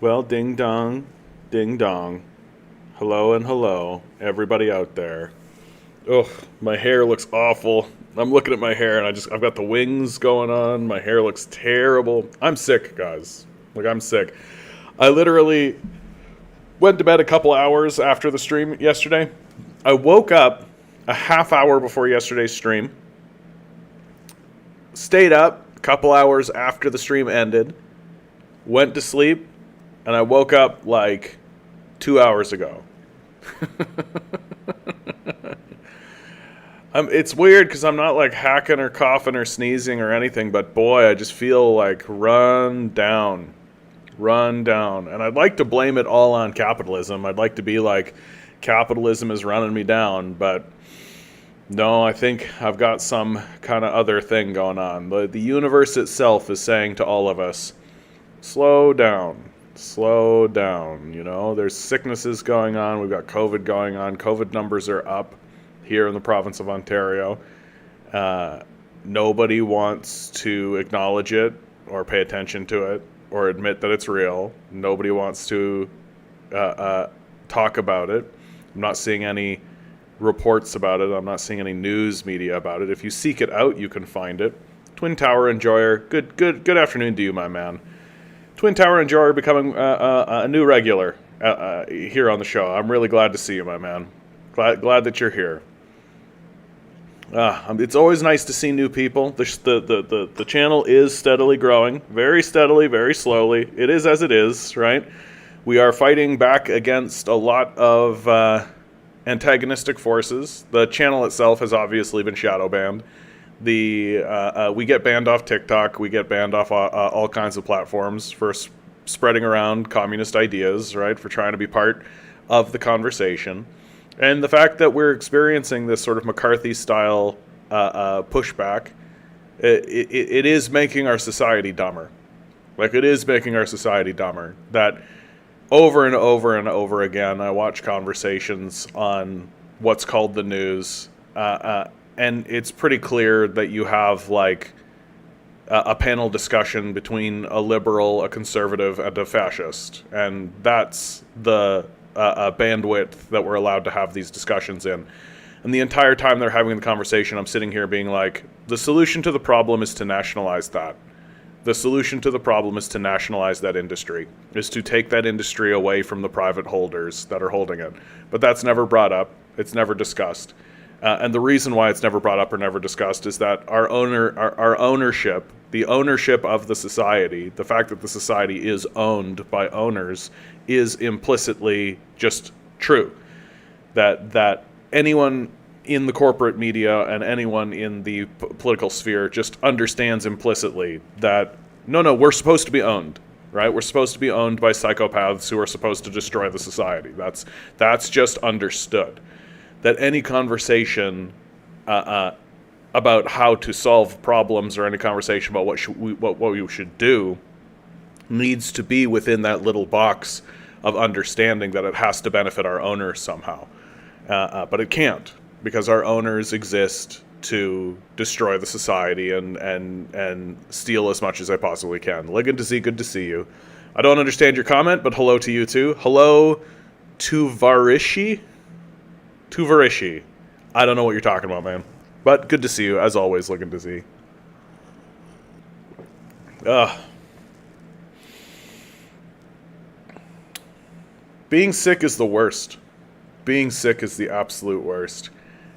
Well, ding dong, ding dong. Hello and hello, everybody out there. Ugh, my hair looks awful. I'm looking at my hair and I've got the wings going on. My hair looks terrible. I'm sick, guys. I'm sick. I literally went to bed a couple hours after the stream yesterday. I woke up a half hour before yesterday's stream. Stayed up a couple hours after the stream ended. Went to sleep. And I woke up like 2 hours ago. It's weird because I'm not like hacking or coughing or sneezing or anything, but boy, I just feel like run down. And I'd like to blame it all on capitalism. I'd like to be like, capitalism is running me down, but no, I think I've got some kind of other thing going on. The universe itself is saying to all of us, slow down. Slow down, there's sicknesses going on. We've got COVID going on. COVID numbers are up here in the province of Ontario. Nobody wants to acknowledge it or pay attention to it or admit that it's real. Nobody wants to talk about it. I'm not seeing any reports about it. I'm not seeing any news media about it. If you seek it out, you can find it. Twin Tower Enjoyer, good afternoon to you, my man. Twin Tower Enjoyer becoming a new regular here on the show. I'm really glad to see you, my man. Glad that you're here. It's always nice to see new people. The channel is steadily growing, very steadily, very slowly. It is as it is, right? We are fighting back against a lot of antagonistic forces. The channel itself has obviously been shadow banned. We get banned off TikTok. We get banned off all kinds of platforms for spreading around communist ideas, right? For trying to be part of the conversation. And the fact that we're experiencing this sort of McCarthy-style pushback, it is making our society dumber. It is making our society dumber. That over and over and over again, I watch conversations on what's called the news, and it's pretty clear that you have a panel discussion between a liberal, a conservative, and a fascist. And that's the bandwidth that we're allowed to have these discussions in. And the entire time they're having the conversation, I'm sitting here being like, the solution to the problem is to nationalize that. The solution to the problem is to nationalize that industry, is to take that industry away from the private holders that are holding it. But that's never brought up. It's never discussed. And the reason why it's never brought up or never discussed is that our ownership, the ownership of the society, the fact that the society is owned by owners, is implicitly just true. That anyone in the corporate media and anyone in the political sphere just understands implicitly that no, we're supposed to be owned. Right? We're supposed to be owned by psychopaths who are supposed to destroy the society. That's just understood. That any conversation about how to solve problems or any conversation about what we should do needs to be within that little box of understanding that it has to benefit our owners somehow. But it can't, because our owners exist to destroy the society and steal as much as I possibly can. Ligon to Z, good to see you. I don't understand your comment, but hello to you too. Hello to Varishi. I don't know what you're talking about, man. But good to see you, as always, Ligon to Z. Being sick is the worst. Being sick is the absolute worst.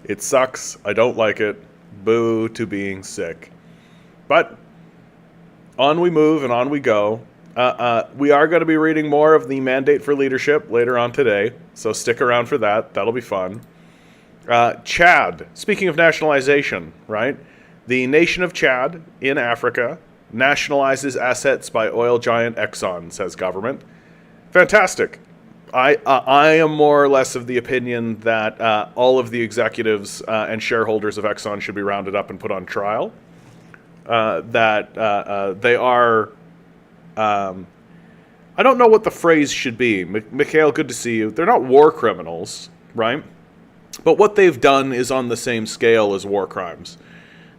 It sucks. I don't like it. Boo to being sick. But on we move and on we go. We are going to be reading more of the Mandate for Leadership later on today, so stick around for that. That'll be fun. Chad, speaking of nationalization, right? The nation of Chad in Africa nationalizes assets by oil giant Exxon, says government. Fantastic. I am more or less of the opinion that all of the executives and shareholders of Exxon should be rounded up and put on trial. That they are... I don't know what the phrase should be. Mikhail, good to see you. They're not war criminals, right? But what they've done is on the same scale as war crimes.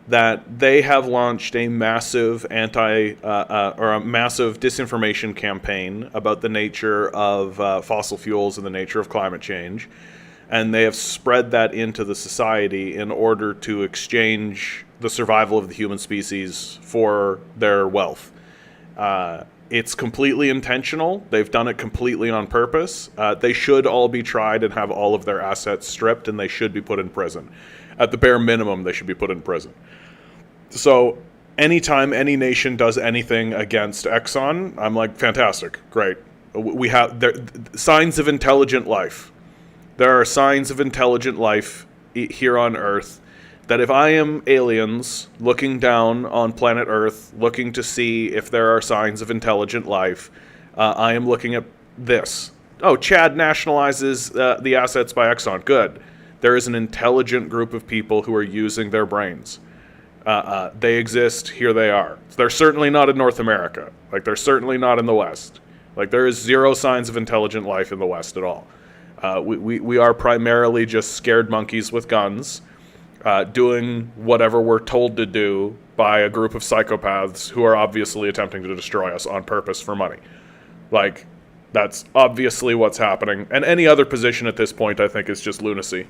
that they have launched a massive or a massive disinformation campaign about the nature of fossil fuels and the nature of climate change, and they have spread that into the society in order to exchange the survival of the human species for their wealth. It's completely intentional. They've done it completely on purpose. They should all be tried and have all of their assets stripped, and they should be put in prison. At the bare minimum, they should be put in prison. So anytime any nation does anything against Exxon, I'm like, fantastic, great. We have signs of intelligent life. There are signs of intelligent life here on Earth that if I am aliens looking down on planet Earth, looking to see if there are signs of intelligent life, I am looking at this. Oh, Chad nationalizes the assets by Exxon. Good. There is an intelligent group of people who are using their brains. They exist. Here they are. They're certainly not in North America. Like, they're certainly not in the West. Like, there is zero signs of intelligent life in the West at all. We are primarily just scared monkeys with guns, doing whatever we're told to do by a group of psychopaths who are obviously attempting to destroy us on purpose for money. Like, that's obviously what's happening. And any other position at this point, I think, is just lunacy.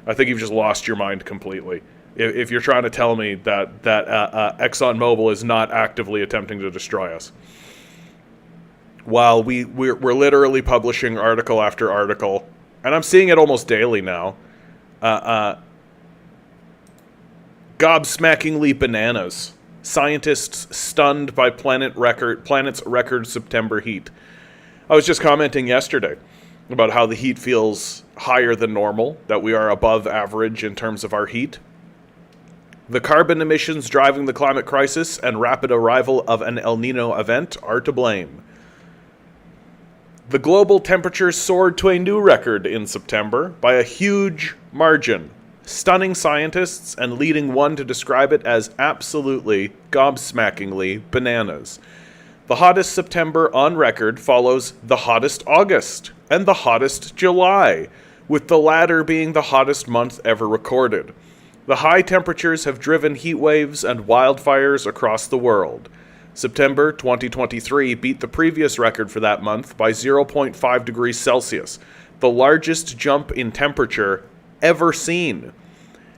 I think you've just lost your mind completely. If you're trying to tell me that ExxonMobil is not actively attempting to destroy us, while we're literally publishing article after article, and I'm seeing it almost daily now, gobsmackingly bananas. Scientists stunned by planet's record September heat. I was just commenting yesterday about how the heat feels higher than normal, that we are above average in terms of our heat. The carbon emissions driving the climate crisis and rapid arrival of an El Nino event are to blame. The global temperature soared to a new record in September by a huge margin, stunning scientists and leading one to describe it as absolutely, gobsmackingly bananas. The hottest September on record follows the hottest August and the hottest July, with the latter being the hottest month ever recorded. The high temperatures have driven heat waves and wildfires across the world. September 2023 beat the previous record for that month by 0.5 degrees Celsius, the largest jump in temperature ever seen.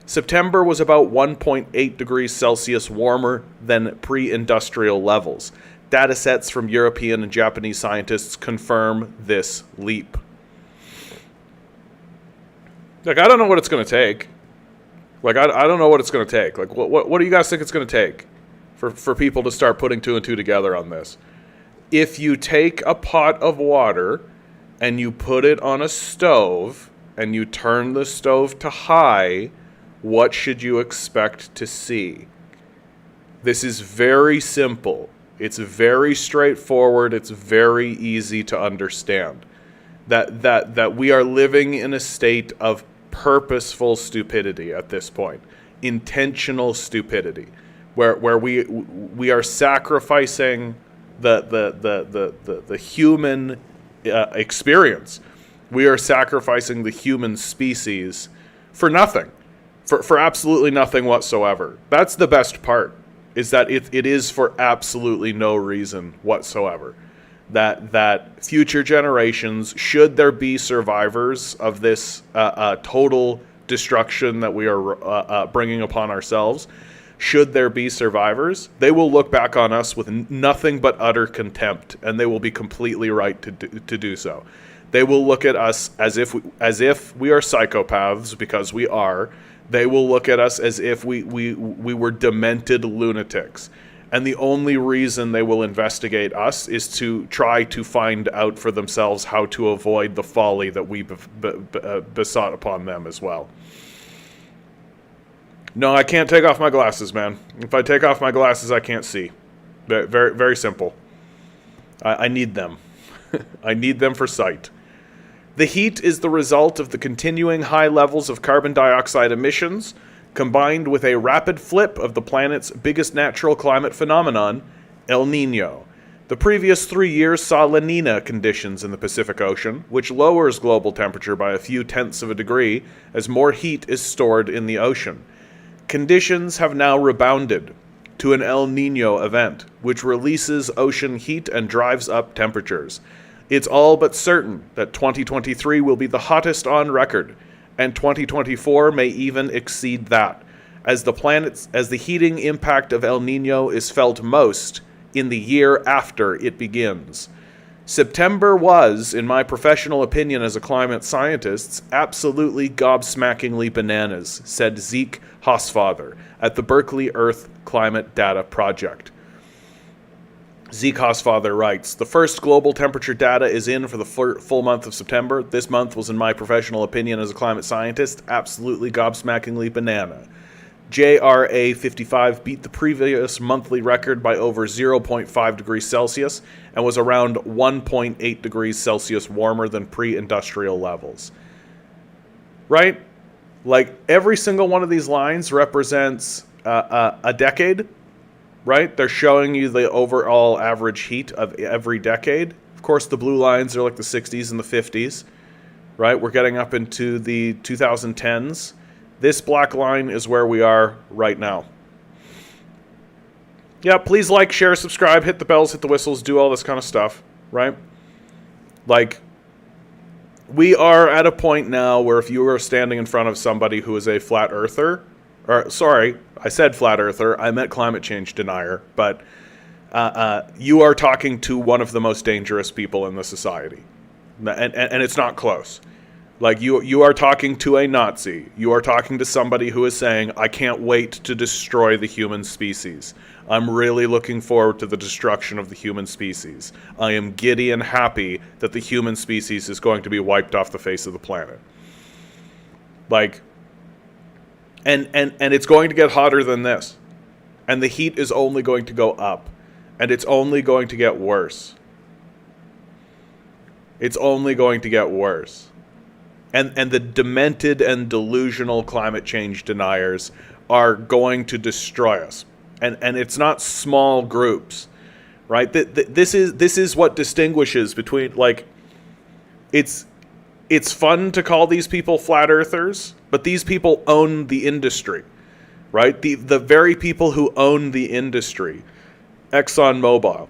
September was about 1.8 degrees Celsius warmer than pre-industrial levels. Datasets from European and Japanese scientists confirm this leap. Like, I don't know what it's going to take. Like, I don't know what it's going to take. Like, what do you guys think it's going to take for people to start putting two and two together on this? If you take a pot of water and you put it on a stove and you turn the stove to high, what should you expect to see? This is very simple. It's very straightforward. It's very easy to understand. That we are living in a state of purposeful stupidity at this point, intentional stupidity, where we are sacrificing the human experience. We are sacrificing the human species for nothing, for absolutely nothing whatsoever. That's the best part, is that it is for absolutely no reason whatsoever. That future generations, should there be survivors of this total destruction that we are bringing upon ourselves, should there be survivors, they will look back on us with nothing but utter contempt, and they will be completely right to do so. They will look at us as if we are psychopaths, because we are. They will look at us as if we were demented lunatics. And the only reason they will investigate us is to try to find out for themselves how to avoid the folly that we besought upon them as well. No, I can't take off my glasses, man. If I take off my glasses, I can't see. Very, very simple. I need them. I need them for sight. The heat is the result of the continuing high levels of carbon dioxide emissions, combined with a rapid flip of the planet's biggest natural climate phenomenon, El Nino. The previous 3 years saw La Nina conditions in the Pacific Ocean, which lowers global temperature by a few tenths of a degree as more heat is stored in the ocean. Conditions have now rebounded to an El Nino event, which releases ocean heat and drives up temperatures. It's all but certain that 2023 will be the hottest on record, and 2024 may even exceed that, as the heating impact of El Nino is felt most in the year after it begins. September was, in my professional opinion as a climate scientist, absolutely gobsmackingly bananas, said Zeke Hosfather at the Berkeley Earth Climate Data Project. Zeke Hosfather writes, the first global temperature data is in for the full month of September. This month was, in my professional opinion as a climate scientist, absolutely gobsmackingly banana. JRA 55 beat the previous monthly record by over 0.5 degrees Celsius and was around 1.8 degrees Celsius warmer than pre-industrial levels. Right? Like, every single one of these lines represents a decade, right? They're showing you the overall average heat of every decade. Of course, the blue lines are like the 60s and the 50s, right? We're getting up into the 2010s. This black line is where we are right now. Yeah, please like, share, subscribe, hit the bells, hit the whistles, do all this kind of stuff, right? Like, we are at a point now where if you are standing in front of somebody who is a flat earther, or sorry, I said flat earther, I meant climate change denier, but you are talking to one of the most dangerous people in the society. And it's not close. Like, you are talking to a Nazi. You are talking to somebody who is saying, I can't wait to destroy the human species. I'm really looking forward to the destruction of the human species. I am giddy and happy that the human species is going to be wiped off the face of the planet. Like, and it's going to get hotter than this. And the heat is only going to go up. And it's only going to get worse. It's only going to get worse. And the demented and delusional climate change deniers are going to destroy us. And it's not small groups, right? This is what distinguishes between, like, it's fun to call these people flat earthers, but these people own the industry, right? The very people who own the industry, ExxonMobil,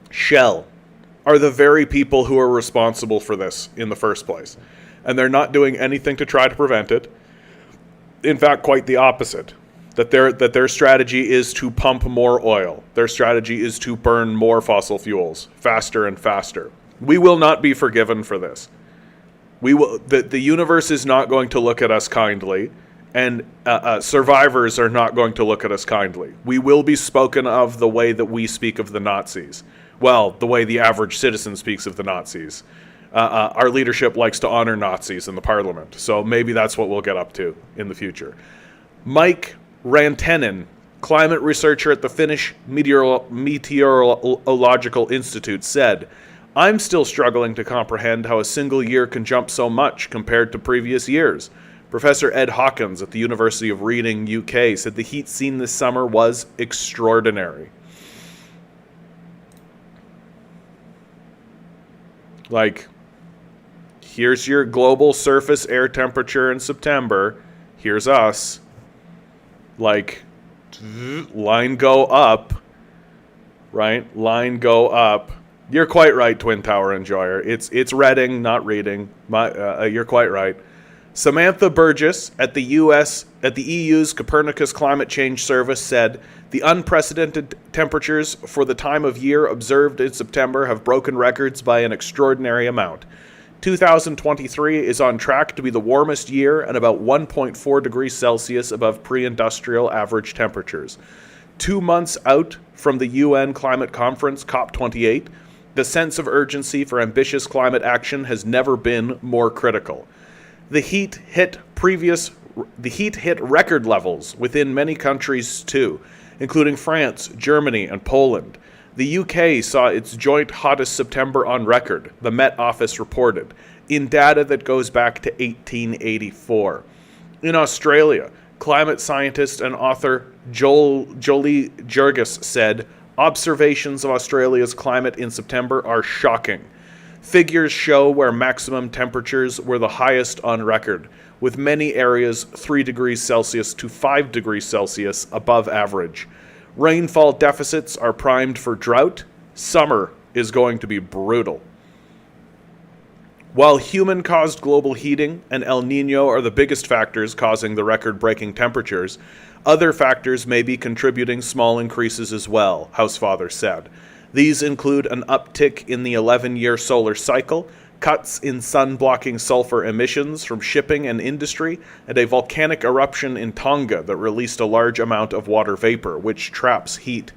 Shell, are the very people who are responsible for this in the first place. And they're not doing anything to try to prevent it. In fact, quite the opposite. That their strategy is to pump more oil. Their strategy is to burn more fossil fuels faster and faster. We will not be forgiven for this. The universe is not going to look at us kindly, and survivors are not going to look at us kindly. We will be spoken of the way that we speak of the Nazis. Well, the way the average citizen speaks of the Nazis. Our leadership likes to honor Nazis in the parliament, so maybe that's what we'll get up to in the future. Mike Rantanen, climate researcher at the Finnish Meteorological Institute, said, I'm still struggling to comprehend how a single year can jump so much compared to previous years. Professor Ed Hawkins at the University of Reading, UK, said the heat seen this summer was extraordinary. Like, here's your global surface air temperature in September. Here's us. Like, line go up. Right? Line go up. You're quite right, Twin Tower Enjoyer. It's Reading, not reading. You're quite right. Samantha Burgess at the EU's Copernicus Climate Change Service said, the unprecedented temperatures for the time of year observed in September have broken records by an extraordinary amount. 2023 is on track to be the warmest year and about 1.4 degrees Celsius above pre-industrial average temperatures. 2 months out from the UN climate conference, COP28, the sense of urgency for ambitious climate action has never been more critical. The heat hit record levels within many countries too, including France, Germany, and Poland. The UK saw its joint hottest September on record, the Met Office reported, in data that goes back to 1884. In Australia, climate scientist and author Jolie Jurgis said, observations of Australia's climate in September are shocking. Figures show where maximum temperatures were the highest on record, with many areas 3 degrees Celsius to 5 degrees Celsius above average. Rainfall deficits are primed for drought. Summer is going to be brutal. While human-caused global heating and El Niño are the biggest factors causing the record-breaking temperatures, other factors may be contributing small increases as well, Housefather said. These include an uptick in the 11-year solar cycle, cuts in sun-blocking sulfur emissions from shipping and industry, and a volcanic eruption in Tonga that released a large amount of water vapor, which traps heat.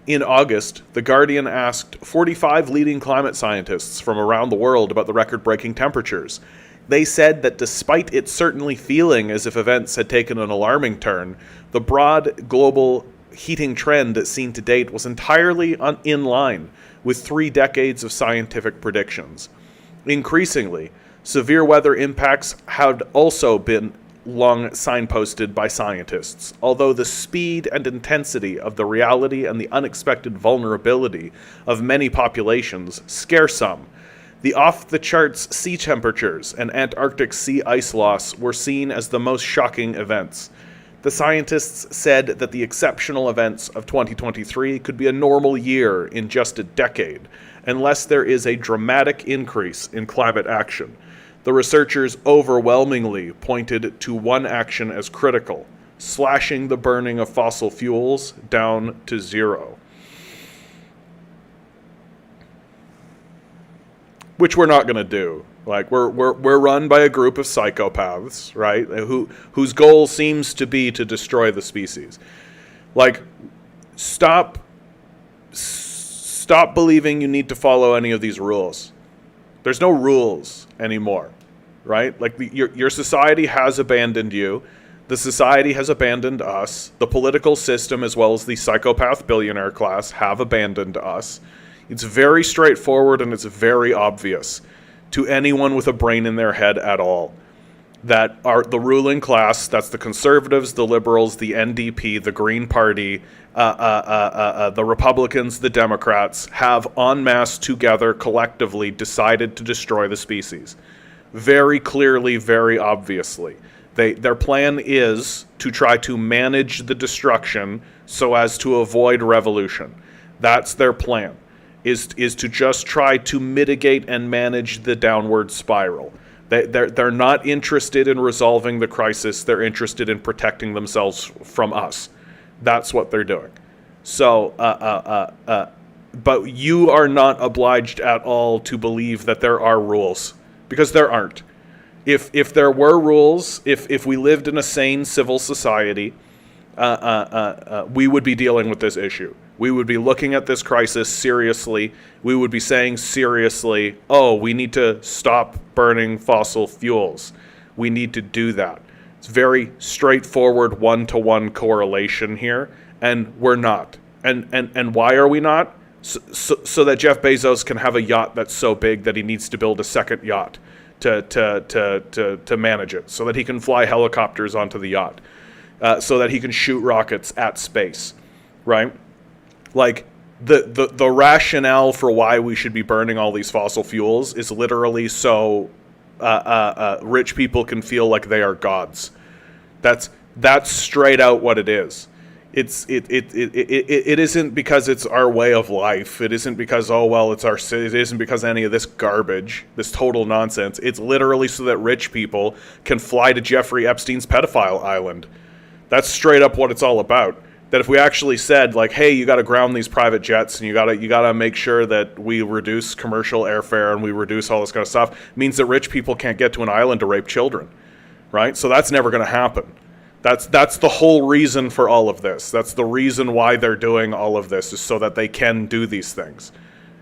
In August, The Guardian asked 45 leading climate scientists from around the world about the record-breaking temperatures. They said that despite it certainly feeling as if events had taken an alarming turn, the broad global heating trend seen to date was entirely in line with 3 decades of scientific predictions. Increasingly, severe weather impacts had also been long signposted by scientists, although the speed and intensity of the reality and the unexpected vulnerability of many populations scare some. The off-the-charts sea temperatures and Antarctic sea ice loss were seen as the most shocking events. The scientists said that the exceptional events of 2023 could be a normal year in just a decade, unless there is a dramatic increase in climate action. The researchers overwhelmingly pointed to one action as critical: slashing the burning of fossil fuels down to zero. Which we're not going to do. Like, we're run by a group of psychopaths, right? Whose goal seems to be to destroy the species. Like, stop believing you need to follow any of these rules. There's no rules anymore, right? Like, your society has abandoned you. The society has abandoned us. The political system, as well as the psychopath billionaire class, have abandoned us. It's very straightforward and it's very obvious to anyone with a brain in their head at all that are the ruling class, that's the conservatives, the liberals, the NDP, the Green Party, the Republicans, the Democrats, have en masse together collectively decided to destroy the species. Very clearly, very obviously. Their plan is to try to manage the destruction so as to avoid revolution. That's their plan, is to just try to mitigate and manage the downward spiral. They're not interested in resolving the crisis. They're interested in protecting themselves from us. That's what they're doing. So, but you are not obliged at all to believe that there are rules, because there aren't. If there were rules, if we lived in a sane civil society, we would be dealing with this issue. We would be looking at this crisis seriously. We would be saying seriously, oh, we need to stop burning fossil fuels. We need to do that. It's very straightforward one-to-one correlation here, and we're not. And why are we not? So that Jeff Bezos can have a yacht that's so big that he needs to build a second yacht to manage it, so that he can fly helicopters onto the yacht, so that he can shoot rockets at space, right? Like, the rationale for why we should be burning all these fossil fuels is literally so rich people can feel like they are gods. That's straight out what it is. It isn't because it's our way of life. It isn't because, oh, well, it isn't because any of this garbage, this total nonsense. It's literally so that rich people can fly to Jeffrey Epstein's pedophile island. That's straight up what it's all about. That if we actually said, like, hey, you got to ground these private jets and you got to make sure that we reduce commercial airfare and we reduce all this kind of stuff, means that rich people can't get to an island to rape children, right? So that's never going to happen. That's the whole reason for all of this. That's the reason why they're doing all of this, is so that they can do these things.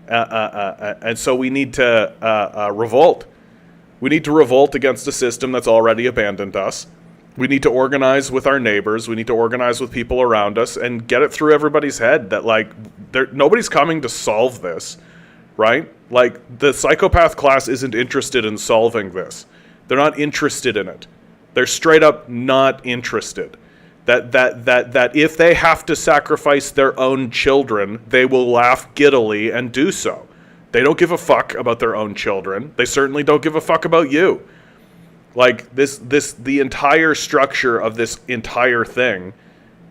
And so we need to revolt. We need to revolt against a system that's already abandoned us. We need to organize with our neighbors. We need to organize with people around us and get it through everybody's head that, like, nobody's coming to solve this, right? Like, the psychopath class isn't interested in solving this. They're not interested in it. They're straight up not interested. That if they have to sacrifice their own children, they will laugh giddily and do so. They don't give a fuck about their own children. They certainly don't give a fuck about you. Like the entire structure of this entire thing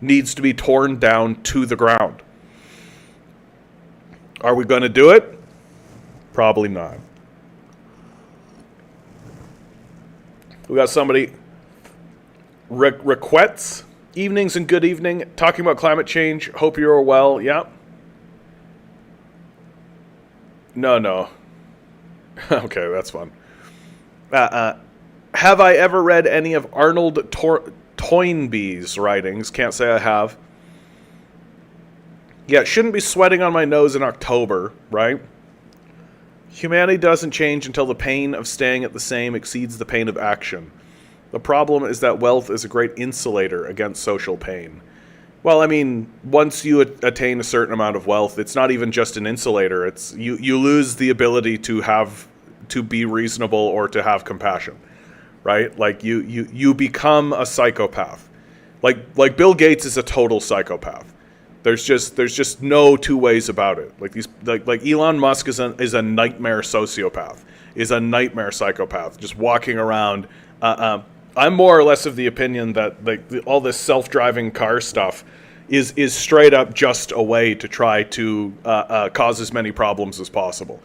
needs to be torn down to the ground. Are we going to do it? Probably not. We got somebody, requests, evenings and good evening, talking about climate change. Hope you're well. Yeah. No. Okay, that's fun. Have I ever read any of Arnold Toynbee's writings? Can't say I have. Yeah, shouldn't be sweating on my nose in October, right? Humanity doesn't change until the pain of staying at the same exceeds the pain of action. The problem is that wealth is a great insulator against social pain. Well, I mean, once you attain a certain amount of wealth, it's not even just an insulator. It's you lose the ability to be reasonable or to have compassion, right? Like you become a psychopath. Like Bill Gates is a total psychopath. There's just no two ways about it. Like Elon Musk is a nightmare sociopath, is a nightmare psychopath, just walking around. I'm more or less of the opinion that all this self-driving car stuff is straight up just a way to try to cause as many problems as possible.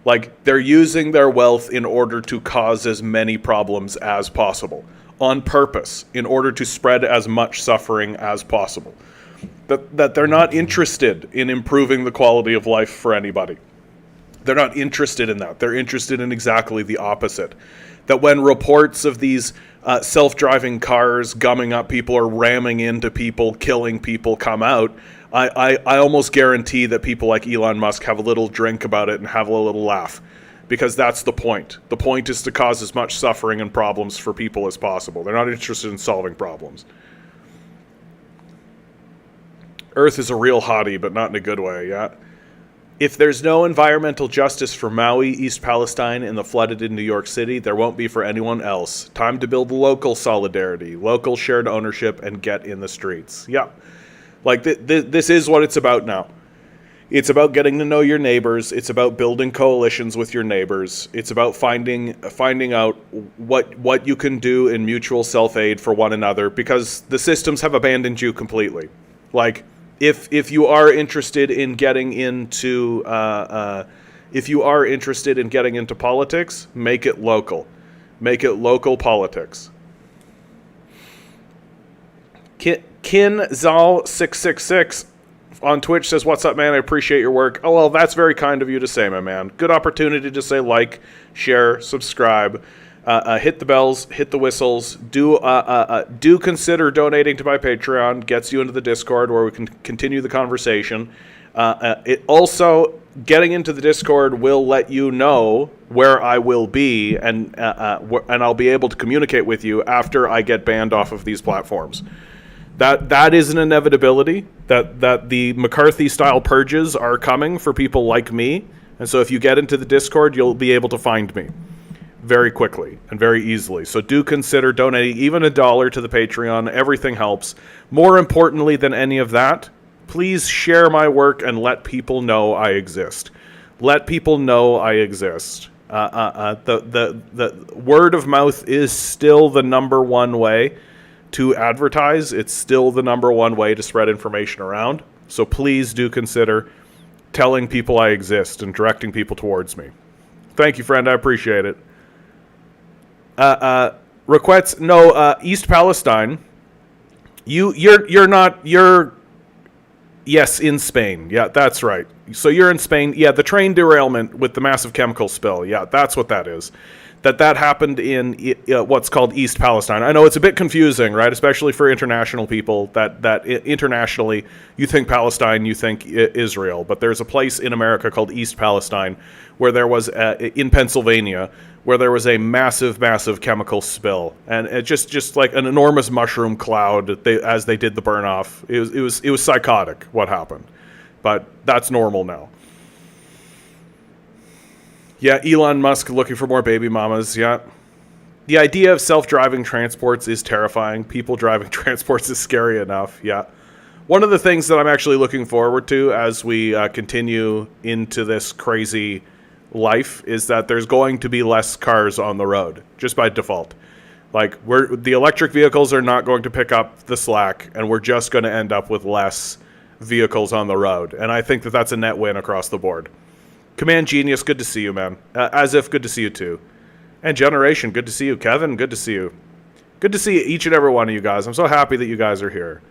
Like, they're using their wealth in order to cause as many problems as possible, on purpose, in order to spread as much suffering as possible. That they're not interested in improving the quality of life for anybody. They're not interested in that. They're interested in exactly the opposite. That when reports of these self-driving cars gumming up people or ramming into people, killing people come out, I almost guarantee that people like Elon Musk have a little drink about it and have a little laugh. Because that's the point. The point is to cause as much suffering and problems for people as possible. They're not interested in solving problems. Earth is a real hottie, but not in a good way, yeah? If there's no environmental justice for Maui, East Palestine, and the flooded in New York City, there won't be for anyone else. Time to build local solidarity, local shared ownership, and get in the streets. Yeah. Like, this is what it's about now. It's about getting to know your neighbors. It's about building coalitions with your neighbors. It's about finding out what you can do in mutual self-aid for one another, because the systems have abandoned you completely. Like, if you are interested in getting into politics, make it local. Make it local politics. KinZal666 on Twitch says, "What's up, man? I appreciate your work." Oh, well, that's very kind of you to say, my man. Good opportunity to say like, share, subscribe. Hit the bells, hit the whistles. Do consider donating to my Patreon. Gets you into the Discord where we can continue the conversation. It also, getting into the Discord will let you know where I will be, and I'll be able to communicate with you after I get banned off of these platforms. That is an inevitability. That the McCarthy-style purges are coming for people like me, and so if you get into the Discord, you'll be able to find me very quickly and very easily. So do consider donating even $1 to the Patreon. Everything helps. More importantly than any of that, please share my work and let people know I exist. Let people know I exist. The word of mouth is still the number one way to advertise. It's still the number one way to spread information around. So please do consider telling people I exist and directing people towards me. Thank you, friend. I appreciate it. Requests, no, East Palestine. You're yes, in Spain. Yeah, that's right. So you're in Spain. Yeah, the train derailment with the massive chemical spill. Yeah, that's what that is. That happened in what's called East Palestine. I know it's a bit confusing, right? Especially for international people. That internationally, you think Palestine, you think Israel, but there's a place in America called East Palestine, where there was in Pennsylvania, where there was a massive chemical spill, and it just like an enormous mushroom cloud. As they did the burn off, it was psychotic what happened, but that's normal now. Yeah, Elon Musk looking for more baby mamas, yeah. The idea of self-driving transports is terrifying. People driving transports is scary enough, yeah. One of the things that I'm actually looking forward to as we continue into this crazy life is that there's going to be less cars on the road, just by default. Like, the electric vehicles are not going to pick up the slack, and we're just going to end up with less vehicles on the road. And I think that that's a net win across the board. Command Genius, good to see you, man. As if, good to see you too. And Generation, good to see you. Kevin, good to see you. Good to see each and every one of you guys. I'm so happy that you guys are here.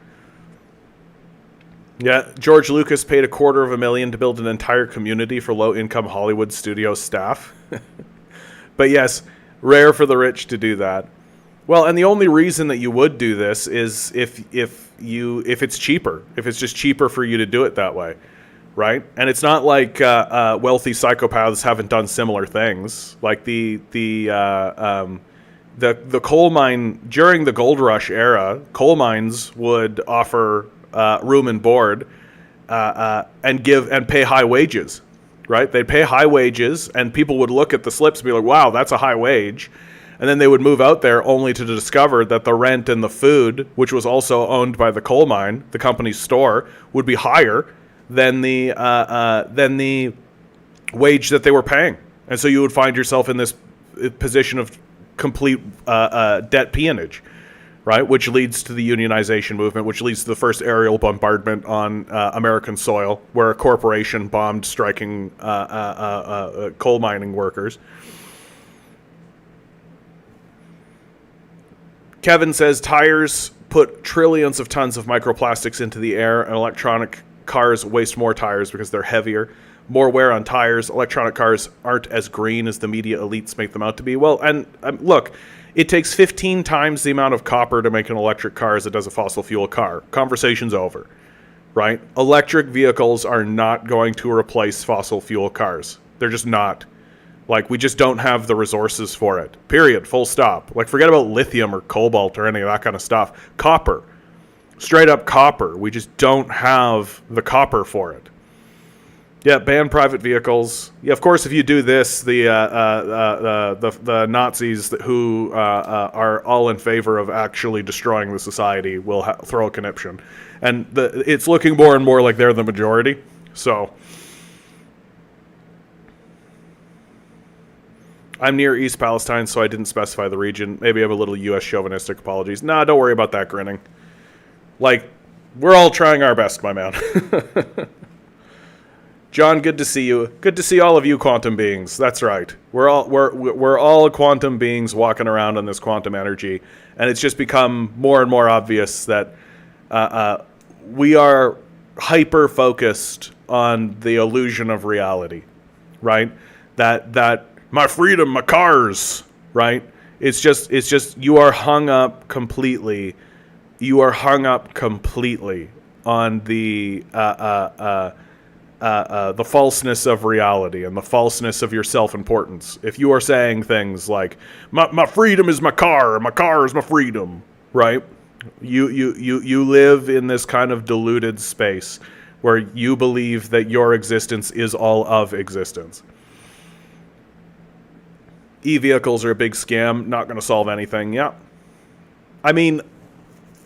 Yeah, George Lucas paid $250,000 to build an entire community for low-income Hollywood studio staff. But yes, rare for the rich to do that. Well, and the only reason that you would do this is if it's cheaper, if it's just cheaper for you to do it that way, right? And it's not like wealthy psychopaths haven't done similar things. Like the coal mine during the gold rush era, coal mines would offer room and board and pay high wages, right? They'd pay high wages, and people would look at the slips and be like, "Wow, that's a high wage." And then they would move out there only to discover that the rent and the food, which was also owned by the coal mine, the company's store, would be higher than the wage that they were paying. And so you would find yourself in this position of complete debt peonage, right? Which leads to the unionization movement, which leads to the first aerial bombardment on American soil, where a corporation bombed striking coal mining workers. Kevin says tires put trillions of tons of microplastics into the air, and electronic cars waste more tires because they're heavier. More wear on tires. Electronic cars aren't as green as the media elites make them out to be. Well, and look, it takes 15 times the amount of copper to make an electric car as it does a fossil fuel car. Conversation's over, right? Electric vehicles are not going to replace fossil fuel cars. They're just not. Like, we just don't have the resources for it. Period. Full stop. Like, forget about lithium or cobalt or any of that kind of stuff. Copper. Straight up copper. We just don't have the copper for it. Yeah, ban private vehicles. Yeah, of course, if you do this, the Nazis who are all in favor of actually destroying the society will throw a conniption. And it's looking more and more like they're the majority. So I'm near East Palestine, so I didn't specify the region. Maybe I have a little U.S. chauvinistic apologies. Nah, don't worry about that grinning. Like, we're all trying our best, my man. John, good to see you. Good to see all of you quantum beings. That's right. We're all quantum beings walking around on this quantum energy, and it's just become more and more obvious that we are hyper-focused on the illusion of reality, right? That my freedom, my cars, right? It's just you are hung up completely. You are hung up completely on the falseness of reality and the falseness of your self-importance. If you are saying things like my freedom is my car is my freedom, right? You live in this kind of deluded space where you believe that your existence is all of existence. E-vehicles are a big scam, not going to solve anything. Yeah. I mean,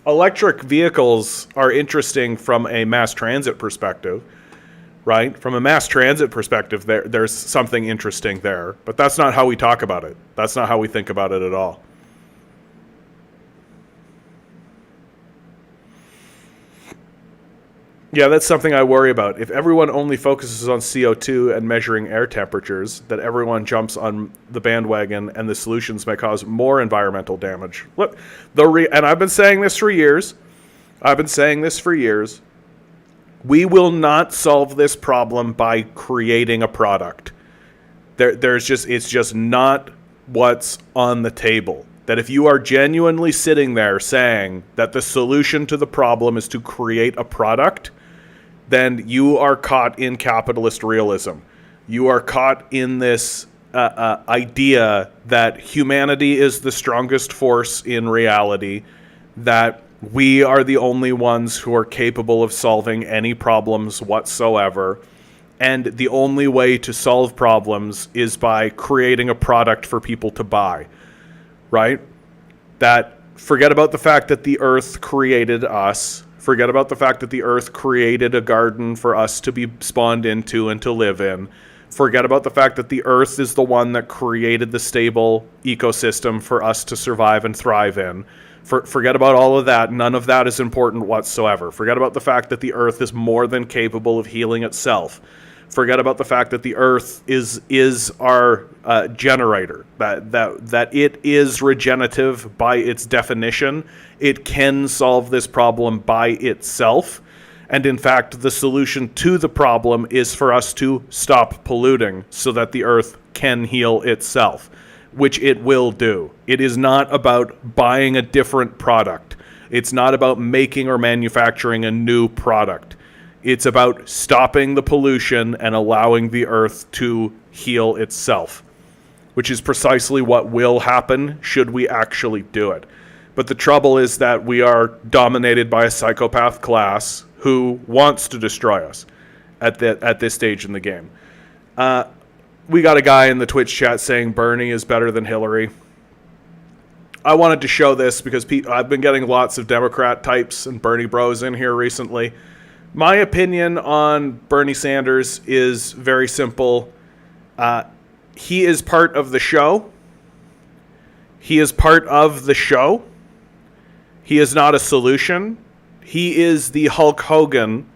electric vehicles are interesting from a mass transit perspective, right? From a mass transit perspective, there's something interesting there. But that's not how we talk about it. That's not how we think about it at all. Yeah, that's something I worry about. If everyone only focuses on CO2 and measuring air temperatures, that everyone jumps on the bandwagon and the solutions may cause more environmental damage. Look, and I've been saying this for years. We will not solve this problem by creating a product. It's just not what's on the table. That if you are genuinely sitting there saying that the solution to the problem is to create a product, then you are caught in capitalist realism. You are caught in this idea that humanity is the strongest force in reality, that we are the only ones who are capable of solving any problems whatsoever, and the only way to solve problems is by creating a product for people to buy, right? That forget about the fact that the earth created us. Forget about the fact that the earth created a garden for us to be spawned into and to live in. Forget about the fact that the Earth is the one that created the stable ecosystem for us to survive and thrive in. Forget about all of that. None of that is important whatsoever. Forget about the fact that the Earth is more than capable of healing itself. Forget about the fact that the Earth is our generator, that it is regenerative by its definition. It can solve this problem by itself. And in fact, the solution to the problem is for us to stop polluting so that the Earth can heal itself, which it will do. It is not about buying a different product. It's not about making or manufacturing a new product. It's about stopping the pollution and allowing the Earth to heal itself, which is precisely what will happen should we actually do it. But the trouble is that we are dominated by a psychopath class who wants to destroy us at this stage in the game. We got a guy in the Twitch chat saying Bernie is better than Hillary. I wanted to show this because I've been getting lots of Democrat types and Bernie bros in here recently. My opinion on Bernie Sanders is very simple. He is part of the show. He is part of the show. He is not a solution. He is the Hulk Hogan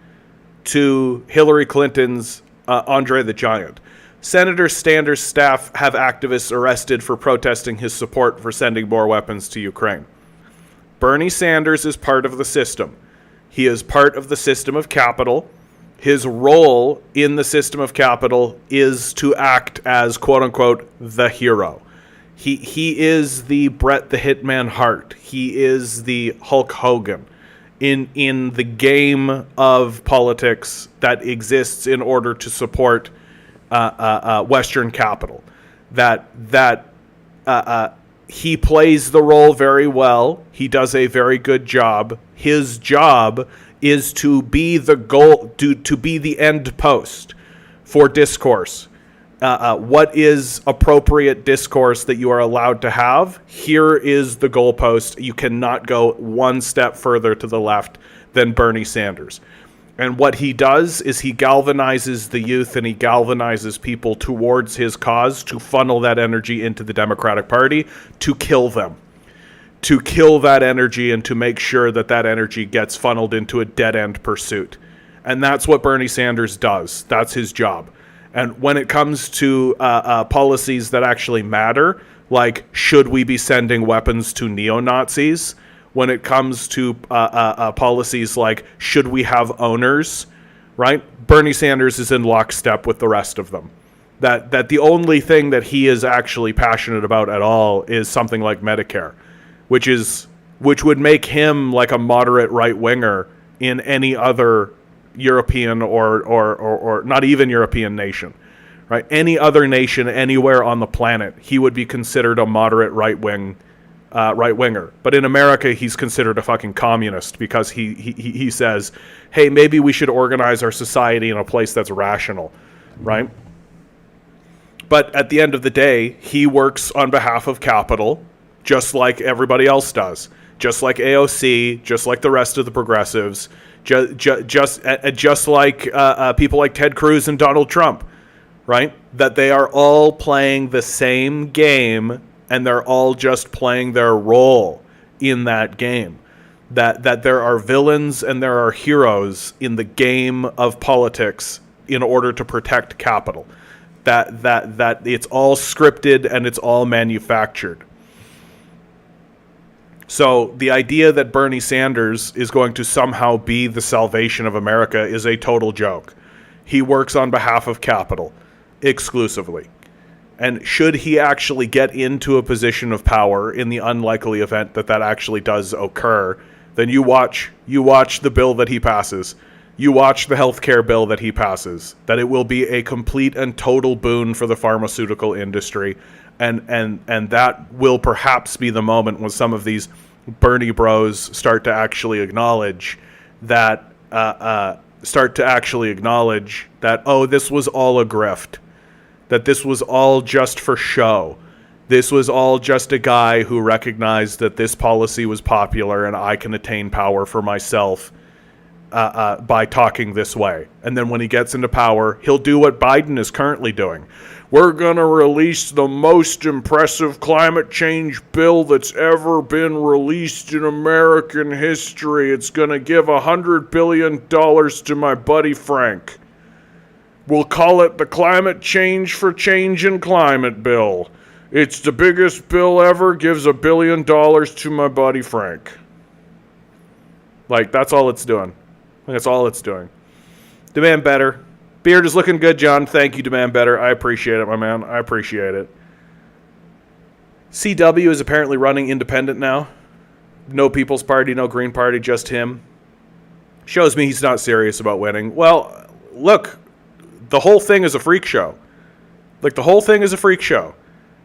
to Hillary Clinton's Andre the Giant. Senator Sanders' staff have activists arrested for protesting his support for sending more weapons to Ukraine. Bernie Sanders is part of the system. He is part of the system of capital. His role in the system of capital is to act as, quote-unquote, the hero. He is the Bret the Hitman Hart. He is the Hulk Hogan in the game of politics that exists in order to support Western capital. He plays the role very well. He does a very good job. His job is to be the goal, to be the end post for discourse. What is appropriate discourse that you are allowed to have? Here is the goalpost. You cannot go one step further to the left than Bernie Sanders. And what he does is he galvanizes the youth and he galvanizes people towards his cause to funnel that energy into the Democratic Party to kill them. To kill that energy and to make sure that that energy gets funneled into a dead-end pursuit. And that's what Bernie Sanders does. That's his job. And when it comes to policies that actually matter, like should we be sending weapons to neo-Nazis? When it comes to policies like should we have owners, right? Bernie Sanders is in lockstep with the rest of them. That the only thing that he is actually passionate about at all is something like Medicare, which would make him like a moderate right-winger in any other European or not even European nation, right? Any other nation anywhere on the planet, he would be considered a moderate right-winger. But in America, he's considered a fucking communist because he says, hey, maybe we should organize our society in a place that's rational, right? But at the end of the day, he works on behalf of capital, just like everybody else does, just like AOC, just like the rest of the progressives, just like people like Ted Cruz and Donald Trump, right? That they are all playing the same game and they're all just playing their role in that game. That there are villains and there are heroes in the game of politics in order to protect capital. That it's all scripted and it's all manufactured. So the idea that Bernie Sanders is going to somehow be the salvation of America is a total joke. He works on behalf of capital exclusively. And should he actually get into a position of power in the unlikely event that that actually does occur, then you watch the bill that he passes. You watch the healthcare bill that he passes. That it will be a complete and total boon for the pharmaceutical industry. And that will perhaps be the moment when some of these Bernie bros start to actually acknowledge that, oh, this was all a grift. That this was all just for show. This was all just a guy who recognized that this policy was popular and I can attain power for myself by talking this way. And then when he gets into power, he'll do what Biden is currently doing. We're going to release the most impressive climate change bill that's ever been released in American history. It's going to give $100 billion to my buddy Frank. We'll call it the Climate Change for Change and Climate Bill. It's the biggest bill ever, gives $1 billion to my buddy Frank. Like, that's all it's doing. That's all it's doing. Demand better. Beard is looking good, John. Thank you, Demand Better. I appreciate it, my man. I appreciate it. CW is apparently running independent now. No People's Party, no Green Party, just him. Shows me he's not serious about winning. Well, look, the whole thing is a freak show. Like, the whole thing is a freak show.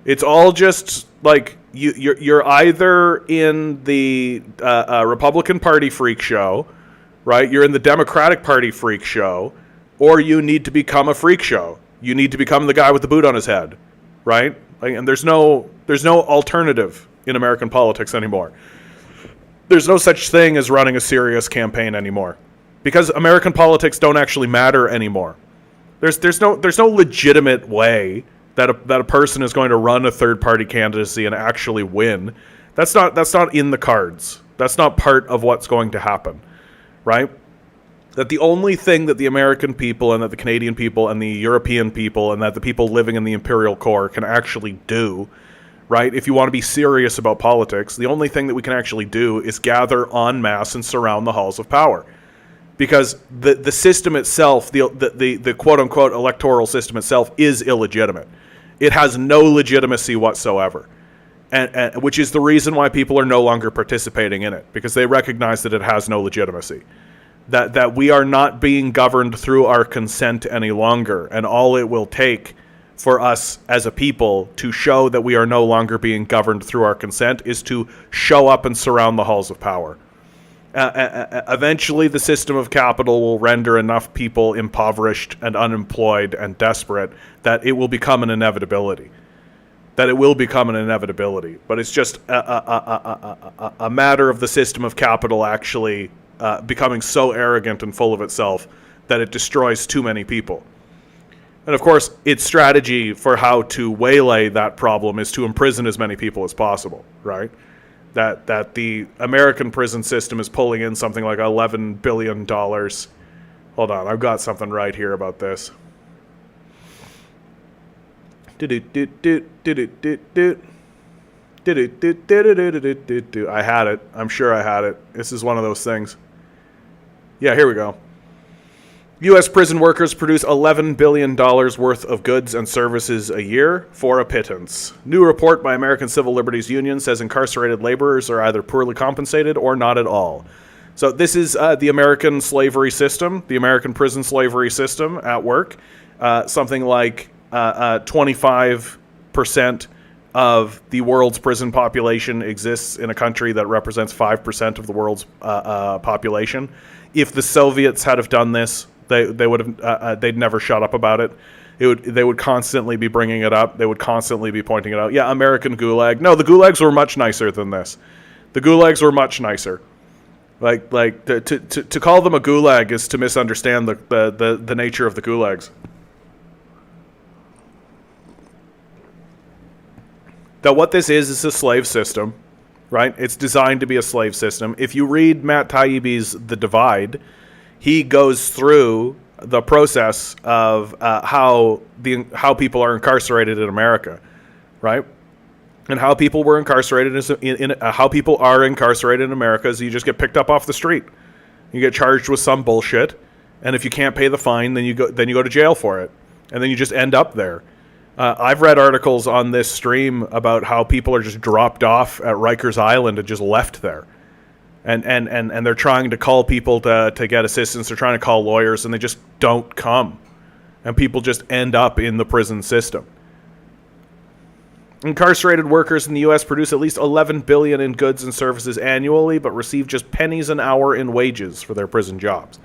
It's all just, like, you're either in the Republican Party freak show, right? You're in the Democratic Party freak show, or you need to become a freak show. You need to become the guy with the boot on his head, right? Like, and there's no alternative in American politics anymore. There's no such thing as running a serious campaign anymore, because American politics don't actually matter anymore. There's no legitimate way that a person is going to run a third party candidacy and actually win. That's not in the cards. That's not part of what's going to happen, right? That the only thing that the American people and that the Canadian people and the European people and that the people living in the imperial core can actually do, right? If you want to be serious about politics, the only thing that we can actually do is gather en masse and surround the halls of power. Because the system itself, the quote-unquote electoral system itself, is illegitimate. It has no legitimacy whatsoever. And which is the reason why people are no longer participating in it, because they recognize that it has no legitimacy. That we are not being governed through our consent any longer, and all it will take for us as a people to show that we are no longer being governed through our consent is to show up and surround the halls of power. Eventually, the system of capital will render enough people impoverished and unemployed and desperate that it will become an inevitability. But it's just a matter of the system of capital actually becoming so arrogant and full of itself that it destroys too many people. And of course, its strategy for how to waylay that problem is to imprison as many people as possible, right? That the American prison system is pulling in something like $11 billion. Hold on, I've got something right here about this. I had it. I'm sure I had it. This is one of those things. Yeah, here we go. U.S. prison workers produce $11 billion worth of goods and services a year for a pittance. New report by American Civil Liberties Union says incarcerated laborers are either poorly compensated or not at all. So this is the American slavery system, the American prison slavery system at work. Something like 25% of the world's prison population exists in a country that represents 5% of the world's population. If the Soviets had have done this, they would have they'd never shut up about it. They would constantly be bringing it up. They would constantly be pointing it out. Yeah, American gulag. No, the gulags were much nicer than this. The gulags were much nicer. Like to call them a gulag is to misunderstand the nature of the gulags. That what this is a slave system, right? It's designed to be a slave system. If you read Matt Taibbi's The Divide, he goes through the process of how people are incarcerated in America, right? And how people were incarcerated how people are incarcerated in America is you just get picked up off the street, you get charged with some bullshit, and if you can't pay the fine, then you go to jail for it, and then you just end up there. I've read articles on this stream about how people are just dropped off at Rikers Island and just left there. And they're trying to call people to get assistance. They're trying to call lawyers, and they just don't come. And people just end up in the prison system. Incarcerated workers in the U.S. produce at least $11 billion in goods and services annually, but receive just pennies an hour in wages for their prison jobs.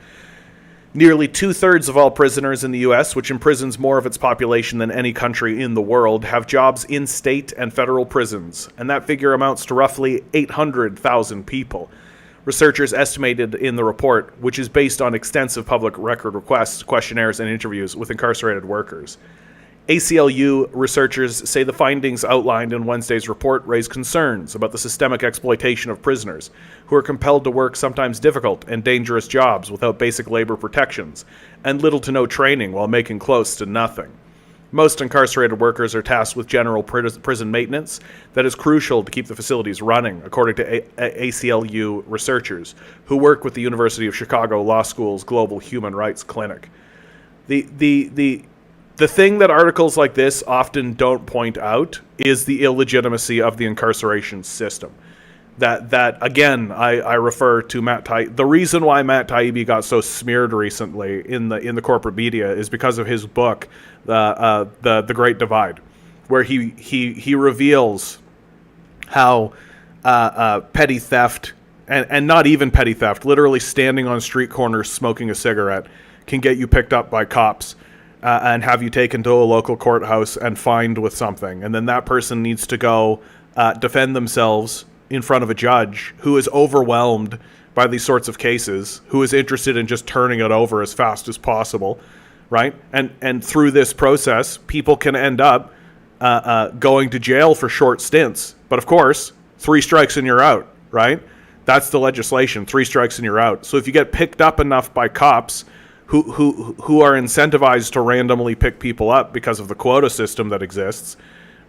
Nearly 2/3 of all prisoners in the U.S., which imprisons more of its population than any country in the world, have jobs in state and federal prisons, and that figure amounts to roughly 800,000 people. researchers estimated in the report, which is based on extensive public record requests, questionnaires, and interviews with incarcerated workers. ACLU researchers say the findings outlined in Wednesday's report raise concerns about the systemic exploitation of prisoners, who are compelled to work sometimes difficult and dangerous jobs without basic labor protections, and little to no training while making close to nothing. Most incarcerated workers are tasked with general prison maintenance that is crucial to keep the facilities running, according to ACLU researchers, who work with the University of Chicago Law School's Global Human Rights Clinic. The thing that articles like this often don't point out is the illegitimacy of the incarceration system. That again, I refer to Matt Taibbi. The reason why Matt Taibbi got so smeared recently in the corporate media is because of his book, the Great Divide, where he reveals how petty theft and not even petty theft, literally standing on street corners smoking a cigarette, can get you picked up by cops and have you taken to a local courthouse and fined with something, and then that person needs to go defend themselves in front of a judge who is overwhelmed by these sorts of cases, who is interested in just turning it over as fast as possible, right? And through this process, people can end up going to jail for short stints. But of course, 3 strikes and you're out, right? That's the legislation, 3 strikes and you're out. So if you get picked up enough by cops who are incentivized to randomly pick people up because of the quota system that exists,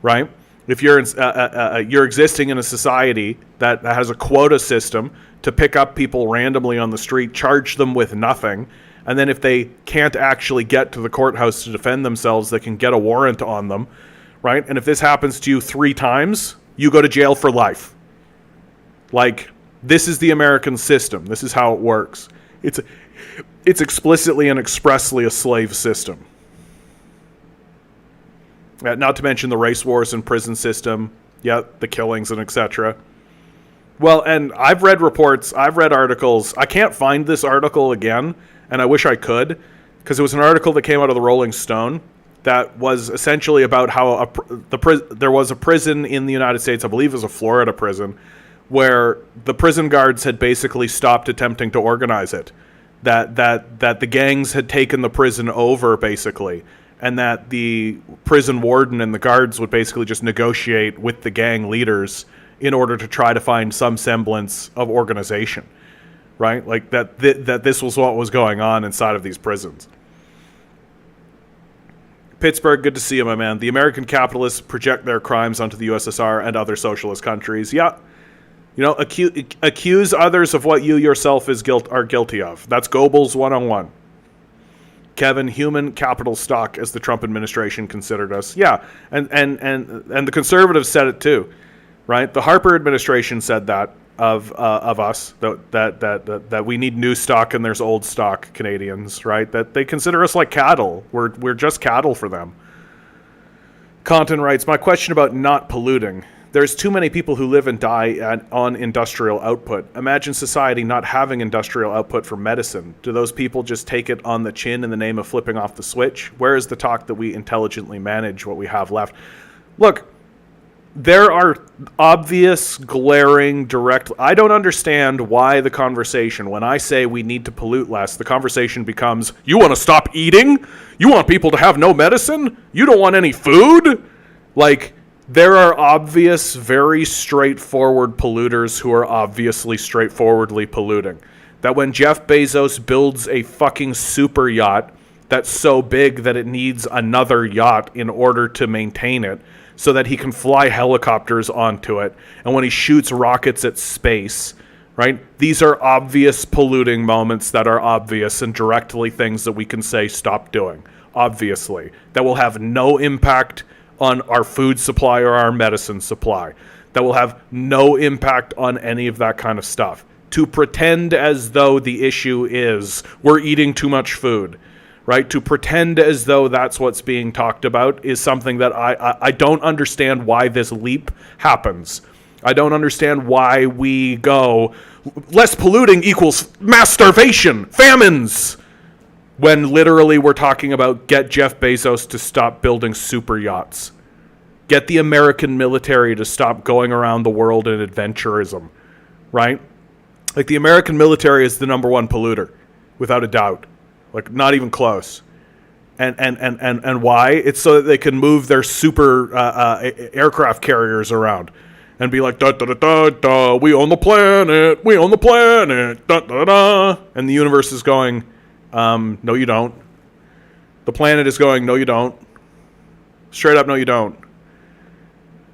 right? If you're existing in a society that has a quota system to pick up people randomly on the street, charge them with nothing, and then if they can't actually get to the courthouse to defend themselves, they can get a warrant on them, right? And if this happens to you 3 times, you go to jail for life. Like, this is the American system. This is how it works. It's explicitly and expressly a slave system. Not to mention the race wars and prison system, the killings and etc. Well, and I've read reports, I've read articles. I can't find this article again, and I wish I could, because it was an article that came out of the Rolling Stone that was essentially about how there was a prison in the United States, I believe it was a Florida prison, where the prison guards had basically stopped attempting to organize it. That the gangs had taken the prison over, basically, and that the prison warden and the guards would basically just negotiate with the gang leaders in order to try to find some semblance of organization, right? Like that this was what was going on inside of these prisons. Pittsburgh, good to see you, my man. The American capitalists project their crimes onto the USSR and other socialist countries. Yeah. You know, accuse others of what you yourself are guilty of. That's Goebbels 101. Kevin, human capital stock, as the Trump administration considered us. Yeah, and the conservatives said it too, right? The Harper administration said that of us, that we need new stock and there's old stock Canadians, right? That they consider us like cattle. We're just cattle for them. Conton writes, my question about not polluting. There's too many people who live and die on industrial output. Imagine society not having industrial output for medicine. Do those people just take it on the chin in the name of flipping off the switch? Where is the talk that we intelligently manage what we have left? Look, there are obvious, glaring, direct... I don't understand why the conversation, when I say we need to pollute less, the conversation becomes, you want to stop eating? You want people to have no medicine? You don't want any food? Like... There are obvious, very straightforward polluters who are obviously straightforwardly polluting. That when Jeff Bezos builds a fucking super yacht that's so big that it needs another yacht in order to maintain it, so that he can fly helicopters onto it, and when he shoots rockets at space, right? These are obvious polluting moments that are obvious and directly things that we can say stop doing, obviously. That will have no impact on our food supply or our medicine supply, that will have no impact on any of that kind of stuff. To pretend as though the issue is we're eating too much food, right? To pretend as though that's what's being talked about is something that I don't understand why this leap happens. I don't understand why we go, less polluting equals mass starvation, famines, when literally we're talking about get Jeff Bezos to stop building super yachts. Get the American military to stop going around the world in adventurism, right? Like, the American military is the number one polluter, without a doubt. Like, not even close. And why? It's so that they can move their super aircraft carriers around and be like, da da da da da, we own the planet, da da da. And the universe is going, no you don't. The planet is going, no you don't. Straight up, no you don't.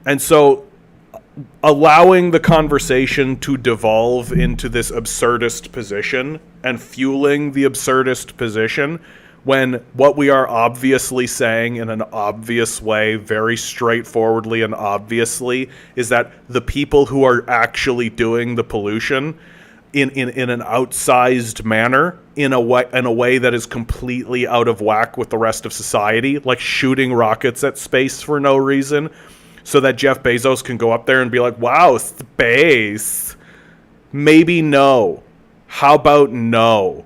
And so, allowing the conversation to devolve into this absurdist position and fueling the absurdist position, when what we are obviously saying in an obvious way, very straightforwardly and obviously, is that the people who are actually doing the pollution in an outsized manner, in a way that is completely out of whack with the rest of society, like shooting rockets at space for no reason, so that Jeff Bezos can go up there and be like, wow, space. Maybe no. How about no?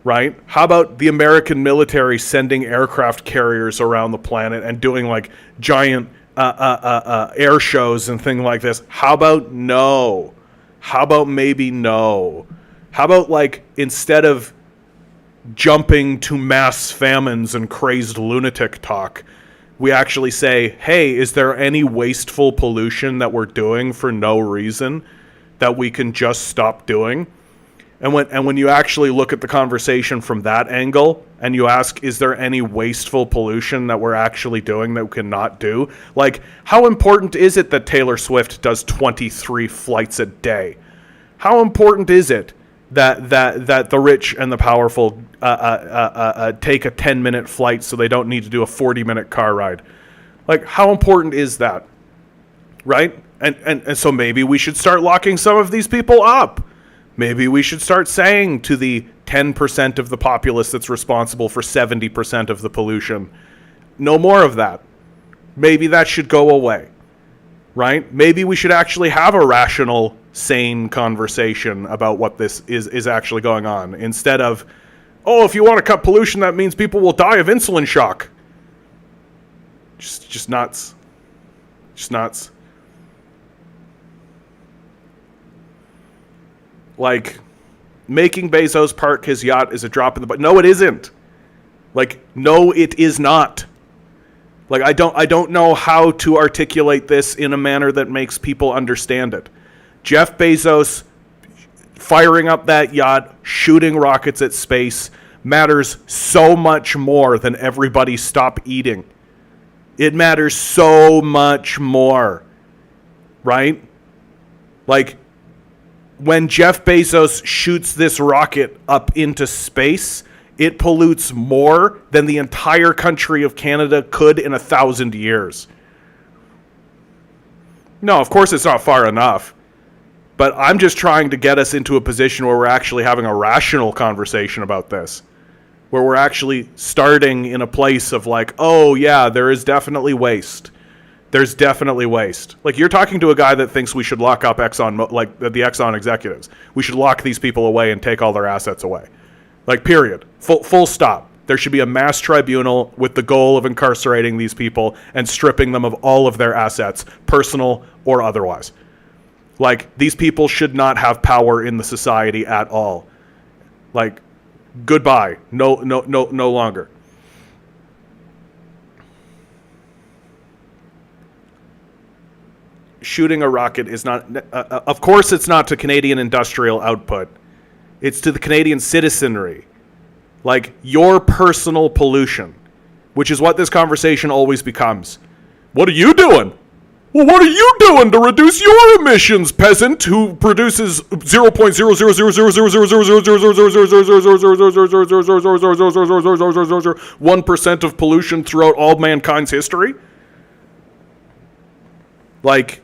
Right? How about the American military sending aircraft carriers around the planet and doing like giant air shows and things like this? How about no? How about maybe no? How about, like, instead of jumping to mass famines and crazed lunatic talk, we actually say, hey, is there any wasteful pollution that we're doing for no reason that we can just stop doing? And when you actually look at the conversation from that angle and you ask, is there any wasteful pollution that we're actually doing that we cannot do? Like, how important is it that Taylor Swift does 23 flights a day? How important is it that the rich and the powerful take a 10-minute flight so they don't need to do a 40-minute car ride? Like, how important is that? Right? And so maybe we should start locking some of these people up. Maybe we should start saying to the 10% of the populace that's responsible for 70% of the pollution, no more of that. Maybe that should go away, right? Maybe we should actually have a rational, sane conversation about what this is actually going on, instead of, oh, if you want to cut pollution, that means people will die of insulin shock. Just nuts. Just nuts. Like, making Bezos park his yacht is a drop in the bucket. No, it isn't. Like, no, it is not. Like, I don't know how to articulate this in a manner that makes people understand it. Jeff Bezos firing up that yacht, shooting rockets at space, matters so much more than everybody stop eating. It matters so much more. Right? Like, when Jeff Bezos shoots this rocket up into space, it pollutes more than the entire country of Canada could in 1,000 years. No, of course it's not far enough. But I'm just trying to get us into a position where we're actually having a rational conversation about this. Where we're actually starting in a place of like, oh yeah, there is definitely waste. There's definitely waste. Like, you're talking to a guy that thinks we should lock up Exxon, like the Exxon executives. We should lock these people away and take all their assets away. Like, period. Full stop. There should be a mass tribunal with the goal of incarcerating these people and stripping them of all of their assets, personal or otherwise. Like, these people should not have power in the society at all. Like, goodbye. No longer. Shooting a rocket is not, of course it's not to Canadian industrial output. It's to the Canadian citizenry. Like, your personal pollution, which is what this conversation always becomes. What are you doing? Well, what are you doing to reduce your emissions, peasant who produces 0.000000000000000000001% of pollution throughout all mankind's history? Like,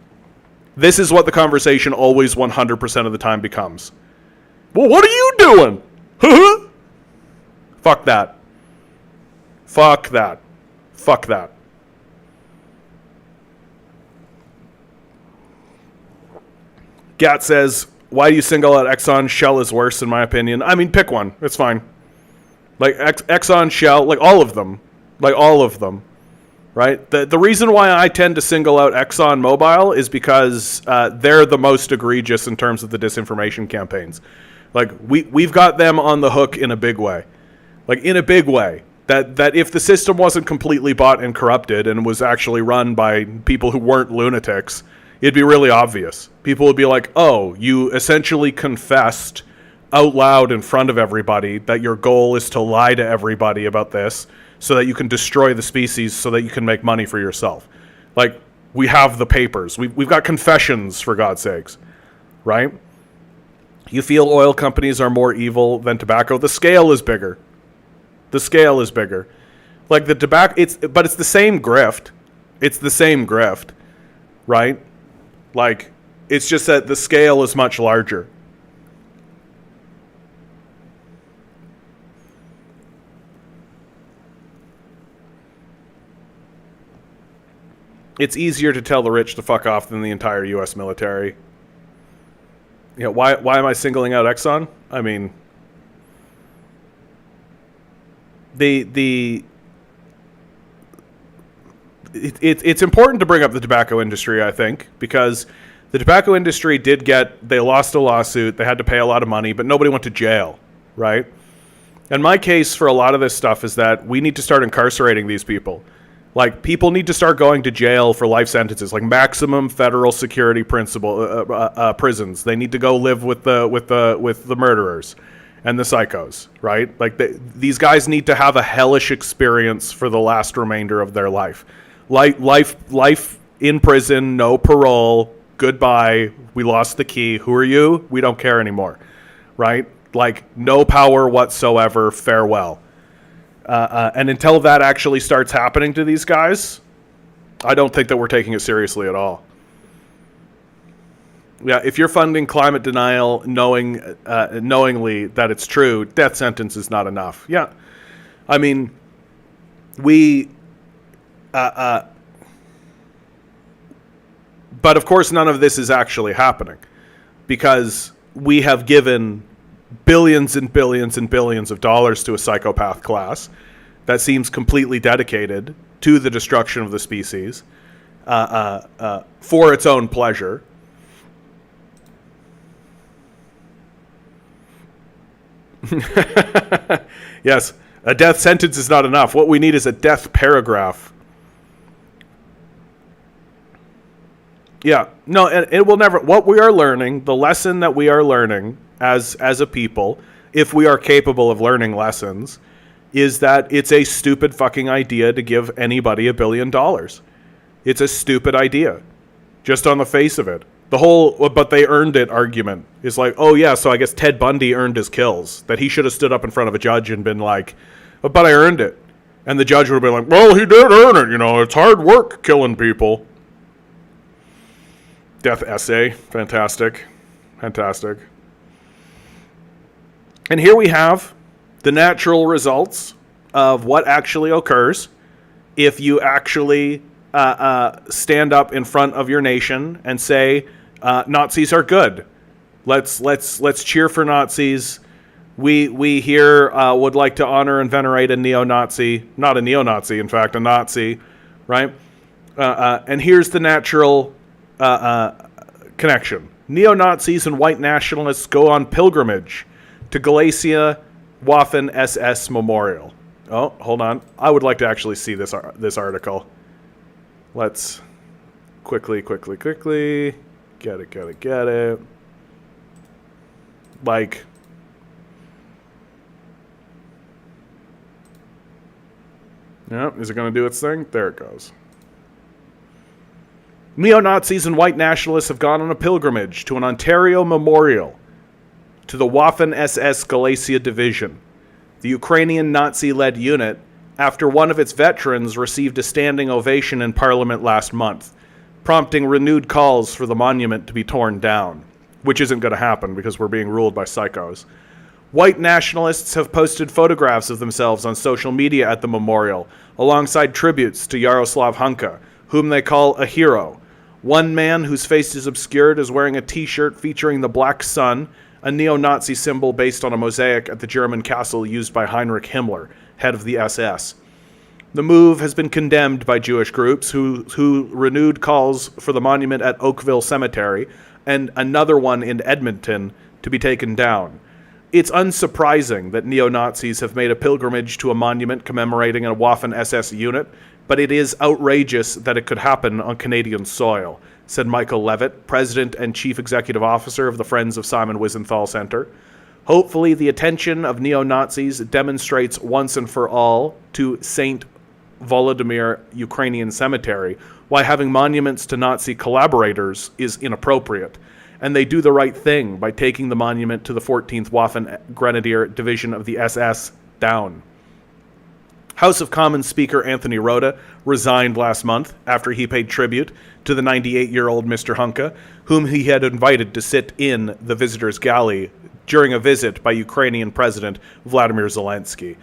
this is what the conversation always 100% of the time becomes. Well, what are you doing? Fuck that. Fuck that. Fuck that. Gat says, why do you single out Exxon? Shell is worse, in my opinion. I mean, pick one. It's fine. Like, Exxon, Shell, like all of them. Like, all of them. right? The reason why I tend to single out ExxonMobil is because they're the most egregious in terms of the disinformation campaigns. Like, we've got them on the hook in a big way. Like, in a big way. That if the system wasn't completely bought and corrupted and was actually run by people who weren't lunatics, it'd be really obvious. People would be like, oh, you essentially confessed out loud in front of everybody that your goal is to lie to everybody about this so that you can destroy the species so that you can make money for yourself. Like, we have the papers. We've got confessions, for God's sakes, right? You feel oil companies are more evil than tobacco? The scale is bigger. The scale is bigger. Like, the tobacco, but it's the same grift. It's the same grift, right? Like, it's just that the scale is much larger. It's easier to tell the rich to fuck off than the entire U.S. military. You know, why am I singling out Exxon? I mean, it's important to bring up the tobacco industry, I think, because the tobacco industry they lost a lawsuit, they had to pay a lot of money, but nobody went to jail, right? And my case for a lot of this stuff is that we need to start incarcerating these people. Like, people need to start going to jail for life sentences, like maximum federal security prisons. They need to go live with the murderers and the psychos, right? Like, these guys need to have a hellish experience for the last remainder of their life. Life in prison, no parole, goodbye, we lost the key. Who are you? We don't care anymore, right? Like, no power whatsoever, farewell. And until that actually starts happening to these guys, I don't think that we're taking it seriously at all. Yeah, if you're funding climate denial knowingly that it's true, death sentence is not enough. Yeah. I mean, but of course none of this is actually happening because we have given billions and billions and billions of dollars to a psychopath class that seems completely dedicated to the destruction of the species for its own pleasure. Yes, a death sentence is not enough. What we need is a death paragraph. Yeah, no, it will never. What we are learning, the lesson that we are learning as a people, if we are capable of learning lessons, is that it's a stupid fucking idea to give anybody $1 billion. It's a stupid idea, just on the face of it. The whole "but they earned it" argument is like, oh yeah, so I guess Ted Bundy earned his kills. That he should have stood up in front of a judge and been like, but I earned it. And the judge would have been like, well, he did earn it, it's hard work killing people. Death essay, fantastic. And here we have the natural results of what actually occurs if you actually stand up in front of your nation and say Nazis are good. Let's cheer for Nazis. We here would like to honor and venerate a neo-Nazi, not a neo-Nazi, in fact, a Nazi, right? And here's the natural connection. Neo-Nazis and white nationalists go on pilgrimage to Galicia Waffen SS Memorial. Oh, hold on. I would like to actually see this article. Let's quickly get it. Like, yeah, is it going to do its thing? There it goes. Neo-Nazis and white nationalists have gone on a pilgrimage to an Ontario memorial to the Waffen SS Galicia Division, the Ukrainian Nazi-led unit, after one of its veterans received a standing ovation in Parliament last month, prompting renewed calls for the monument to be torn down, which isn't going to happen because we're being ruled by psychos. White nationalists have posted photographs of themselves on social media at the memorial, alongside tributes to Yaroslav Hunka, whom they call a hero. One man whose face is obscured is wearing a t-shirt featuring the Black Sun, a neo-Nazi symbol based on a mosaic at the German castle used by Heinrich Himmler, head of the SS. The move has been condemned by Jewish groups who renewed calls for the monument at Oakville Cemetery and another one in Edmonton to be taken down. It's unsurprising that neo-Nazis have made a pilgrimage to a monument commemorating a Waffen-SS unit, but it is outrageous that it could happen on Canadian soil, said Michael Levitt, President and Chief Executive Officer of the Friends of Simon Wiesenthal Center. Hopefully the attention of neo-Nazis demonstrates once and for all to St. Volodymyr Ukrainian Cemetery why having monuments to Nazi collaborators is inappropriate, and they do the right thing by taking the monument to the 14th Waffen Grenadier Division of the SS down. House of Commons Speaker Anthony Rota resigned last month after he paid tribute to the 98-year-old Mr. Hunka, whom he had invited to sit in the visitors' galley during a visit by Ukrainian President Vladimir Zelensky.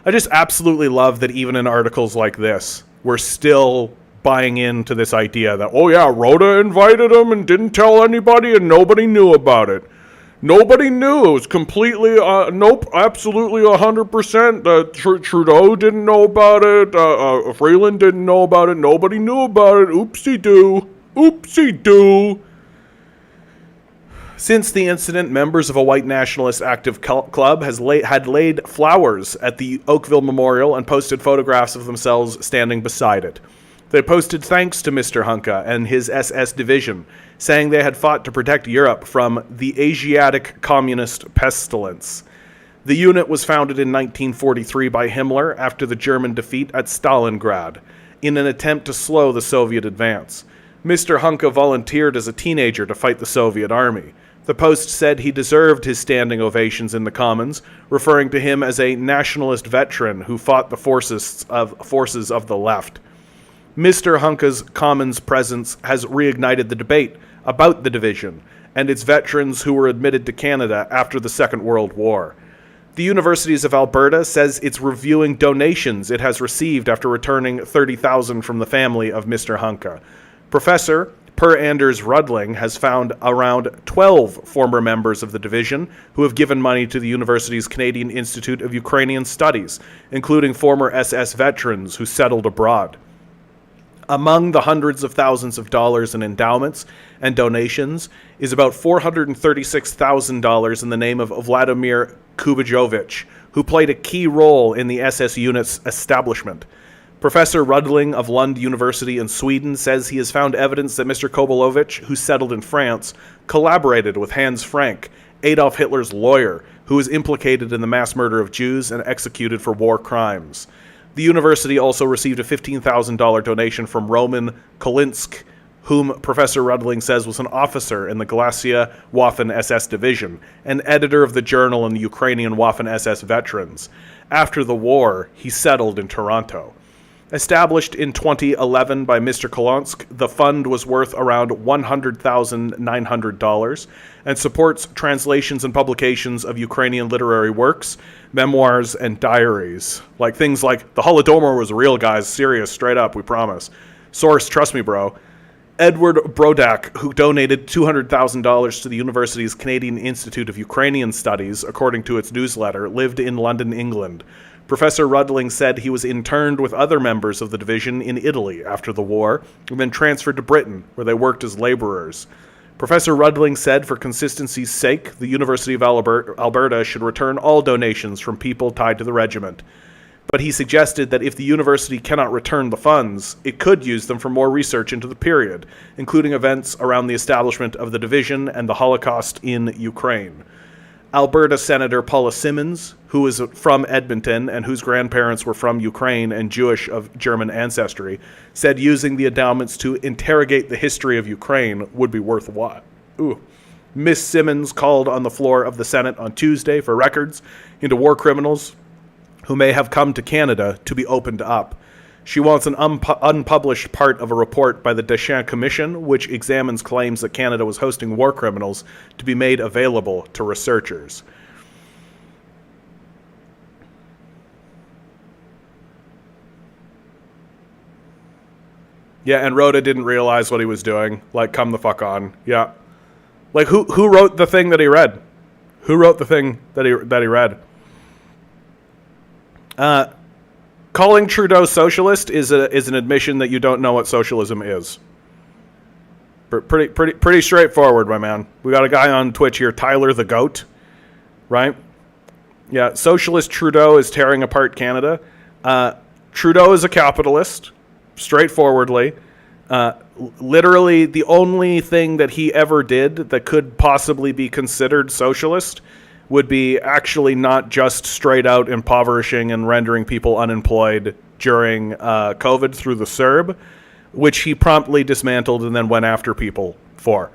I just absolutely love that even in articles like this, we're still buying into this idea that, oh yeah, Rhoda invited him and didn't tell anybody and nobody knew about it. Nobody knew. It was completely, nope, absolutely 100%. Trudeau didn't know about it. Freeland didn't know about it. Nobody knew about it. Oopsie-doo. Oopsie-doo. Since the incident, members of a white nationalist active club had laid flowers at the Oakville Memorial and posted photographs of themselves standing beside it. They posted thanks to Mr. Hunka and his SS division, saying they had fought to protect Europe from the Asiatic communist pestilence. The unit was founded in 1943 by Himmler after the German defeat at Stalingrad, in an attempt to slow the Soviet advance. Mr. Hunka volunteered as a teenager to fight the Soviet army. The Post said he deserved his standing ovations in the Commons, referring to him as a nationalist veteran who fought the forces of the left. Mr. Hunka's Commons presence has reignited the debate about the division and its veterans who were admitted to Canada after the Second World War. The Universities of Alberta says it's reviewing donations it has received after returning $30,000 from the family of Mr. Hunka. Professor Per Anders Rudling has found around 12 former members of the division who have given money to the university's Canadian Institute of Ukrainian Studies, including former SS veterans who settled abroad. Among the hundreds of thousands of dollars in endowments and donations is about $436,000 in the name of Vladimir Kubajovich, who played a key role in the SS unit's establishment. Professor Rudling of Lund University in Sweden says he has found evidence that Mr. Kovalovich, who settled in France, collaborated with Hans Frank, Adolf Hitler's lawyer, who was implicated in the mass murder of Jews and executed for war crimes. The university also received a $15,000 donation from Roman Kolinsk, whom Professor Rudling says was an officer in the Glacia Waffen-SS division, and editor of the journal in the Ukrainian Waffen-SS veterans. After the war, he settled in Toronto. Established in 2011 by Mr. Kolonsk, the fund was worth around $100,900 and supports translations and publications of Ukrainian literary works, memoirs, and diaries. Like things like, the Holodomor was real, guys, serious, straight up, we promise. Source, trust me, bro. Edward Brodak, who donated $200,000 to the university's Canadian Institute of Ukrainian Studies, according to its newsletter, lived in London, England. Professor Rudling said he was interned with other members of the division in Italy after the war, and then transferred to Britain, where they worked as laborers. Professor Rudling said for consistency's sake, the University of Alberta should return all donations from people tied to the regiment. But he suggested that if the university cannot return the funds, it could use them for more research into the period, including events around the establishment of the division and the Holocaust in Ukraine. Alberta Senator Paula Simmons, who is from Edmonton and whose grandparents were from Ukraine and Jewish of German ancestry, said using the endowments to interrogate the history of Ukraine would be worthwhile. Miss Simmons called on the floor of the Senate on Tuesday for records into war criminals who may have come to Canada to be opened up. She wants an unpublished part of a report by the Deschamps Commission, which examines claims that Canada was hosting war criminals, to be made available to researchers. Yeah, and Rhoda didn't realize what he was doing. Like, come the fuck on. Yeah. Like, who wrote the thing that he read? Who wrote the thing that he read? calling Trudeau socialist is an admission that you don't know what socialism is. Pretty straightforward, my man. We got a guy on Twitch here, Tyler the Goat, right? Yeah, socialist Trudeau is tearing apart Canada. Trudeau is a capitalist, straightforwardly. Literally, the only thing that he ever did that could possibly be considered socialist would be actually not just straight out impoverishing and rendering people unemployed during COVID through the CERB, which he promptly dismantled and then went after people for.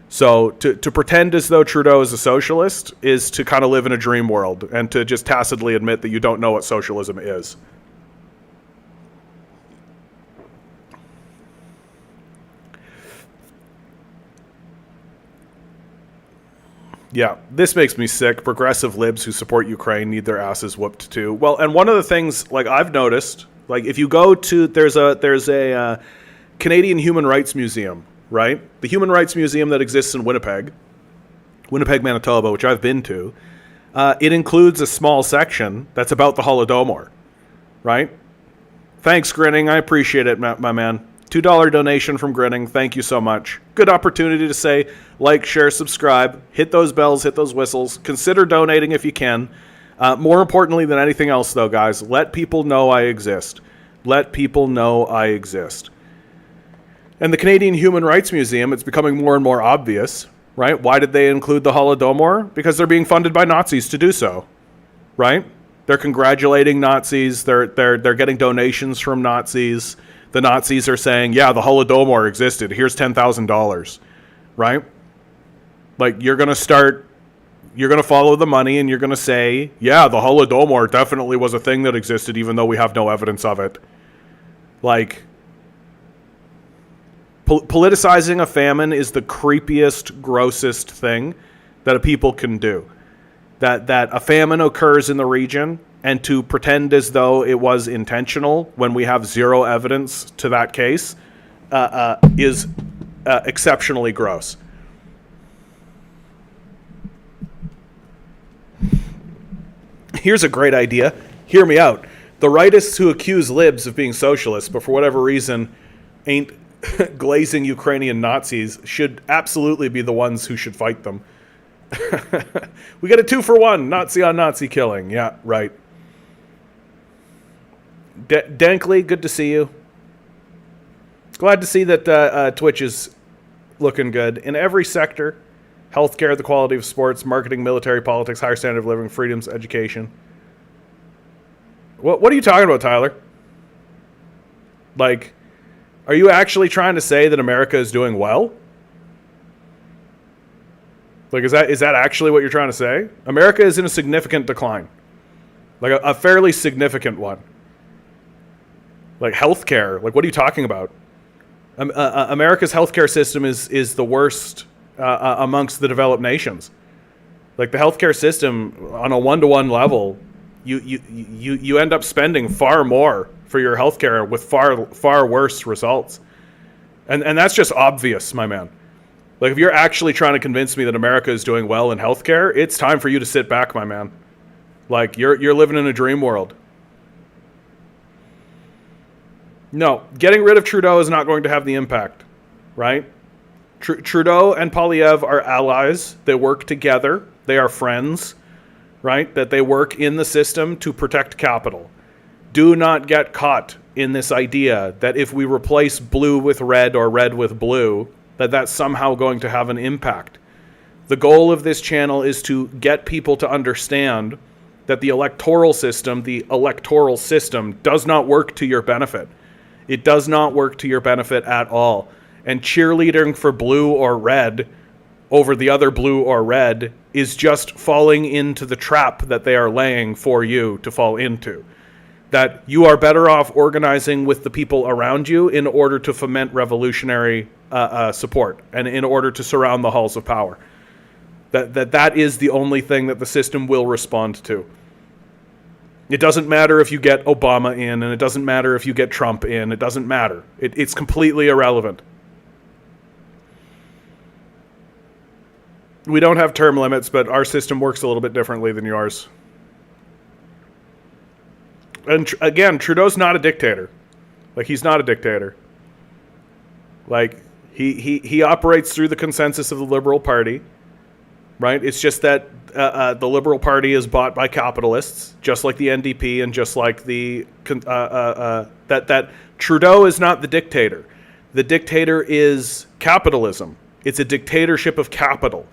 So to pretend as though Trudeau is a socialist is to kind of live in a dream world and to just tacitly admit that you don't know what socialism is. Yeah, this makes me sick. Progressive libs who support Ukraine need their asses whooped too. Well, and one of the things, like, I've noticed, like, if you go to, there's a Canadian Human Rights Museum, right? The Human Rights Museum that exists in Winnipeg, Manitoba, which I've been to. It includes a small section that's about the Holodomor, right? Thanks, Grinning. I appreciate it, my man. $2 donation from Grinning. Thank you so much. Good opportunity to say like, share, subscribe, hit those bells, hit those whistles. Consider donating if you can. More importantly than anything else, though, guys, let people know I exist. Let people know I exist. And the Canadian Human Rights Museum, it's becoming more and more obvious, right? Why did they include the Holodomor? Because they're being funded by Nazis to do so, right? They're congratulating Nazis. They're getting donations from Nazis. The Nazis are saying, yeah, the Holodomor existed. Here's $10,000, right? Like, you're going to follow the money and you're going to say, yeah, the Holodomor definitely was a thing that existed, even though we have no evidence of it. Like, politicizing a famine is the creepiest, grossest thing that a people can do. That a famine occurs in the region, and to pretend as though it was intentional when we have zero evidence to that case is exceptionally gross. Here's a great idea. Hear me out. The rightists who accuse libs of being socialists, but for whatever reason ain't glazing Ukrainian Nazis, should absolutely be the ones who should fight them. We get a 2-for-1, Nazi on Nazi killing. Yeah, right. Dankley, good to see you. Glad to see that Twitch is looking good. In every sector, healthcare, the quality of sports, marketing, military, politics, higher standard of living, freedoms, education. What are you talking about, Tyler? Like, are you actually trying to say that America is doing well? Like, is that actually what you're trying to say? America is in a significant decline. Like, a fairly significant one. Like, healthcare. Like, what are you talking about? America's healthcare system is the worst amongst the developed nations. Like, the healthcare system, on a one-to-one level, you end up spending far more for your healthcare with far worse results. And that's just obvious, my man. Like, if you're actually trying to convince me that America is doing well in healthcare, it's time for you to sit back, my man. Like, you're living in a dream world. No, getting rid of Trudeau is not going to have the impact, right? Trudeau and Poilievre are allies. They work together. They are friends, right? That they work in the system to protect capital. Do not get caught in this idea that if we replace blue with red or red with blue, that's somehow going to have an impact. The goal of this channel is to get people to understand that the electoral system does not work to your benefit. It does not work to your benefit at all. And cheerleading for blue or red over the other blue or red is just falling into the trap that they are laying for you to fall into. That you are better off organizing with the people around you in order to foment revolutionary support and in order to surround the halls of power. That is the only thing that the system will respond to. It doesn't matter if you get Obama in, and it doesn't matter if you get Trump in. It doesn't matter. It's completely irrelevant. We don't have term limits, but our system works a little bit differently than yours. And again, Trudeau's not a dictator. Like, he's not a dictator. Like, he operates through the consensus of the Liberal Party, right? It's just that the Liberal Party is bought by capitalists, just like the NDP and just like the that Trudeau is not the dictator. The dictator is capitalism. It's a dictatorship of capital.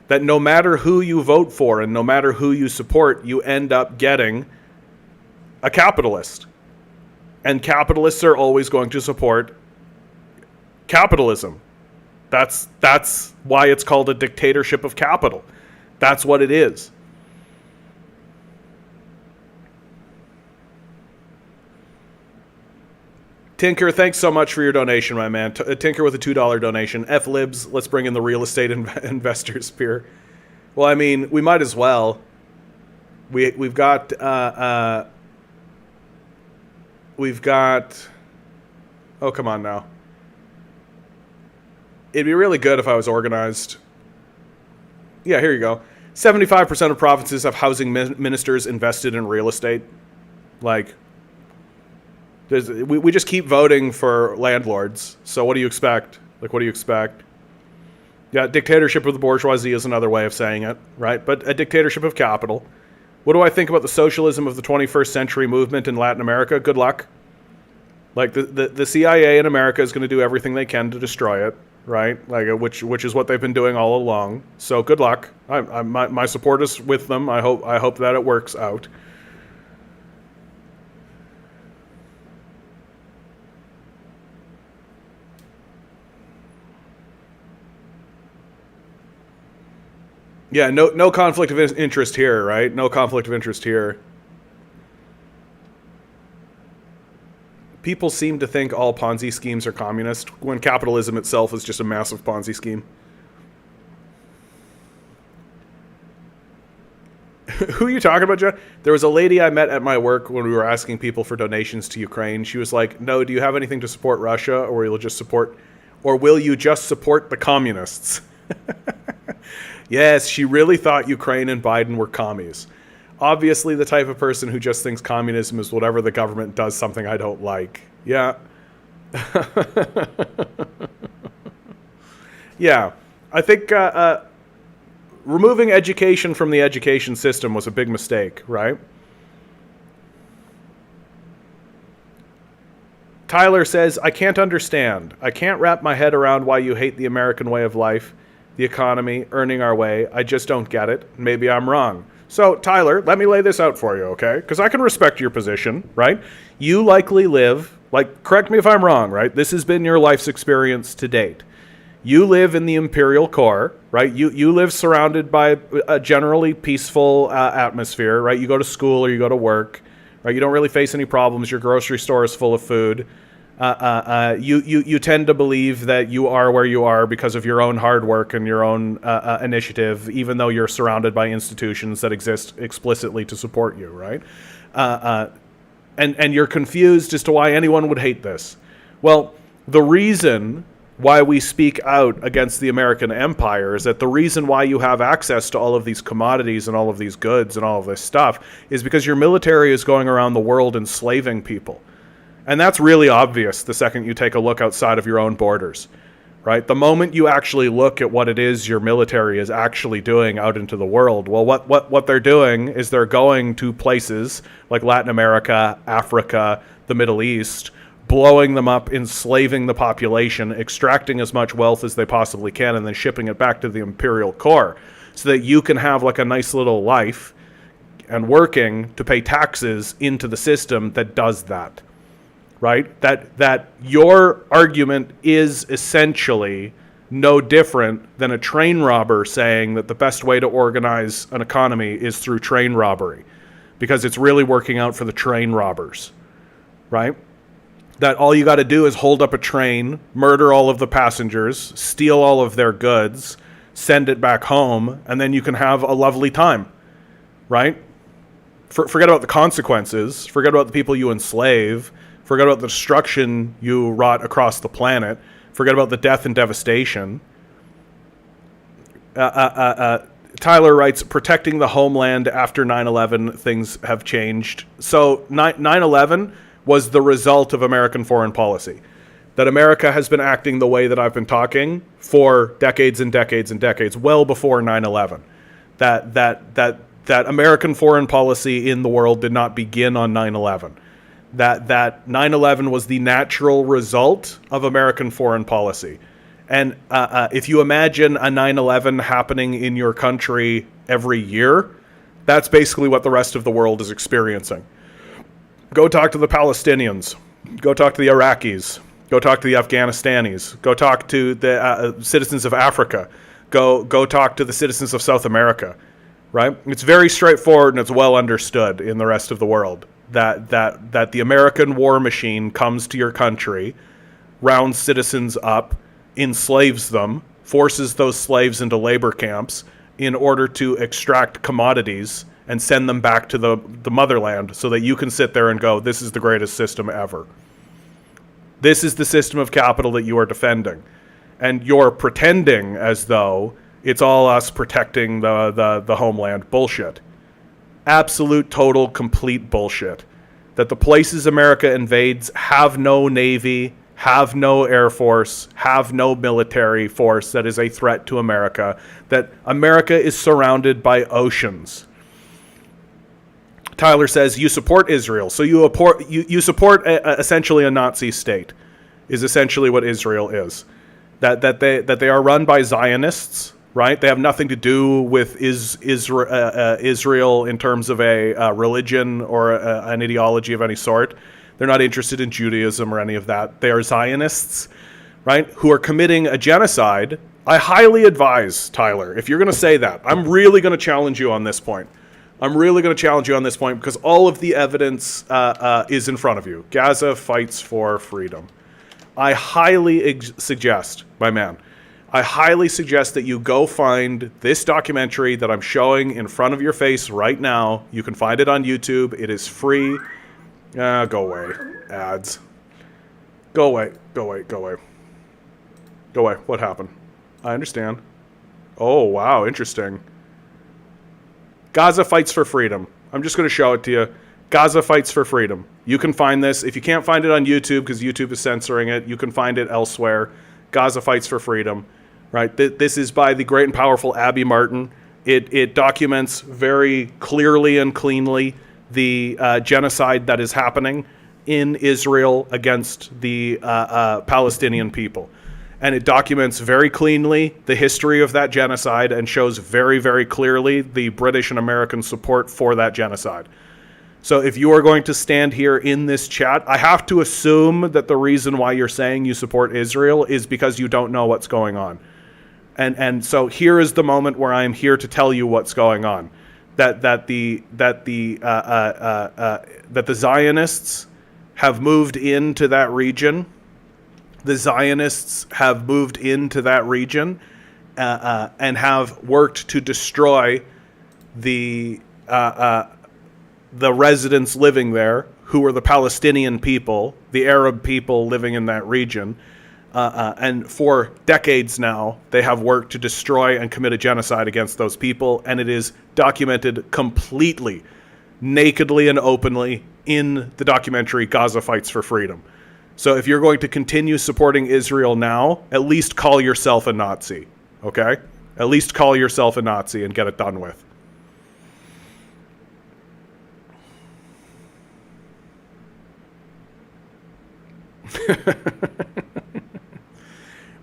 That no matter who you vote for and no matter who you support, you end up getting a capitalist. And capitalists are always going to support capitalism. That's why it's called a dictatorship of capital. That's what it is. Tinker, thanks so much for your donation, my man. Tinker with a $2 donation. F-libs, let's bring in the real estate investors here. Well, I mean, we might as well. We've got... Oh, come on now. It'd be really good if I was organized. Yeah, here you go. 75% of provinces have housing ministers invested in real estate. Like... We just keep voting for landlords. So what do you expect? Like, what do you expect? Yeah, dictatorship of the bourgeoisie is another way of saying it, right? But a dictatorship of capital. What do I think about the socialism of the 21st century movement in Latin America? Good luck. Like, the CIA in America is going to do everything they can to destroy it, right? Like, which is what they've been doing all along. So good luck. My support is with them. I hope that it works out. Yeah, no conflict of interest here, right? No conflict of interest here. People seem to think all Ponzi schemes are communist, when capitalism itself is just a massive Ponzi scheme. Who are you talking about, John? There was a lady I met at my work when we were asking people for donations to Ukraine. She was like, "No, do you have anything to support Russia, or will you just support the communists?" Yes, she really thought Ukraine and Biden were commies. Obviously the type of person who just thinks communism is whatever the government does something I don't like. Yeah. Yeah. I think removing education from the education system was a big mistake, right? Tyler says, I can't understand. I can't wrap my head around why you hate the American way of life, the economy, earning our way. I just don't get it. Maybe I'm wrong. So, Tyler, let me lay this out for you, okay? Because I can respect your position, right? You likely live, like, correct me if I'm wrong, right? This has been your life's experience to date. You live in the imperial core, right? You live surrounded by a generally peaceful atmosphere, right? You go to school or you go to work, right? You don't really face any problems. Your grocery store is full of food. You tend to believe that you are where you are because of your own hard work and your own initiative, even though you're surrounded by institutions that exist explicitly to support you, right? And you're confused as to why anyone would hate this. Well, the reason why we speak out against the American empire is that the reason why you have access to all of these commodities and all of these goods and all of this stuff is because your military is going around the world enslaving people. And that's really obvious the second you take a look outside of your own borders, right? The moment you actually look at what it is your military is actually doing out into the world, well, what they're doing is they're going to places like Latin America, Africa, the Middle East, blowing them up, enslaving the population, extracting as much wealth as they possibly can, and then shipping it back to the imperial core so that you can have like a nice little life and working to pay taxes into the system that does that. Right? That your argument is essentially no different than a train robber saying that the best way to organize an economy is through train robbery, because it's really working out for the train robbers, right? That all you got to do is hold up a train, murder all of the passengers, steal all of their goods, send it back home, and then you can have a lovely time, right? Forget about the consequences. Forget about the people you enslave. Forget about the destruction you wrought across the planet. Forget about the death and devastation. Tyler writes, protecting the homeland after 9/11, things have changed. So 9/11 was the result of American foreign policy. That America has been acting the way that I've been talking for decades and decades and decades, well before 9/11. That American foreign policy in the world did not begin on 9/11. That 9/11 was the natural result of American foreign policy. And if you imagine a 9/11 happening in your country every year, that's basically what the rest of the world is experiencing. Go talk to the Palestinians. Go talk to the Iraqis. Go talk to the Afghanistanis. Go talk to the citizens of Africa. Go talk to the citizens of South America. Right? It's very straightforward and it's well understood in the rest of the world that the American war machine comes to your country, rounds citizens up, enslaves them, forces those slaves into labor camps in order to extract commodities and send them back to the motherland so that you can sit there and go, this is the greatest system ever. This is the system of capital that you are defending. And you're pretending as though it's all us protecting the homeland. Bullshit. Absolute, total, complete bullshit. That the places America invades have no navy, have no air force, have no military force that is a threat to America. That America is surrounded by oceans. Tyler says, you support Israel. So you support essentially a Nazi state, is essentially what Israel is. That they are run by Zionists, right? They have nothing to do with Israel in terms of a religion or an ideology of any sort. They're not interested in Judaism or any of that. They are Zionists, right, who are committing a genocide. I highly advise, Tyler, if you're going to say that, I'm really going to challenge you on this point. I'm really going to challenge you on this point because all of the evidence is in front of you. Gaza fights for freedom. I highly suggest, my man, I highly suggest that you go find this documentary that I'm showing in front of your face right now. You can find it on YouTube. It is free. Go away. Ads. Go away. Go away. Go away. Go away. What happened? I understand. Oh, wow. Interesting. Gaza fights for freedom. I'm just going to show it to you. Gaza fights for freedom. You can find this. If you can't find it on YouTube because YouTube is censoring it, you can find it elsewhere. Gaza fights for freedom. Right? This is by the great and powerful Abby Martin. It documents very clearly and cleanly the genocide that is happening in Israel against the Palestinian people. And it documents very cleanly the history of that genocide and shows very, very clearly the British and American support for that genocide. So if you are going to stand here in this chat, I have to assume that the reason why you're saying you support Israel is because you don't know what's going on. And so here is the moment where I'm here to tell you what's going on. That the Zionists have moved into that region. The Zionists have moved into that region and have worked to destroy the residents living there, who are the Palestinian people, the Arab people living in that region. And for decades now, they have worked to destroy and commit a genocide against those people, and it is documented completely, nakedly and openly in the documentary Gaza Fights for Freedom. So if you're going to continue supporting Israel now, at least call yourself a Nazi, okay? At least call yourself a Nazi and get it done with.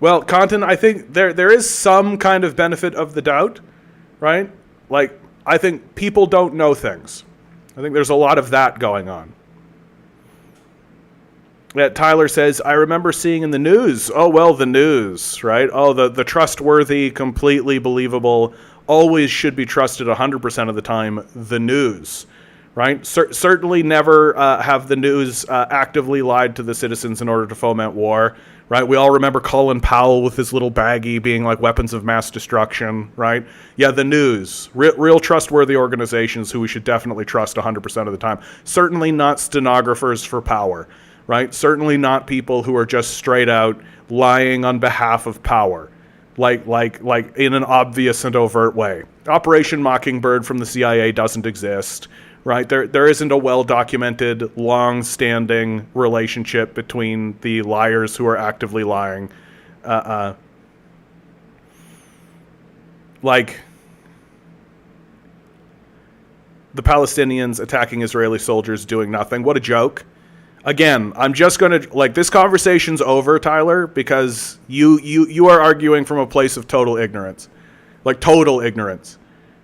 Well, Content, I think there is some kind of benefit of the doubt, right? Like, I think people don't know things. I think there's a lot of that going on. Tyler says, I remember seeing in the news. Oh, well, the news, right? Oh, the trustworthy, completely believable, always should be trusted 100% of the time, the news, right? Certainly never have the news actively lied to the citizens in order to foment war, right? We all remember Colin Powell with his little baggie being like weapons of mass destruction, right? Yeah, the news, real trustworthy organizations who we should definitely trust 100% of the time. Certainly not stenographers for power. Right? Certainly not people who are just straight out lying on behalf of power, like in an obvious and overt way. Operation Mockingbird from the CIA doesn't exist, right? There isn't a well-documented, long-standing relationship between the liars who are actively lying. Like the Palestinians attacking Israeli soldiers doing nothing. What a joke. Again, I'm just going to, like, this conversation's over, Tyler, because you are arguing from a place of total ignorance. Like, total ignorance.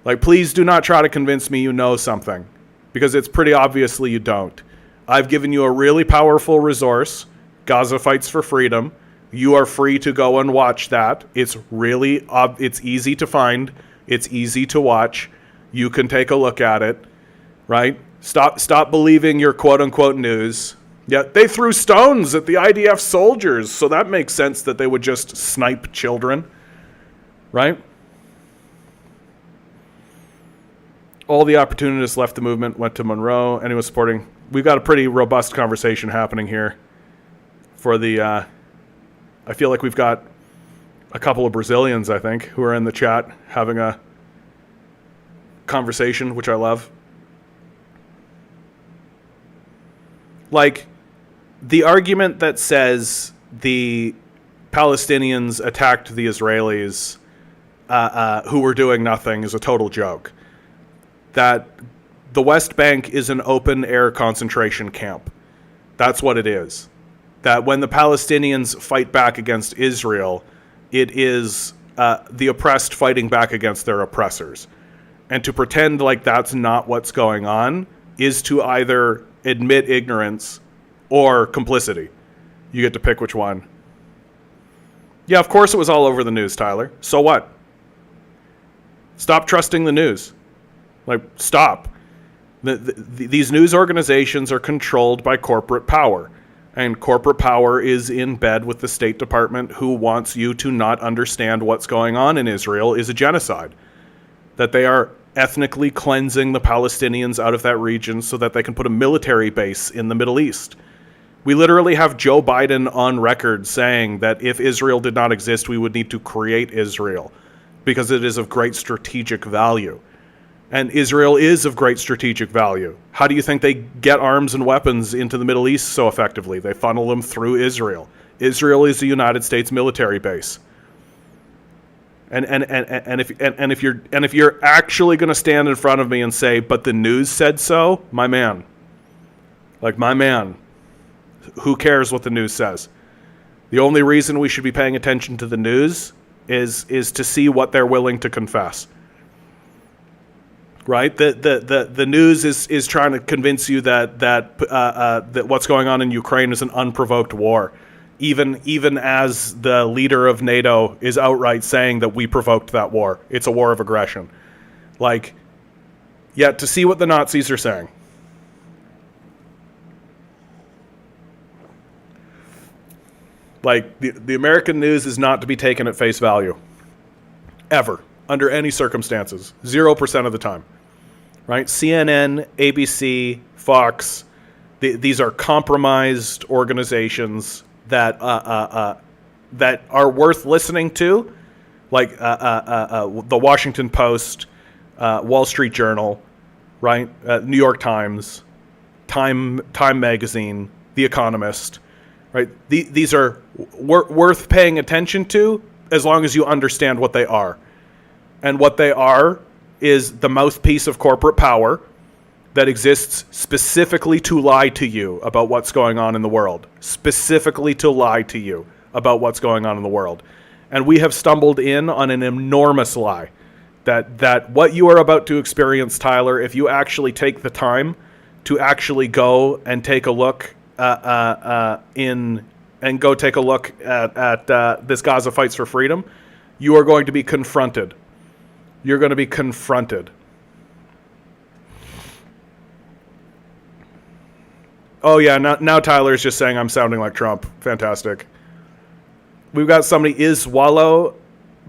Like, please do not try to convince me you know something, because it's pretty obviously you don't. I've given you a really powerful resource, Gaza Fights for Freedom. You are free to go and watch that. It's really, it's easy to find. It's easy to watch. You can take a look at it, right? Stop believing your quote-unquote news. Yeah, they threw stones at the IDF soldiers, so that makes sense that they would just snipe children, right? All the opportunists left the movement, went to Monroe. Anyone supporting? We've got a pretty robust conversation happening here for the... I feel like we've got a couple of Brazilians, I think, who are in the chat having a conversation, which I love. Like, the argument that says the Palestinians attacked the Israelis who were doing nothing is a total joke. That the West Bank is an open-air concentration camp. That's what it is. That when the Palestinians fight back against Israel, it is the oppressed fighting back against their oppressors. And to pretend like that's not what's going on is to either admit ignorance or complicity. You get to pick which one. Yeah, of course it was all over the news, Tyler. So what? Stop trusting the news. Like, stop. These news organizations are controlled by corporate power. And corporate power is in bed with the State Department, who wants you to not understand what's going on in Israel is a genocide. That they are ethnically cleansing the Palestinians out of that region so that they can put a military base in the Middle East. We literally have Joe Biden on record saying that if Israel did not exist, we would need to create Israel because it is of great strategic value. And Israel is of great strategic value. How do you think they get arms and weapons into the Middle East so effectively? They funnel them through Israel. Israel is the United States military base. And if you're actually going to stand in front of me and say, but the news said so, my man, who cares what the news says? The only reason we should be paying attention to the news is to see what they're willing to confess. Right? The news is trying to convince you that what's going on in Ukraine is an unprovoked war. Even as the leader of NATO is outright saying that we provoked that war. It's a war of aggression. Like, yeah, to see what the Nazis are saying. Like, the American news is not to be taken at face value. Ever. Under any circumstances. 0% of the time. Right? CNN, ABC, Fox, these are compromised organizations that are worth listening to, like the Washington Post, Wall Street Journal, right? New York Times, Time Magazine, The Economist, right? These are worth paying attention to as long as you understand what they are. And what they are is the mouthpiece of corporate power that exists specifically to lie to you about what's going on in the world. Specifically to lie to you about what's going on in the world. And we have stumbled in on an enormous lie. That what you are about to experience, Tyler, if you actually take the time to actually go and take a look at this Gaza Fights for Freedom, you are going to be confronted. You're going to be confronted. Oh, yeah, now Tyler's just saying I'm sounding like Trump. Fantastic. We've got somebody, is Wallow.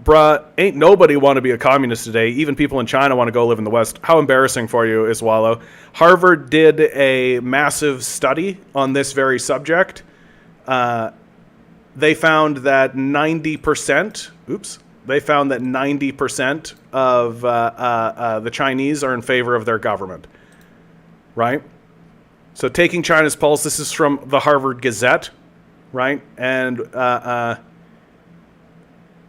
Bruh, ain't nobody want to be a communist today. Even people in China want to go live in the West. How embarrassing for you, is Wallow. Harvard did a massive study on this very subject. They found that 90%, They found that 90% of the Chinese are in favor of their government, right? So taking China's pulse, this is from the Harvard Gazette, right? And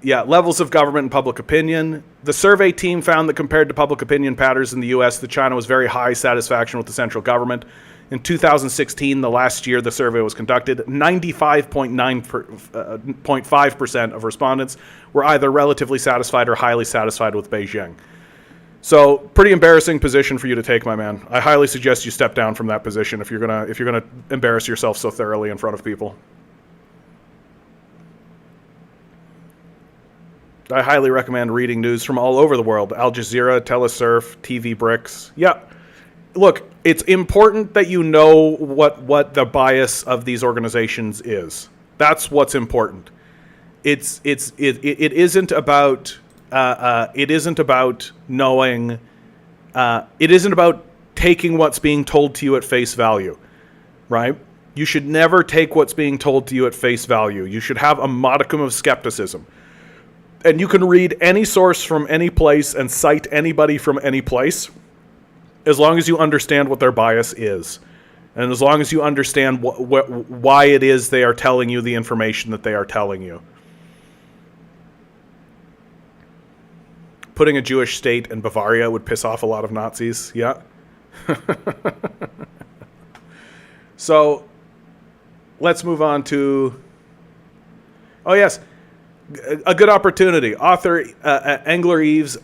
levels of government and public opinion. The survey team found that compared to public opinion patterns in the U.S., that China was very high satisfaction with the central government. In 2016, the last year the survey was conducted, 95.5% of respondents were either relatively satisfied or highly satisfied with Beijing. So, pretty embarrassing position for you to take, my man. I highly suggest you step down from that position if you're gonna embarrass yourself so thoroughly in front of people. I highly recommend reading news from all over the world. Al Jazeera, Telesurf, TV Bricks. Yeah. Look, it's important that you know what the bias of these organizations is. That's what's important. It isn't about knowing. It isn't about taking what's being told to you at face value, right? You should never take what's being told to you at face value. You should have a modicum of skepticism. And you can read any source from any place and cite anybody from any place, as long as you understand what their bias is. And as long as you understand why it is they are telling you the information that they are telling you. Putting a Jewish state in Bavaria would piss off a lot of Nazis, yeah. So, let's move on to... Oh, yes. A good opportunity. Author Engler Eves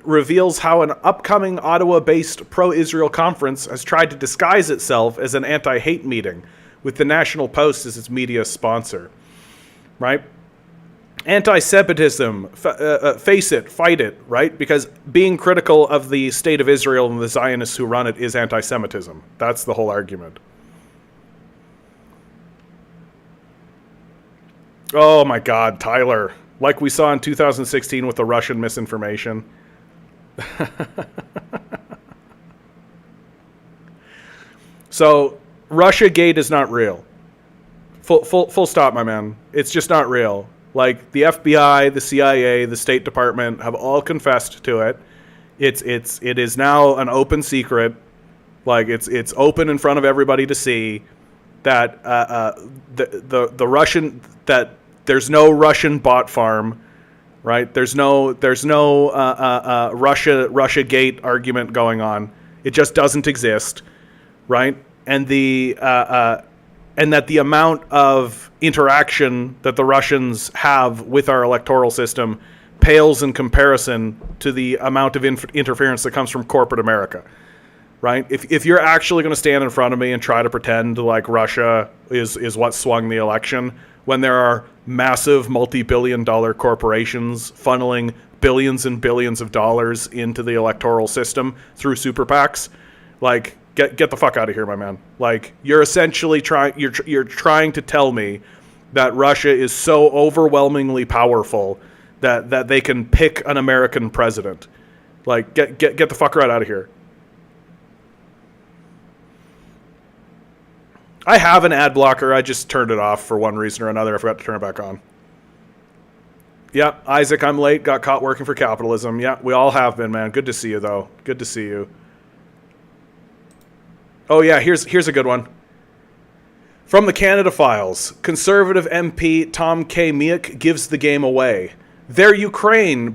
reveals how an upcoming Ottawa-based pro-Israel conference has tried to disguise itself as an anti-hate meeting, with the National Post as its media sponsor. Right? Anti-Semitism, face it, fight it, right? Because being critical of the state of Israel and the Zionists who run it is anti-Semitism. That's the whole argument. Oh my God, Tyler. Like we saw in 2016 with the Russian misinformation. So, Russiagate is not real. Full stop, my man. It's just not real. Like, the FBI, the CIA, the State Department have all confessed to it. It is now an open secret. Like, it's open in front of everybody to see that the Russian, that there's no Russian bot farm, right? There's no Russiagate argument going on. It just doesn't exist, right? And and that the amount of interaction that the Russians have with our electoral system pales in comparison to the amount of interference that comes from corporate America, right? If you're actually going to stand in front of me and try to pretend like Russia is what swung the election, when there are massive multi-billion-dollar corporations funneling billions and billions of dollars into the electoral system through super PACs, like, get the fuck out of here, my man. Like, you're essentially you're trying to tell me that Russia is so overwhelmingly powerful that they can pick an American president. Like, get the fuck right out of here. I have an ad blocker. I just turned it off for one reason or another. I forgot to turn it back on. Yeah, Isaac, I'm late. Got caught working for Capitalism. Yeah, we all have been, man. Good to see you, though. Good to see you. Oh, yeah, here's a good one. From the Canada Files, Conservative MP Tom K. Miuk gives the game away. They're Ukraine,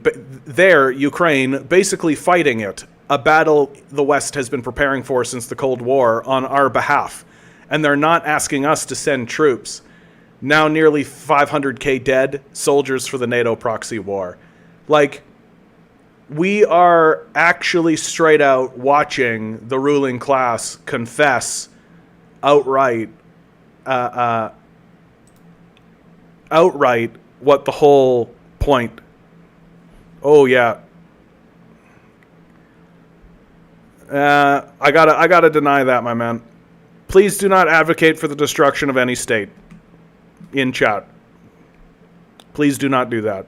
basically fighting it, a battle the West has been preparing for since the Cold War on our behalf. And they're not asking us to send troops. Now nearly 500K dead, soldiers for the NATO proxy war. Like, we are actually straight out watching the ruling class confess outright what the whole point. Oh yeah. I gotta deny that, my man. Please do not advocate for the destruction of any state. In chat. Please do not do that.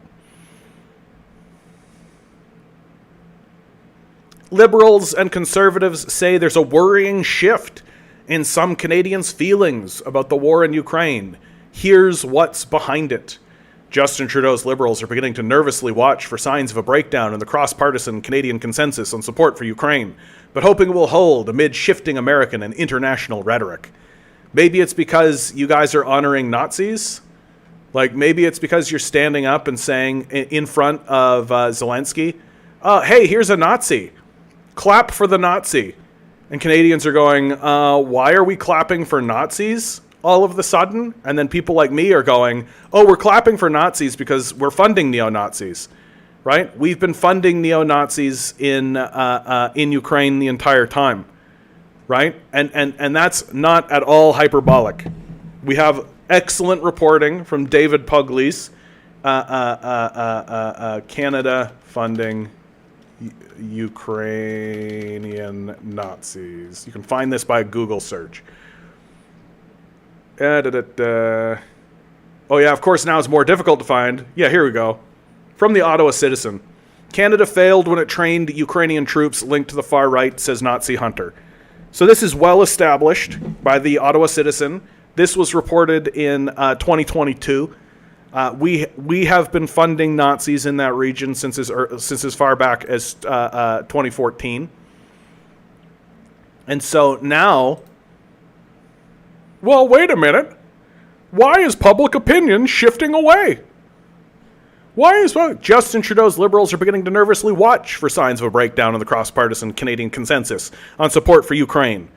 Liberals and conservatives say there's a worrying shift in some Canadians' feelings about the war in Ukraine. Here's what's behind it. Justin Trudeau's Liberals are beginning to nervously watch for signs of a breakdown in the cross-partisan Canadian consensus on support for Ukraine, but hoping it will hold amid shifting American and international rhetoric. Maybe it's because you guys are honoring Nazis? Like, maybe it's because you're standing up and saying in front of Zelensky, hey, here's a Nazi. Clap for the Nazi. And Canadians are going, why are we clapping for Nazis all of the sudden? And then people like me are going, oh, we're clapping for Nazis because we're funding neo-Nazis, right? We've been funding neo-Nazis in Ukraine the entire time, right? And that's not at all hyperbolic. We have excellent reporting from David Pugliese, Canada funding Ukrainian Nazis. You can find this by a Google search. Oh yeah, of course now it's more difficult to find. Yeah, here we go. From the Ottawa Citizen. Canada failed when it trained Ukrainian troops linked to the far right, says Nazi hunter. So this is well established by the Ottawa Citizen. This was reported in 2022. We have been funding Nazis in that region since as far back as 2014. And so now, well, wait a minute. Why is public opinion shifting away? Justin Trudeau's Liberals are beginning to nervously watch for signs of a breakdown in the cross-partisan Canadian consensus on support for Ukraine,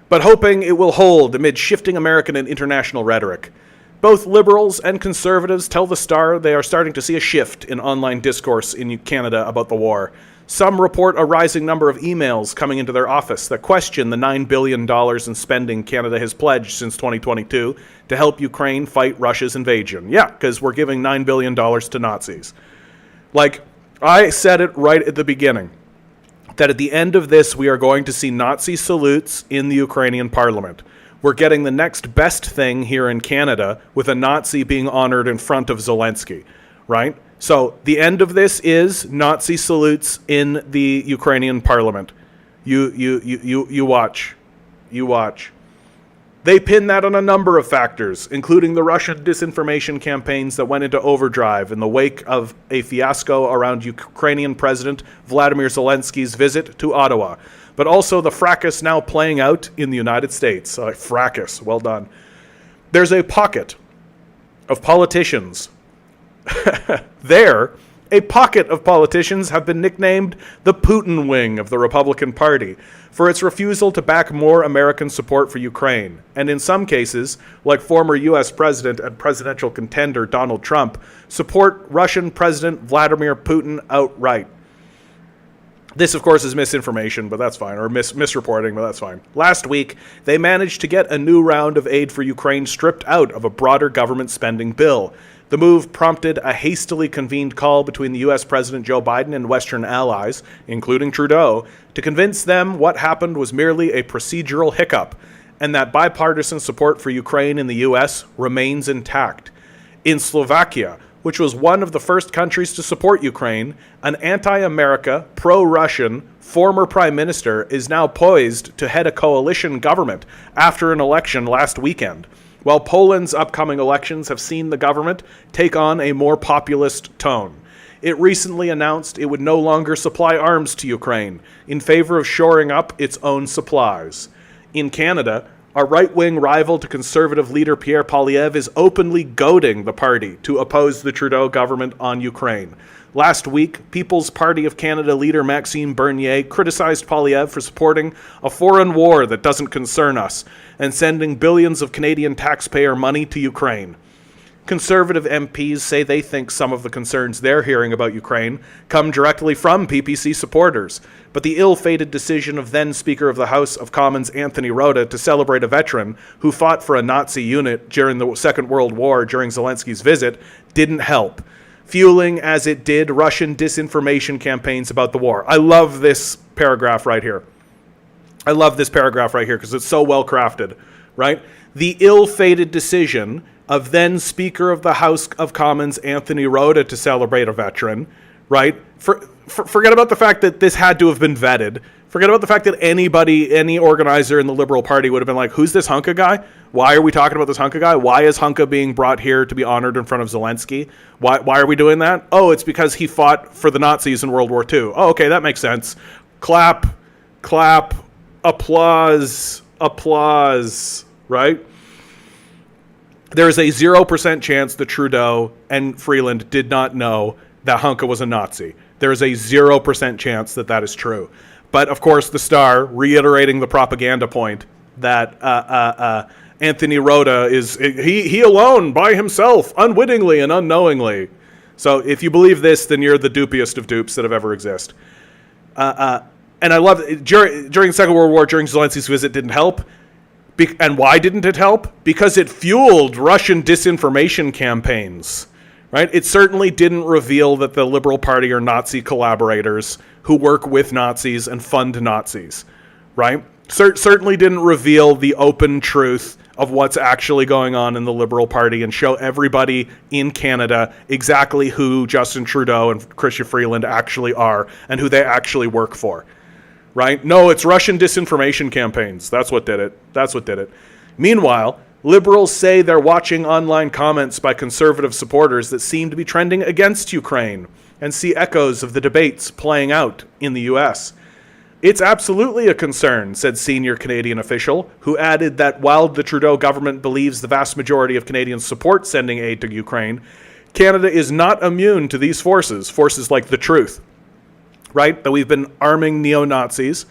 but hoping it will hold amid shifting American and international rhetoric. Both Liberals and Conservatives tell the Star they are starting to see a shift in online discourse in Canada about the war. Some report a rising number of emails coming into their office that question the $9 billion in spending Canada has pledged since 2022 to help Ukraine fight Russia's invasion. Yeah, because we're giving $9 billion to Nazis. Like, I said it right at the beginning, that at the end of this we are going to see Nazi salutes in the Ukrainian parliament. We're getting the next best thing here in Canada with a Nazi being honored in front of Zelensky, right? So the end of this is Nazi salutes in the Ukrainian parliament. You watch. You watch. They pin that on a number of factors, including the Russian disinformation campaigns that went into overdrive in the wake of a fiasco around Ukrainian President Vladimir Zelensky's visit to Ottawa, but also the fracas now playing out in the United States. Fracas, well done. There's a pocket of politicians. A pocket of politicians have been nicknamed the Putin wing of the Republican Party for its refusal to back more American support for Ukraine, and in some cases, like former U.S. President and presidential contender Donald Trump, support Russian President Vladimir Putin outright. This, of course, is misinformation, but that's fine, or misreporting, but that's fine. Last week, they managed to get a new round of aid for Ukraine stripped out of a broader government spending bill. The move prompted a hastily convened call between the U.S. President Joe Biden and Western allies, including Trudeau, to convince them what happened was merely a procedural hiccup, and that bipartisan support for Ukraine in the U.S. remains intact. In Slovakia, which was one of the first countries to support Ukraine, an anti-America, pro-Russian former prime minister is now poised to head a coalition government after an election last weekend, while Poland's upcoming elections have seen the government take on a more populist tone. It recently announced it would no longer supply arms to Ukraine in favor of shoring up its own supplies. In Canada, a right-wing rival to Conservative leader Pierre Poilievre is openly goading the party to oppose the Trudeau government on Ukraine. Last week, People's Party of Canada leader Maxime Bernier criticized Poilievre for supporting a foreign war that doesn't concern us and sending billions of Canadian taxpayer money to Ukraine. Conservative MPs say they think some of the concerns they're hearing about Ukraine come directly from PPC supporters, but the ill-fated decision of then Speaker of the House of Commons Anthony Rota to celebrate a veteran who fought for a Nazi unit during the Second World War during Zelensky's visit didn't help, fueling as it did Russian disinformation campaigns about the war. I love this paragraph right here. Because it's so well crafted, right? The ill-fated decision of then Speaker of the House of Commons Anthony Rota to celebrate a veteran, right? Forget about the fact that this had to have been vetted. Forget about the fact that any organizer in the Liberal Party would have been like, who's this Hunka guy? Why are we talking about this Hunka guy? Why is Hunka being brought here to be honored in front of Zelensky? Why are we doing that? Oh, it's because he fought for the Nazis in World War II. Oh, okay, that makes sense. Clap, clap, applause, applause, right? There is a 0% chance that Trudeau and Freeland did not know that Hunka was a Nazi. There is a 0% chance that that is true. But, of course, the Star, reiterating the propaganda point that Anthony Rota is, he alone, by himself, unwittingly and unknowingly. So if you believe this, then you're the dupiest of dupes that have ever existed. And I love, during the Second World War, during Zelensky's visit, didn't help. And why didn't it help? Because it fueled Russian disinformation campaigns. Right? It certainly didn't reveal that the Liberal Party are Nazi collaborators who work with Nazis and fund Nazis. Right? Certainly didn't reveal the open truth of what's actually going on in the Liberal Party and show everybody in Canada exactly who Justin Trudeau and Chrystia Freeland actually are and who they actually work for. Right? No, it's Russian disinformation campaigns. That's what did it. Meanwhile, Liberals say they're watching online comments by conservative supporters that seem to be trending against Ukraine and see echoes of the debates playing out in the US. It's absolutely a concern, said senior Canadian official, who added that while the Trudeau government believes the vast majority of Canadians support sending aid to Ukraine, Canada is not immune to these forces like the Truth, right? That we've been arming neo-Nazis,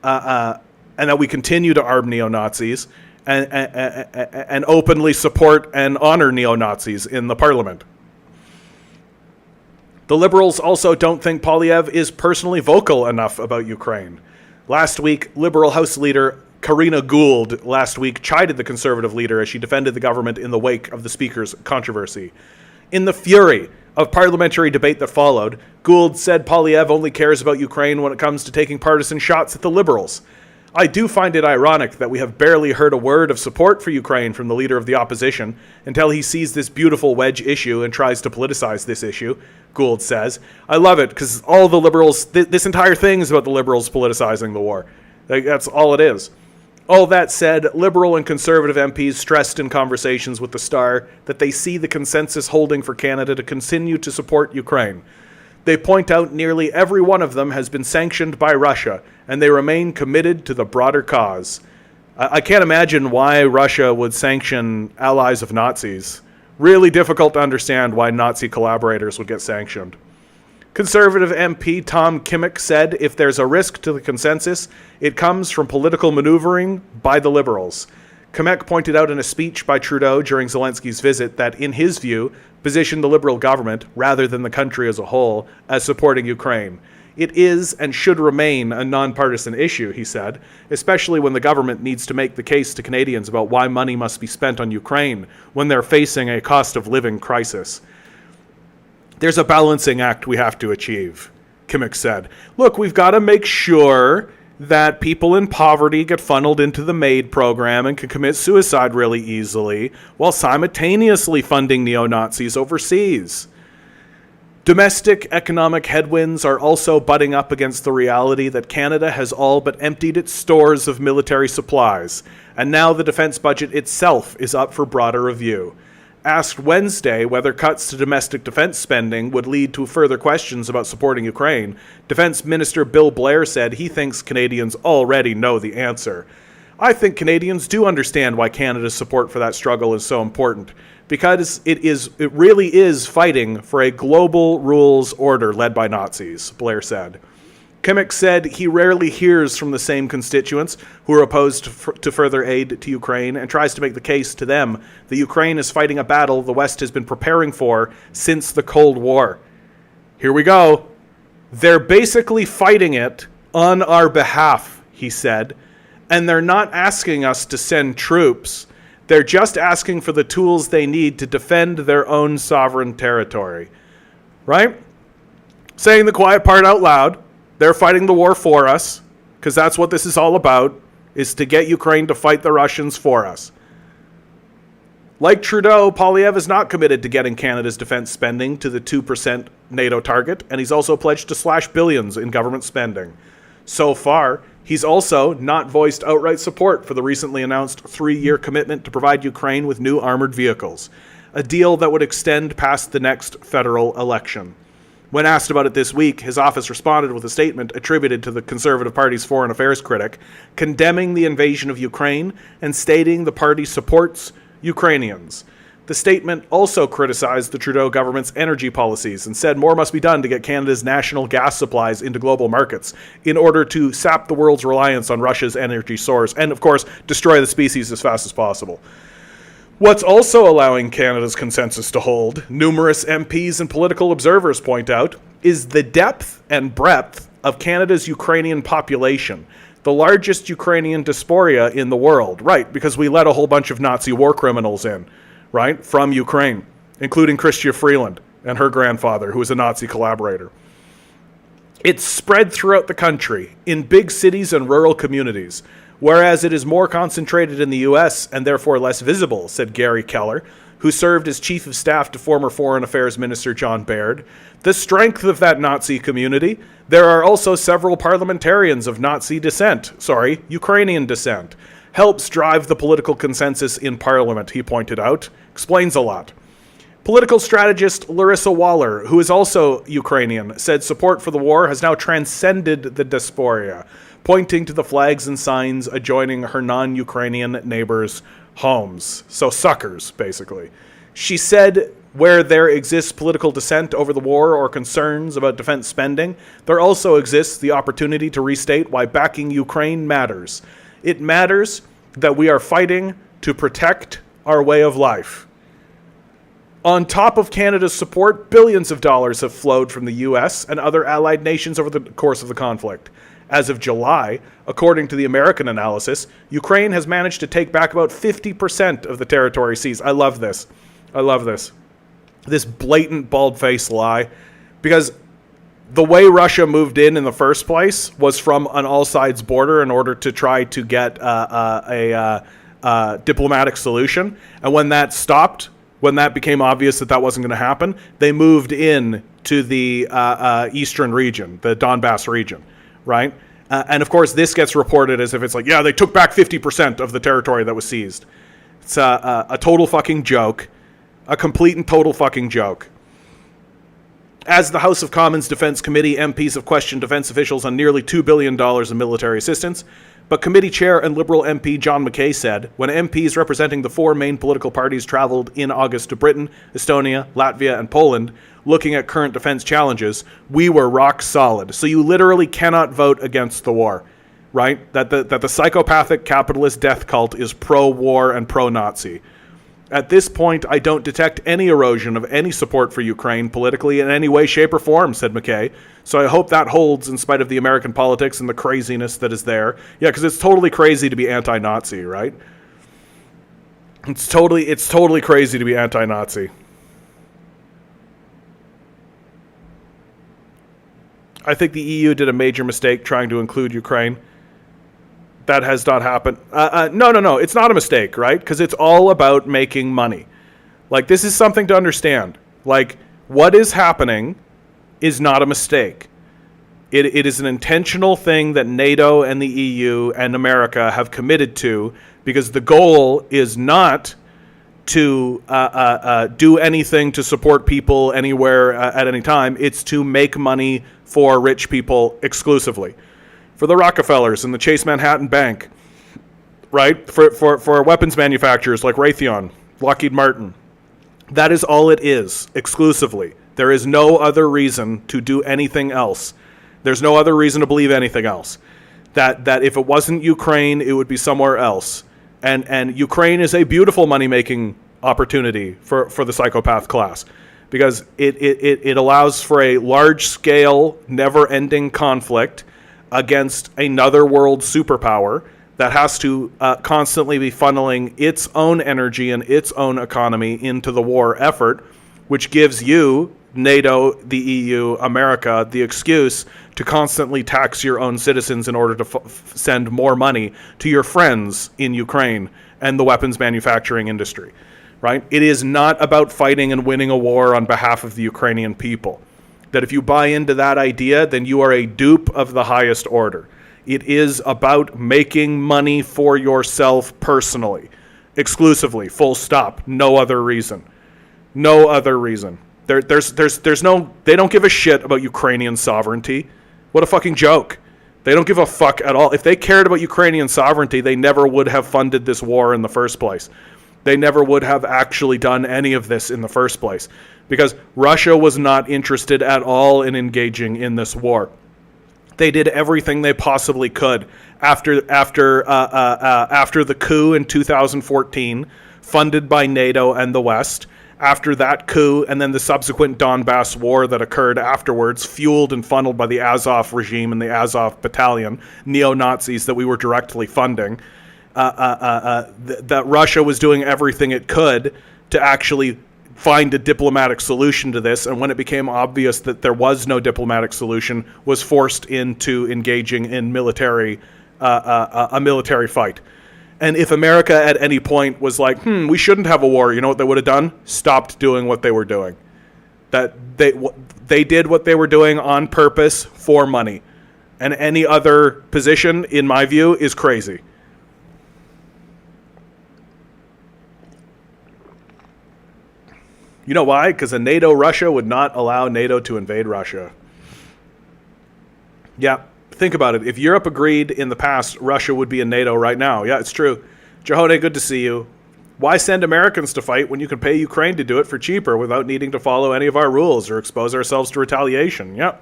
and that we continue to arm neo-Nazis, and openly support and honor neo-Nazis in the parliament. The Liberals also don't think Poilievre is personally vocal enough about Ukraine. Last week, Liberal House Leader Karina Gould chided the Conservative leader as she defended the government in the wake of the Speaker's controversy. In the fury of parliamentary debate that followed, Gould said Poilievre only cares about Ukraine when it comes to taking partisan shots at the Liberals. I do find it ironic that we have barely heard a word of support for Ukraine from the leader of the opposition until he sees this beautiful wedge issue and tries to politicize this issue, Gould says. I love it because all the Liberals, this entire thing is about the Liberals politicizing the war. That's all it is. All that said, Liberal and Conservative MPs stressed in conversations with the Star that they see the consensus holding for Canada to continue to support Ukraine. They point out nearly every one of them has been sanctioned by Russia, and they remain committed to the broader cause. I can't imagine why Russia would sanction allies of Nazis. Really difficult to understand why Nazi collaborators would get sanctioned. Conservative MP Tom Kimmick said if there's a risk to the consensus, it comes from political maneuvering by the Liberals. Kimmick pointed out in a speech by Trudeau during Zelensky's visit that, in his view, positioned the Liberal government, rather than the country as a whole, as supporting Ukraine. It is and should remain a nonpartisan issue, he said, especially when the government needs to make the case to Canadians about why money must be spent on Ukraine when they're facing a cost of living crisis. There's a balancing act we have to achieve, Kimmick said. Look, we've got to make sure that people in poverty get funneled into the MAID program and can commit suicide really easily, while simultaneously funding neo-Nazis overseas. Domestic economic headwinds are also butting up against the reality that Canada has all but emptied its stores of military supplies, and now the defense budget itself is up for broader review. Asked Wednesday whether cuts to domestic defense spending would lead to further questions about supporting Ukraine, Defense Minister Bill Blair said he thinks Canadians already know the answer. I think Canadians do understand why Canada's support for that struggle is so important, because it really is fighting for a global rules order led by Nazis, Blair said. Kimmick said he rarely hears from the same constituents who are opposed to further aid to Ukraine and tries to make the case to them that Ukraine is fighting a battle the West has been preparing for since the Cold War. Here we go. They're basically fighting it on our behalf, he said, and they're not asking us to send troops. They're just asking for the tools they need to defend their own sovereign territory. Right? Saying the quiet part out loud. They're fighting the war for us, because that's what this is all about, is to get Ukraine to fight the Russians for us. Like Trudeau, Poilievre is not committed to getting Canada's defense spending to the 2% NATO target, and he's also pledged to slash billions in government spending. So far, He's also not voiced outright support for the recently announced 3-year commitment to provide Ukraine with new armored vehicles, a deal that would extend past the next federal election. When asked about it this week, his office responded with a statement attributed to the Conservative Party's foreign affairs critic, condemning the invasion of Ukraine and stating the party supports Ukrainians. The statement also criticized the Trudeau government's energy policies and said more must be done to get Canada's national gas supplies into global markets in order to sap the world's reliance on Russia's energy source and, of course, destroy the species as fast as possible. What's also allowing Canada's consensus to hold, numerous MPs and political observers point out, is the depth and breadth of Canada's Ukrainian population, the largest Ukrainian diaspora in the world, right, because we let a whole bunch of Nazi war criminals in, right, from Ukraine, including Chrystia Freeland and her grandfather, who was a Nazi collaborator. It's spread throughout the country, in big cities and rural communities, whereas it is more concentrated in the U.S. and therefore less visible, said Gary Keller, who served as chief of staff to former Foreign Affairs Minister John Baird. The strength of that Nazi community, there are also several parliamentarians of Ukrainian descent, helps drive the political consensus in Parliament, he pointed out. Explains a lot. Political strategist Larissa Waller, who is also Ukrainian, said support for the war has now transcended the diaspora, pointing to the flags and signs adjoining her non-Ukrainian neighbors' homes. So suckers, basically. She said where there exists political dissent over the war or concerns about defense spending, there also exists the opportunity to restate why backing Ukraine matters. It matters that we are fighting to protect our way of life. On top of Canada's support, billions of dollars have flowed from the U.S. and other allied nations over the course of the conflict. As of July, according to the American analysis, Ukraine has managed to take back about 50% of the territory seized. I love this. This blatant, bald-faced lie. Because the way Russia moved in the first place was from an all-sides border in order to try to get a diplomatic solution. And when that stopped, when that became obvious that that wasn't going to happen, they moved in to the eastern region, the Donbass region, right? And of course, this gets reported as if it's like, yeah, they took back 50% of the territory that was seized. It's a total fucking joke. A complete and total fucking joke. As the House of Commons Defense Committee, MPs have questioned defense officials on nearly $2 billion in military assistance, but committee chair and Liberal MP John McKay said, when MPs representing the 4 main political parties traveled in August to Britain, Estonia, Latvia, and Poland, looking at current defense challenges, we were rock solid. So you literally cannot vote against the war, right? That the psychopathic capitalist death cult is pro-war and pro-Nazi. At this point, I don't detect any erosion of any support for Ukraine politically in any way, shape, or form, said McKay. So I hope that holds in spite of the American politics and the craziness that is there. Yeah, because it's totally crazy to be anti-Nazi, right? It's totally crazy to be anti-Nazi. I think the EU did a major mistake trying to include Ukraine. That has not happened. No. It's not a mistake, right? Because it's all about making money. Like, this is something to understand. Like, what is happening is not a mistake. It is an intentional thing that NATO and the EU and America have committed to, because the goal is not to do anything to support people anywhere at any time. It's to make money for rich people exclusively. For the Rockefellers and the Chase Manhattan Bank, right? For weapons manufacturers like Raytheon, Lockheed Martin. That is all it is, exclusively. There is no other reason to do anything else. There's no other reason to believe anything else. That if it wasn't Ukraine, it would be somewhere else. And Ukraine is a beautiful money-making opportunity for the psychopath class, because it allows for a large-scale, never-ending conflict against another world superpower that has to constantly be funneling its own energy and its own economy into the war effort, which gives you, NATO, the EU, America, the excuse to constantly tax your own citizens in order to send more money to your friends in Ukraine and the weapons manufacturing industry, right? It is not about fighting and winning a war on behalf of the Ukrainian people. That if you buy into that idea, then you are a dupe of the highest order. It is about making money for yourself personally, exclusively, full stop, no other reason. No other reason. There's no, they don't give a shit about Ukrainian sovereignty. What a fucking joke. They don't give a fuck at all. If they cared about Ukrainian sovereignty, they never would have funded this war in the first place. They never would have actually done any of this in the first place, because Russia was not interested at all in engaging in this war. They did everything they possibly could after the coup in 2014, funded by NATO and the West. After that coup and then the subsequent Donbass war that occurred afterwards, fueled and funneled by the Azov regime and the Azov battalion, neo-Nazis that we were directly funding, that Russia was doing everything it could to actually find a diplomatic solution to this, and when it became obvious that there was no diplomatic solution, was forced into engaging in a military fight. And if America at any point was like, we shouldn't have a war, you know what they would have done? Stopped doing what they were doing. That they did what they were doing on purpose for money. And any other position, in my view, is crazy. You know why? Because a NATO Russia would not allow NATO to invade Russia. Yeah. Think about it. If Europe agreed in the past, Russia would be in NATO right now. Yeah, it's true. Jahode, good to see you. Why send Americans to fight when you can pay Ukraine to do it for cheaper without needing to follow any of our rules or expose ourselves to retaliation? Yeah.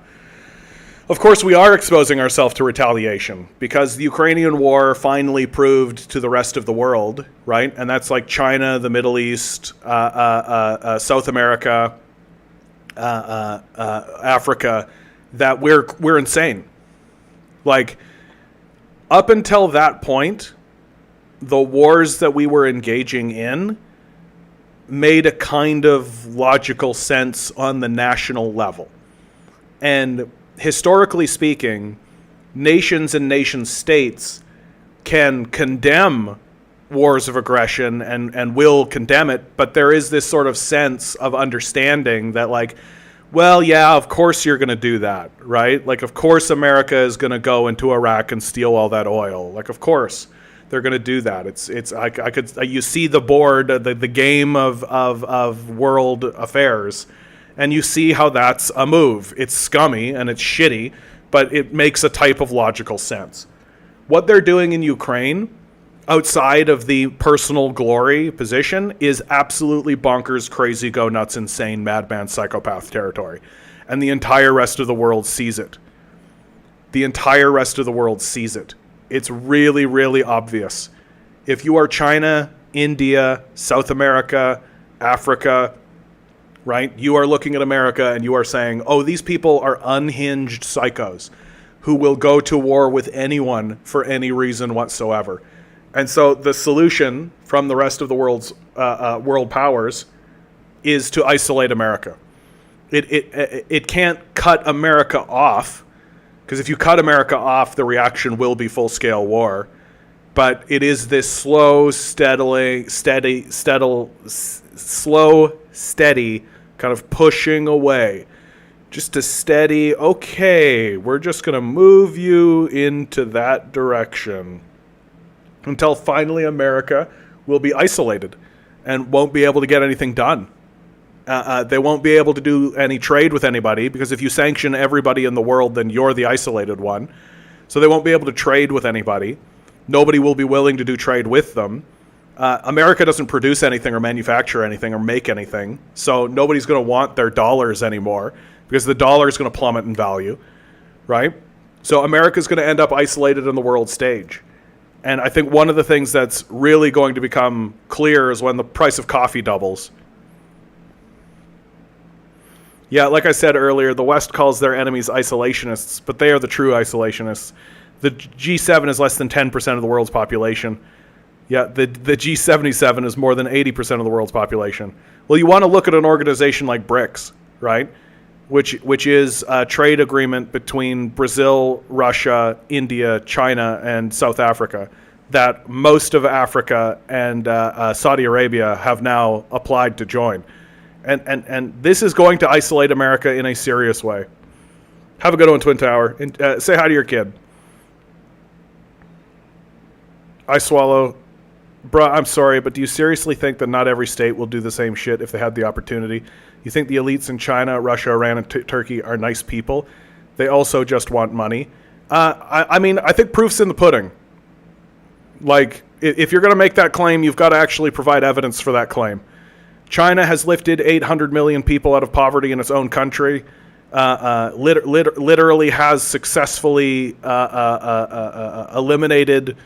Of course, we are exposing ourselves to retaliation because the Ukrainian war finally proved to the rest of the world, right? And that's like China, the Middle East, South America, Africa, that we're insane. Like, up until that point, the wars that we were engaging in made a kind of logical sense on the national level. And historically speaking, nations and nation states can condemn wars of aggression and will condemn it, but there is this sort of sense of understanding that, like, well, yeah, of course you're going to do that, right? Like, of course America is going to go into Iraq and steal all that oil. Like, of course they're going to do that. You see the board, the game of world affairs, and you see how that's a move. It's scummy and it's shitty, but it makes a type of logical sense. What they're doing in Ukraine, outside of the personal glory position, is absolutely bonkers, crazy, go nuts, insane, madman, psychopath territory. And the entire rest of the world sees it. The entire rest of the world sees it. It's really, really obvious. If you are China, India, South America, Africa, right, you are looking at America and you are saying, oh, these people are unhinged psychos who will go to war with anyone for any reason whatsoever. And so the solution from the rest of the world's world powers is to isolate America. It can't cut America off, because if you cut America off, the reaction will be full-scale war. But it is this slow, steady kind of pushing away. Just a steady, okay, we're just going to move you into that direction. Until finally America will be isolated and won't be able to get anything done. They won't be able to do any trade with anybody, because if you sanction everybody in the world, then you're the isolated one. So they won't be able to trade with anybody. Nobody will be willing to do trade with them. America doesn't produce anything or manufacture anything or make anything. So nobody's going to want their dollars anymore, because the dollar is going to plummet in value, right? So America's going to end up isolated on the world stage. And I think one of the things that's really going to become clear is when the price of coffee doubles. Yeah, like I said earlier, the West calls their enemies isolationists, but they are the true isolationists. The G7 is less than 10% of the world's population. Yeah, the G77 is more than 80% of the world's population. Well, you want to look at an organization like BRICS, right? Which is a trade agreement between Brazil, Russia, India, China, and South Africa that most of Africa and Saudi Arabia have now applied to join. And this is going to isolate America in a serious way. Have a good one, Twin Tower. And, say hi to your kid. I swallow. Bruh, I'm sorry, but do you seriously think that not every state will do the same shit if they had the opportunity? You think the elites in China, Russia, Iran, and Turkey are nice people? They also just want money. I mean, I think proof's in the pudding. Like, if you're going to make that claim, you've got to actually provide evidence for that claim. China has lifted 800 million people out of poverty in its own country. Literally has successfully eliminated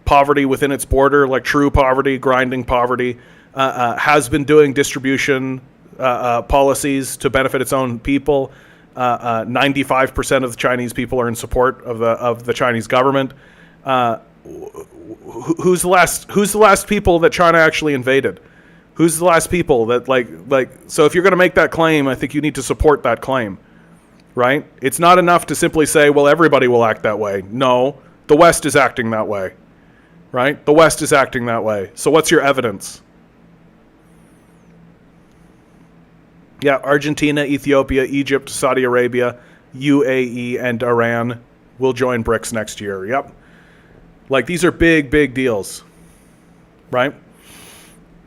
poverty within its border, like true poverty, grinding poverty, has been doing distribution policies to benefit its own people. 95% of the Chinese people are in support of the Chinese government. Who's the last people that China actually invaded? Who's the last people that like? So if you're going to make that claim, I think you need to support that claim, right? It's not enough to simply say, well, everybody will act that way. No, the West is acting that way. Right? The West is acting that way. So what's your evidence? Yeah, Argentina, Ethiopia, Egypt, Saudi Arabia, UAE, and Iran will join BRICS next year. Yep. Like, these are big, big deals. Right?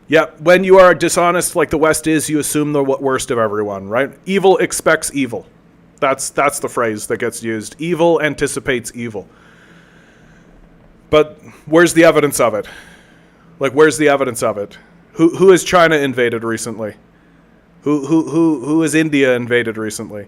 Yeah, when you are dishonest like the West is, you assume the worst of everyone, right? Evil expects evil. That's the phrase that gets used. Evil anticipates evil. But where's the evidence of it? Like, where's the evidence of it? Who has China invaded recently? Who has India invaded recently?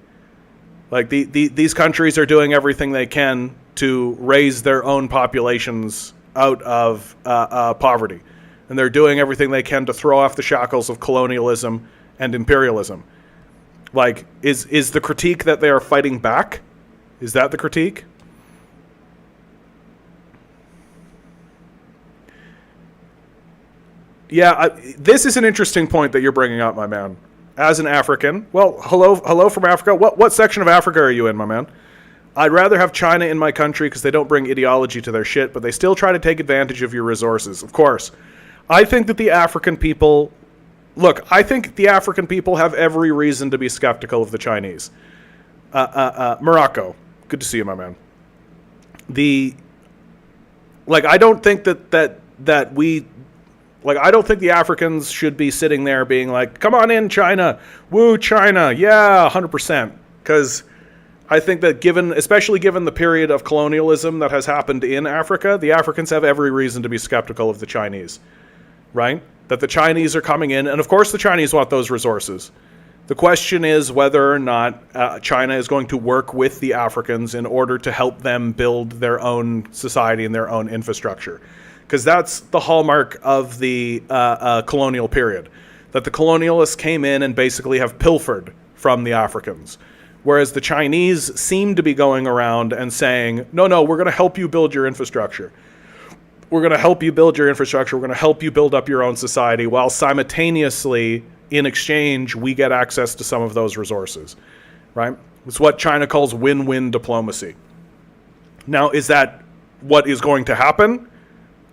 Like, these countries are doing everything they can to raise their own populations out of poverty. And they're doing everything they can to throw off the shackles of colonialism and imperialism. Like, is the critique that they are fighting back? Is that the critique? Yeah, this is an interesting point that you're bringing up, my man. As an African, well, hello from Africa. What section of Africa are you in, my man? I'd rather have China in my country because they don't bring ideology to their shit, but they still try to take advantage of your resources. Of course. I think that the African people... Look, I think the African people have every reason to be skeptical of the Chinese. Morocco. Good to see you, my man. I don't think that we... Like, I don't think the Africans should be sitting there being like, come on in, China. Woo, China. Yeah, 100%. Because I think that especially given the period of colonialism that has happened in Africa, the Africans have every reason to be skeptical of the Chinese. Right? That the Chinese are coming in. And of course the Chinese want those resources. The question is whether or not China is going to work with the Africans in order to help them build their own society and their own infrastructure. Because that's the hallmark of the colonial period. That the colonialists came in and basically have pilfered from the Africans. Whereas the Chinese seem to be going around and saying, no, we're going to help you build your infrastructure. We're going to help you build your infrastructure. We're going to help you build up your own society, while simultaneously, in exchange, we get access to some of those resources. Right? It's what China calls win-win diplomacy. Now, is that what is going to happen?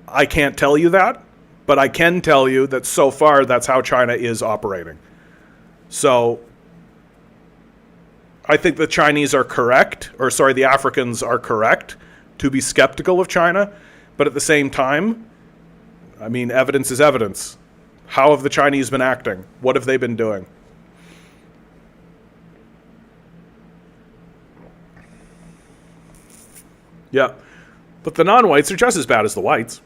I can't tell you that, but I can tell you that so far that's how China is operating. So I think the Chinese are correct, the Africans are correct to be skeptical of China, but at the same time, I mean, evidence is evidence. How have the Chinese been acting? What have they been doing? Yeah, but the non-whites are just as bad as the whites.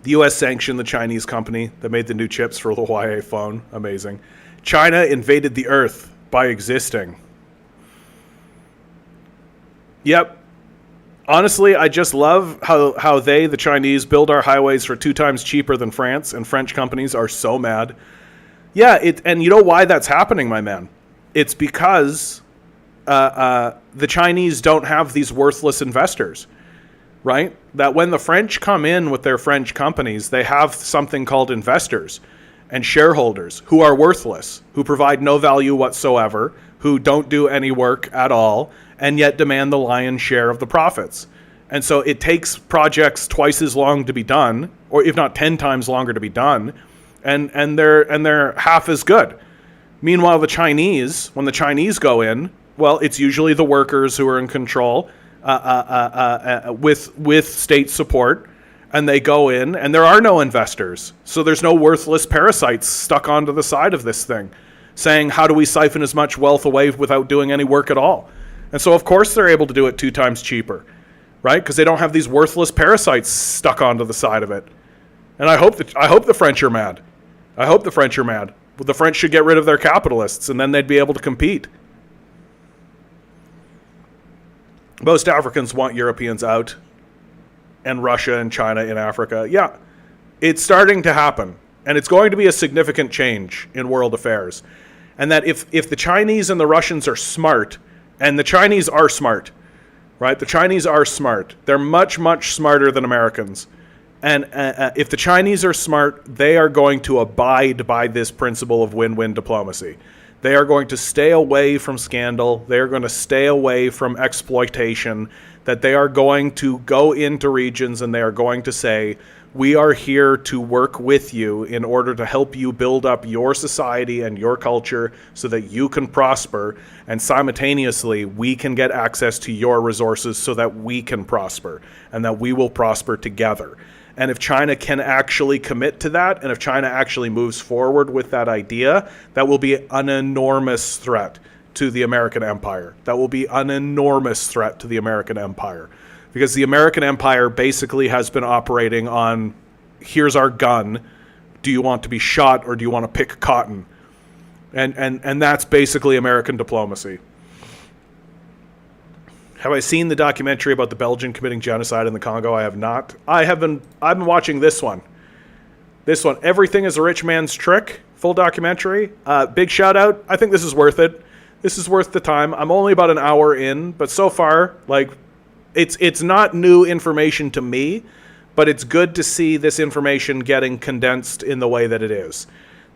The U.S. sanctioned the Chinese company that made the new chips for the Huawei phone. Amazing. China invaded the Earth by existing. Yep. Honestly, I just love how the Chinese, build our highways for 2 times cheaper than France, and French companies are so mad. Yeah, and you know why that's happening, my man? It's because the Chinese don't have these worthless investors. Right? That when the French come in with their French companies, they have something called investors and shareholders who are worthless, who provide no value whatsoever, who don't do any work at all, and yet demand the lion's share of the profits. And so it takes projects twice as long to be done, or if not 10 times longer to be done, and they're half as good. Meanwhile, the Chinese, when the Chinese go in, well, it's usually the workers who are in control, with state support, and they go in, and there are no investors. So there's no worthless parasites stuck onto the side of this thing saying, how do we siphon as much wealth away without doing any work at all? And so, of course, they're able to do it 2 times cheaper, right? Because they don't have these worthless parasites stuck onto the side of it. And I hope the French are mad. I hope the French are mad. But the French should get rid of their capitalists, and then they'd be able to compete. Most Africans want Europeans out, and Russia and China in Africa. Yeah, it's starting to happen, and it's going to be a significant change in world affairs. And that if the Chinese and the Russians are smart, and the Chinese are smart, right? The Chinese are smart. They're much, much smarter than Americans. And if the Chinese are smart, they are going to abide by this principle of win-win diplomacy. They are going to stay away from scandal. They are going to stay away from exploitation. That they are going to go into regions and they are going to say, we are here to work with you in order to help you build up your society and your culture so that you can prosper, and simultaneously we can get access to your resources so that we can prosper and that we will prosper together. And if China can actually commit to that, and if China actually moves forward with that idea, that will be an enormous threat to the American empire. That will be an enormous threat to the American empire. Because the American empire basically has been operating on, here's our gun, do you want to be shot or do you want to pick cotton? And that's basically American diplomacy. Have I seen the documentary about the Belgian committing genocide in the Congo? I have not. I've been watching this one. This one, Everything is a Rich Man's Trick, full documentary. Big shout out. I think this is worth it. This is worth the time. I'm only about an hour in, but so far, like, it's not new information to me, but it's good to see this information getting condensed in the way that it is.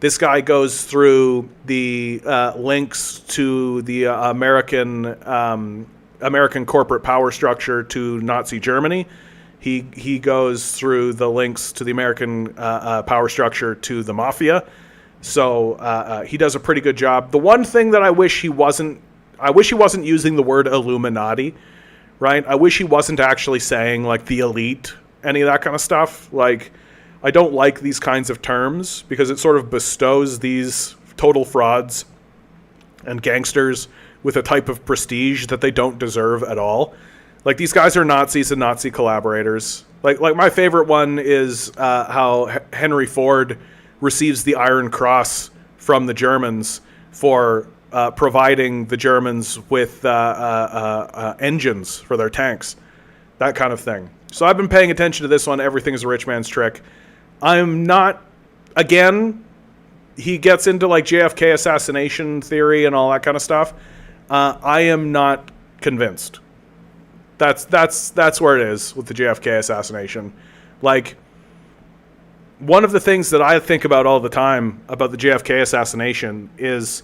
This guy goes through the links to the American corporate power structure to Nazi Germany. He goes through the links to the American power structure to the mafia. So he does a pretty good job. The one thing that I wish he wasn't using the word Illuminati, right? I wish he wasn't actually saying like the elite, any of that kind of stuff. Like, I don't like these kinds of terms because it sort of bestows these total frauds and gangsters with a type of prestige that they don't deserve at all. Like, these guys are Nazis and Nazi collaborators. Like my favorite one is how Henry Ford receives the Iron Cross from the Germans for providing the Germans with engines for their tanks, that kind of thing. So I've been paying attention to this one, Everything is a Rich Man's Trick. I'm not, again, he gets into like JFK assassination theory and all that kind of stuff. I am not convinced. That's where it is with the JFK assassination. Like, one of the things that I think about all the time about the JFK assassination is,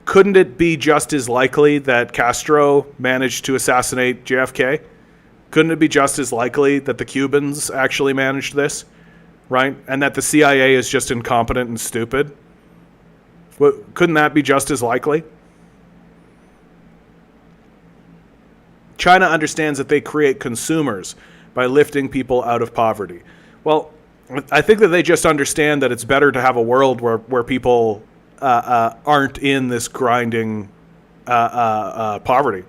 couldn't it be just as likely that Castro managed to assassinate JFK? Couldn't it be just as likely that the Cubans actually managed this, right? And that the CIA is just incompetent and stupid? Couldn't that be just as likely? China understands that they create consumers by lifting people out of poverty. Well, I think that they just understand that it's better to have a world where people aren't in this grinding poverty.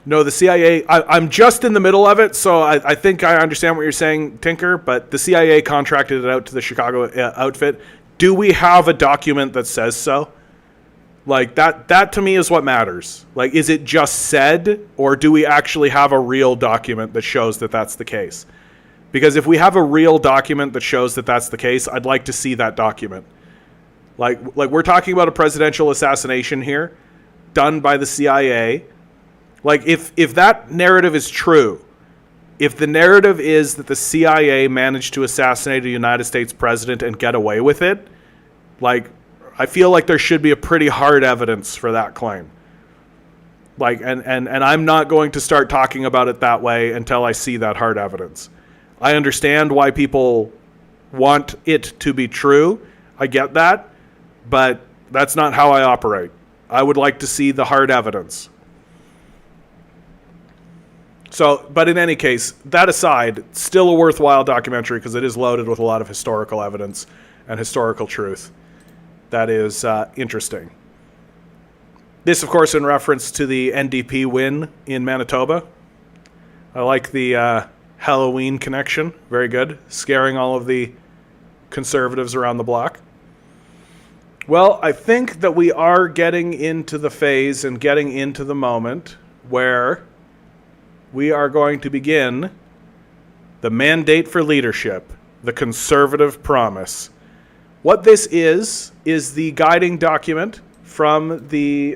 No, the CIA, I'm just in the middle of it, so I think I understand what you're saying, Tinker, but the CIA contracted it out to the Chicago outfit. Do we have a document that says so? Like, that to me is what matters. Like, is it just said, or do we actually have a real document that shows that that's the case? Because if we have a real document that shows that that's the case, I'd like to see that document. Like we're talking about a presidential assassination here, done by the CIA. Like, if that narrative is true, if the narrative is that the CIA managed to assassinate a United States president and get away with it, like, I feel like there should be a pretty hard evidence for that claim. Like, and I'm not going to start talking about it that way until I see that hard evidence. I understand why people want it to be true. I get that, but that's not how I operate. I would like to see the hard evidence. So, but in any case, that aside, still a worthwhile documentary because it is loaded with a lot of historical evidence and historical truth. That is interesting. This, of course, in reference to the NDP win in Manitoba. I like the Halloween connection. Very good. Scaring all of the conservatives around the block. Well, I think that we are getting into the phase and getting into the moment where we are going to begin the mandate for leadership, the conservative promise. What this is the guiding document from the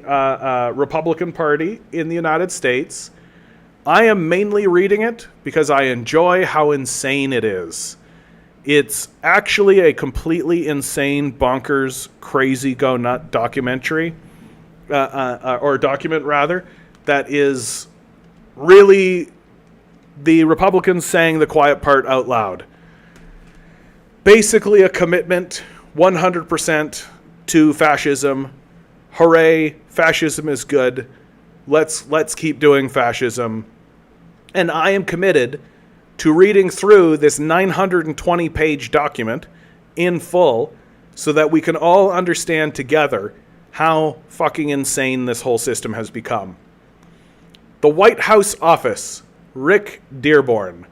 Republican Party in the United States. I am mainly reading it because I enjoy how insane it is. It's actually a completely insane, bonkers, crazy, go-nut documentary, or document rather, that is really the Republicans saying the quiet part out loud. Basically a commitment 100% to fascism. Hooray, fascism is good. Let's keep doing fascism. And I am committed to reading through this 920-page document in full so that we can all understand together how fucking insane this whole system has become. The White House office, Rick Dearborn.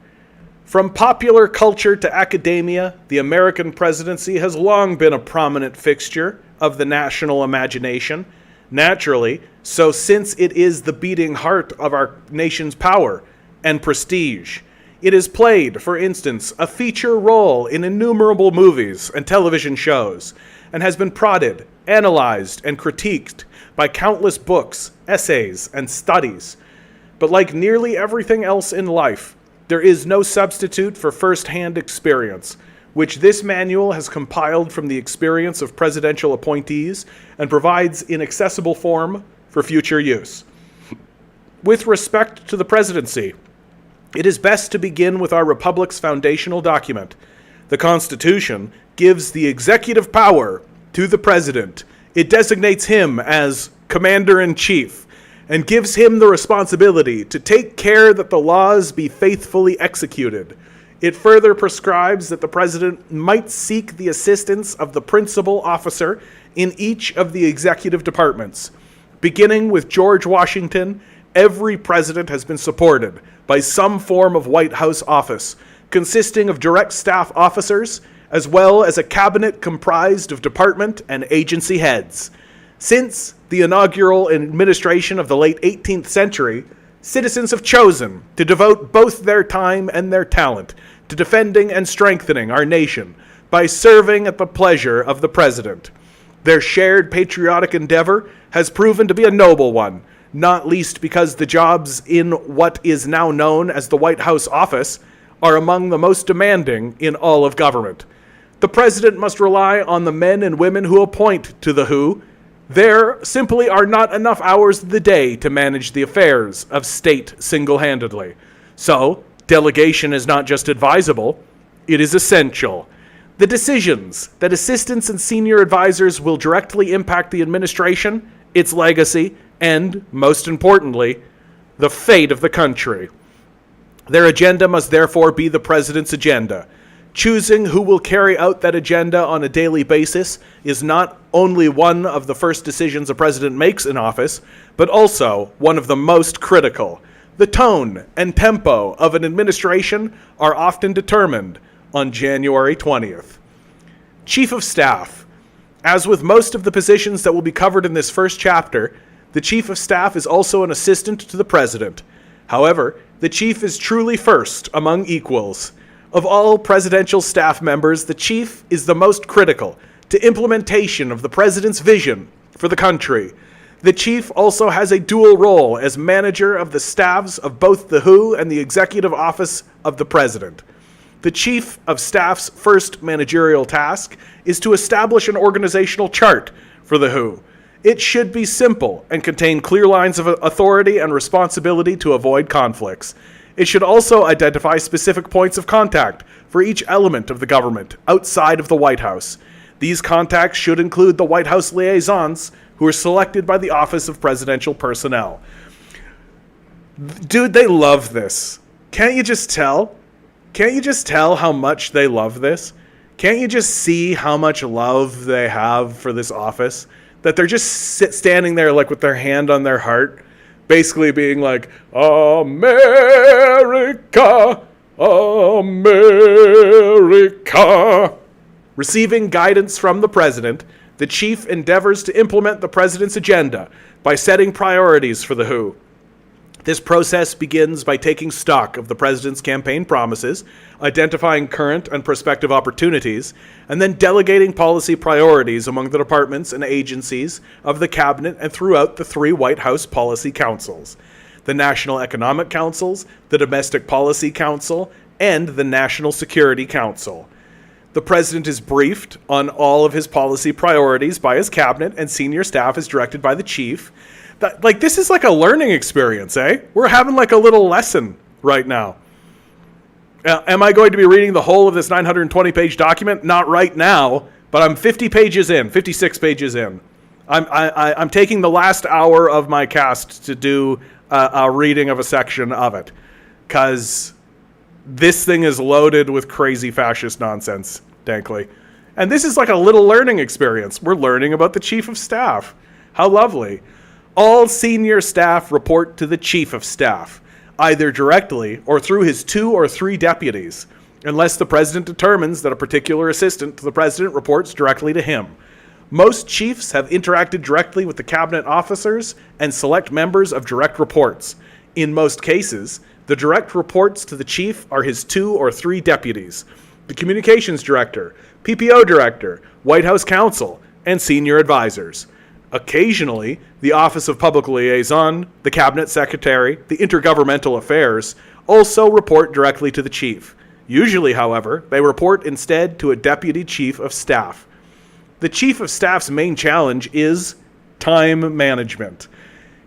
From popular culture to academia, the American presidency has long been a prominent fixture of the national imagination. Naturally, so since it is the beating heart of our nation's power and prestige. It has played, for instance, a feature role in innumerable movies and television shows, and has been prodded, analyzed, and critiqued by countless books, essays, and studies. But like nearly everything else in life, there is no substitute for first-hand experience, which this manual has compiled from the experience of presidential appointees and provides in accessible form for future use. With respect to the presidency, it is best to begin with our republic's foundational document. The Constitution gives the executive power to the president. It designates him as commander-in-chief and gives him the responsibility to take care that the laws be faithfully executed. It further prescribes that the president might seek the assistance of the principal officer in each of the executive departments. Beginning with George Washington, every president has been supported by some form of White House office, consisting of direct staff officers, as well as a cabinet comprised of department and agency heads. Since the inaugural administration of the late 18th century, citizens have chosen to devote both their time and their talent to defending and strengthening our nation by serving at the pleasure of the president. Their shared patriotic endeavor has proven to be a noble one, not least because the jobs in what is now known as the White House office are among the most demanding in all of government. The president must rely on the men and women who appoint to the WHO. There simply are not enough hours of the day to manage the affairs of state single-handedly. So, delegation is not just advisable, it is essential. The decisions that assistants and senior advisors will directly impact the administration, its legacy, and, most importantly, the fate of the country. Their agenda must therefore be the president's agenda. Choosing who will carry out that agenda on a daily basis is not only one of the first decisions a president makes in office, but also one of the most critical. The tone and tempo of an administration are often determined on January 20th. Chief of Staff. As with most of the positions that will be covered in this first chapter, the Chief of Staff is also an assistant to the President. However, the Chief is truly first among equals. Of all presidential staff members, the Chief is the most critical to implementation of the President's vision for the country. The Chief also has a dual role as manager of the staffs of both the WHO and the Executive Office of the President. The Chief of Staff's first managerial task is to establish an organizational chart for the WHO. It should be simple and contain clear lines of authority and responsibility to avoid conflicts. It should also identify specific points of contact for each element of the government outside of the White House. These contacts should include the White House liaisons, who are selected by the Office of Presidential Personnel. Dude, they love this. Can't you just tell? Can't you just tell how much they love this? Can't you just see how much love they have for this office? That they're just standing there like with their hand on their heart, basically being like, America, America. Receiving guidance from the president, the chief endeavors to implement the president's agenda by setting priorities for the WHO. This process begins by taking stock of the president's campaign promises, identifying current and prospective opportunities, and then delegating policy priorities among the departments and agencies of the cabinet and throughout the 3 White House policy councils: the National Economic Councils, the Domestic Policy Council, and the National Security Council. The president is briefed on all of his policy priorities by his cabinet, and senior staff is directed by the chief. This is like a learning experience, eh? We're having like a little lesson right now. Am I going to be reading the whole of this 920-page document? Not right now, but I'm 56 pages in. I'm taking the last hour of my cast to do a reading of a section of it, because this thing is loaded with crazy fascist nonsense, dankly. And this is like a little learning experience. We're learning about the chief of staff. How lovely. All senior staff report to the chief of staff, either directly or through his 2 or 3 deputies, unless the president determines that a particular assistant to the president reports directly to him. Most chiefs have interacted directly with the cabinet officers and select members of direct reports. In most cases, the direct reports to the chief are his 2 or 3 deputies, the communications director, PPO director, White House counsel, and senior advisors. Occasionally, the Office of Public Liaison, the Cabinet Secretary, the Intergovernmental Affairs also report directly to the chief. Usually, however, they report instead to a Deputy Chief of Staff. The Chief of Staff's main challenge is time management.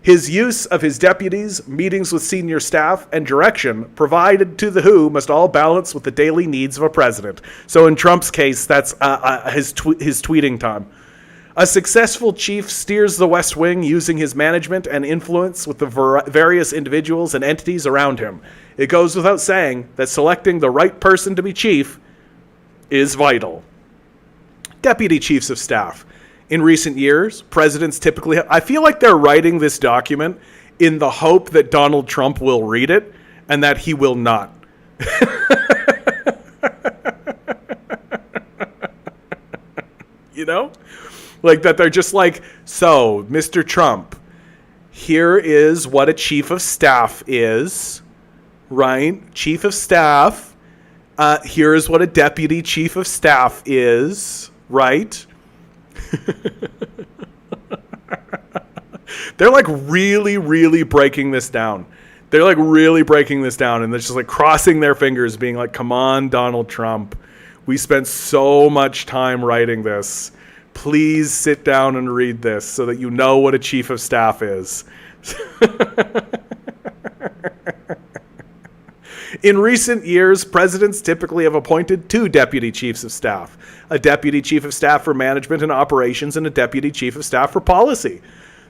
His use of his deputies, meetings with senior staff, and direction provided to the WHO must all balance with the daily needs of a president. So in Trump's case, that's his tweeting time. A successful chief steers the West Wing using his management and influence with the various individuals and entities around him. It goes without saying that selecting the right person to be chief is vital. Deputy Chiefs of Staff. In recent years, presidents typically... I feel like they're writing this document in the hope that Donald Trump will read it and that he will not. You know? Like that they're just like, so, Mr. Trump, here is what a chief of staff is, right? Chief of staff. Here is what a deputy chief of staff is, right? They're like really, really breaking this down. They're like really breaking this down, and they're just like crossing their fingers, being like, come on, Donald Trump. We spent so much time writing this. Please sit down and read this so that you know what a chief of staff is. In recent years, presidents typically have appointed 2 deputy chiefs of staff, a deputy chief of staff for management and operations and a deputy chief of staff for policy.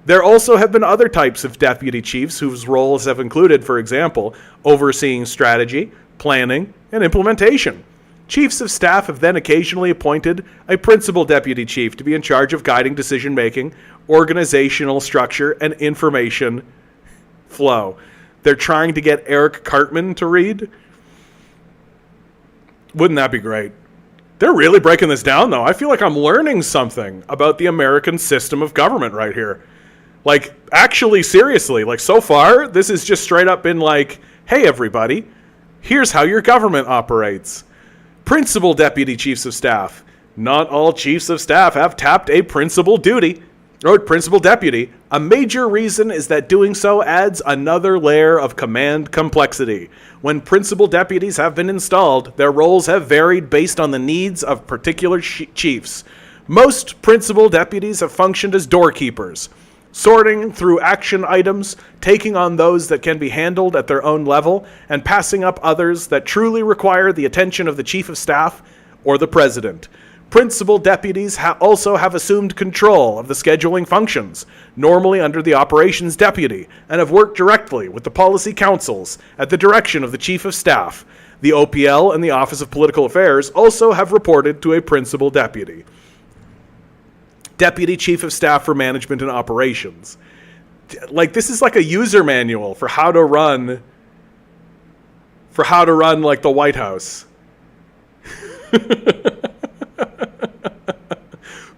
There also have been other types of deputy chiefs whose roles have included, for example, overseeing strategy, planning, and implementation. Chiefs of staff have then occasionally appointed a principal deputy chief to be in charge of guiding decision-making, organizational structure, and information flow. They're trying to get Eric Cartman to read. Wouldn't that be great? They're really breaking this down, though. I feel like I'm learning something about the American system of government right here. Like, actually, seriously, like, so far, this has just straight up been like, hey, everybody, here's how your government operates. Principal deputy chiefs of staff. Not all chiefs of staff have tapped a principal duty or principal deputy. A major reason is that doing so adds another layer of command complexity. When principal deputies have been installed, their roles have varied based on the needs of particular chiefs. Most principal deputies have functioned as doorkeepers, sorting through action items, taking on those that can be handled at their own level, and passing up others that truly require the attention of the chief of staff or the president. Principal deputies also have assumed control of the scheduling functions, normally under the operations deputy, and have worked directly with the policy councils at the direction of the chief of staff. The OPL and the Office of Political Affairs also have reported to a principal deputy. Deputy Chief of Staff for Management and Operations. Like, this is like a user manual for how to run like the White House.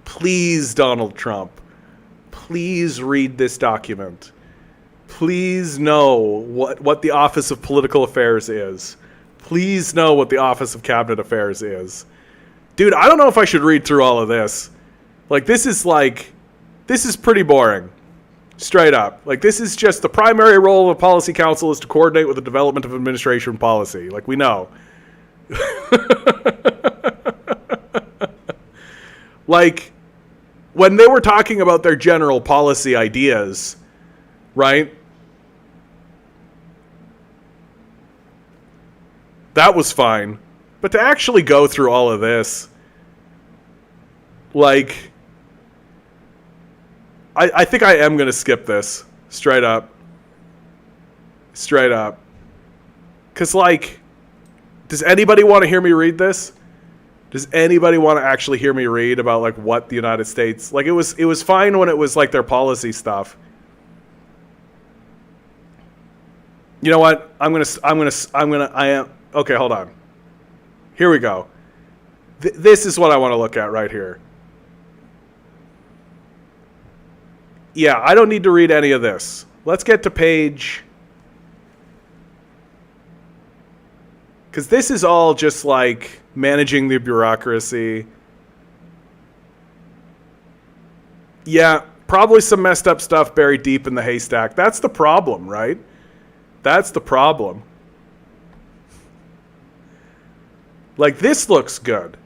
Please, Donald Trump, please read this document. Please know what the Office of Political Affairs is. Please know what the Office of Cabinet Affairs is. Dude, I don't know if I should read through all of this. Like, this is pretty boring. Straight up. Like, this is just the primary role of a policy council is to coordinate with the development of administration policy. Like, we know. Like, when they were talking about their general policy ideas, right? That was fine. But to actually go through all of this, like, I think I am going to skip this. Straight up. Straight up. Because, like, does anybody want to hear me read this? Does anybody want to actually hear me read about, like, what the United States... Like, it was fine when it was, like, their policy stuff. You know what? Okay, hold on. Here we go. This is what I want to look at right here. Yeah, I don't need to read any of this. Let's get to page... Because this is all just, like, managing the bureaucracy. Yeah, probably some messed up stuff buried deep in the haystack. That's the problem, right? That's the problem. Like, this looks good.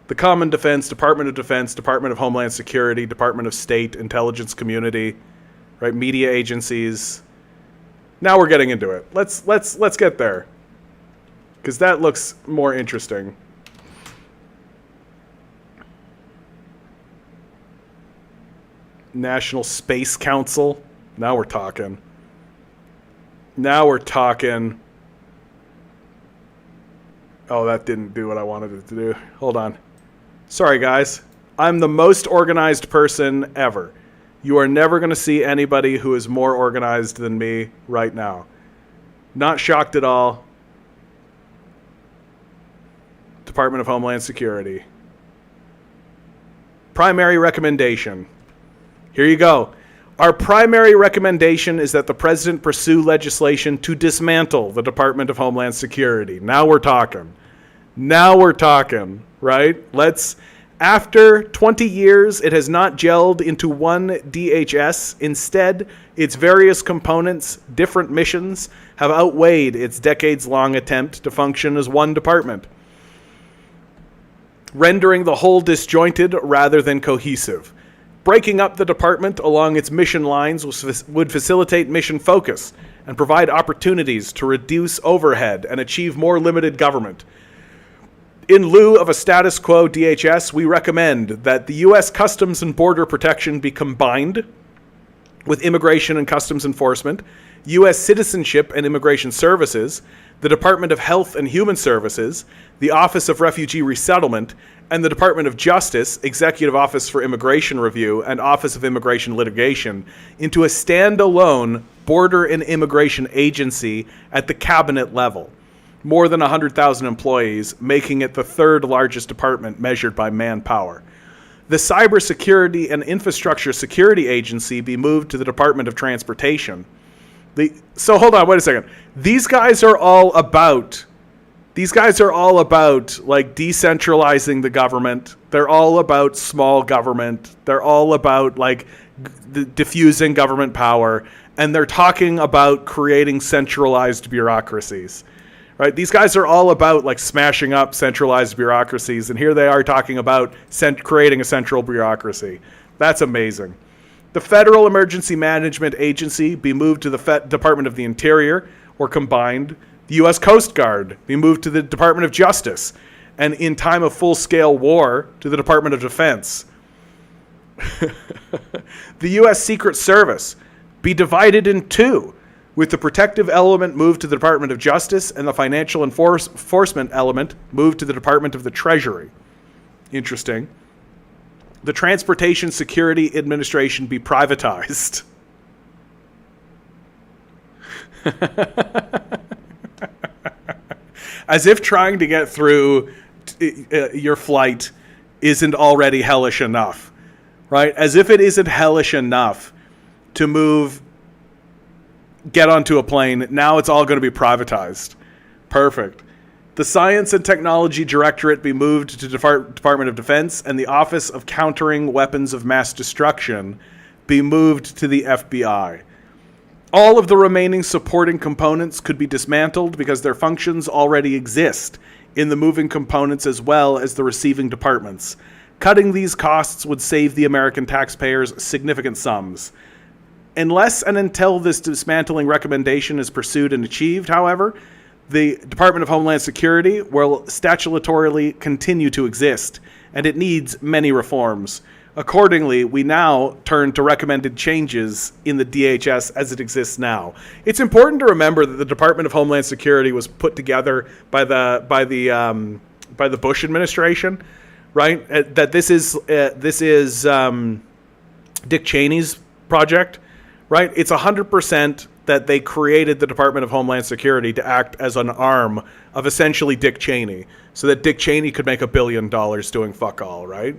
The Common Defense, Department of Homeland Security, Department of State, Intelligence Community, right? Media agencies. Now we're getting into it. Let's get there. Because that looks more interesting. National Space Council. Now we're talking. Now we're talking. Oh, that didn't do what I wanted it to do. Hold on. Sorry, guys. I'm the most organized person ever. You are never going to see anybody who is more organized than me right now. Not shocked at all. Department of Homeland Security. Primary recommendation. Here you go. Our primary recommendation is that the president pursue legislation to dismantle the Department of Homeland Security. Now we're talking. Now we're talking, right? After 20 years, it has not gelled into one DHS. Instead, its various components, different missions, have outweighed its decades-long attempt to function as one department, rendering the whole disjointed rather than cohesive. Breaking up the department along its mission lines would facilitate mission focus and provide opportunities to reduce overhead and achieve more limited government. In lieu of a status quo DHS, we recommend that the U.S. Customs and Border Protection be combined with Immigration and Customs Enforcement, U.S. Citizenship and Immigration Services, the Department of Health and Human Services, the Office of Refugee Resettlement, and the Department of Justice, Executive Office for Immigration Review, and Office of Immigration Litigation into a standalone border and immigration agency at the cabinet level. More than 100,000 employees, making it the third largest department measured by manpower. The Cybersecurity and Infrastructure Security Agency be moved to the Department of Transportation. So hold on, wait a second. These guys are all about like decentralizing the government. They're all about small government. They're all about like diffusing government power, and they're talking about creating centralized bureaucracies. Right? These guys are all about like smashing up centralized bureaucracies, and here they are talking about creating a central bureaucracy. That's amazing. The Federal Emergency Management Agency be moved to the Department of the Interior, or combined. The U.S. Coast Guard be moved to the Department of Justice, and in time of full-scale war to the Department of Defense. The U.S. Secret Service be divided in two, with the protective element moved to the Department of Justice and the financial enforcement element moved to the Department of the Treasury. Interesting. The Transportation Security Administration be privatized. As if trying to get through your flight isn't already hellish enough, right? As if it isn't hellish enough to get onto a plane. Now it's all going to be privatized. Perfect. The Science and Technology Directorate be moved to Department of Defense, and the Office of Countering Weapons of Mass Destruction be moved to the FBI. All of the remaining supporting components could be dismantled because their functions already exist in the moving components as well as the receiving departments. Cutting these costs would save the American taxpayers significant sums. Unless and until this dismantling recommendation is pursued and achieved, however, the Department of Homeland Security will statutorily continue to exist, and it needs many reforms. Accordingly, we now turn to recommended changes in the DHS as it exists now. It's important to remember that the Department of Homeland Security was put together by the Bush administration, right? That this is Dick Cheney's project, right? It's 100% that they created the Department of Homeland Security to act as an arm of essentially Dick Cheney, so that Dick Cheney could make $1 billion doing fuck all, right?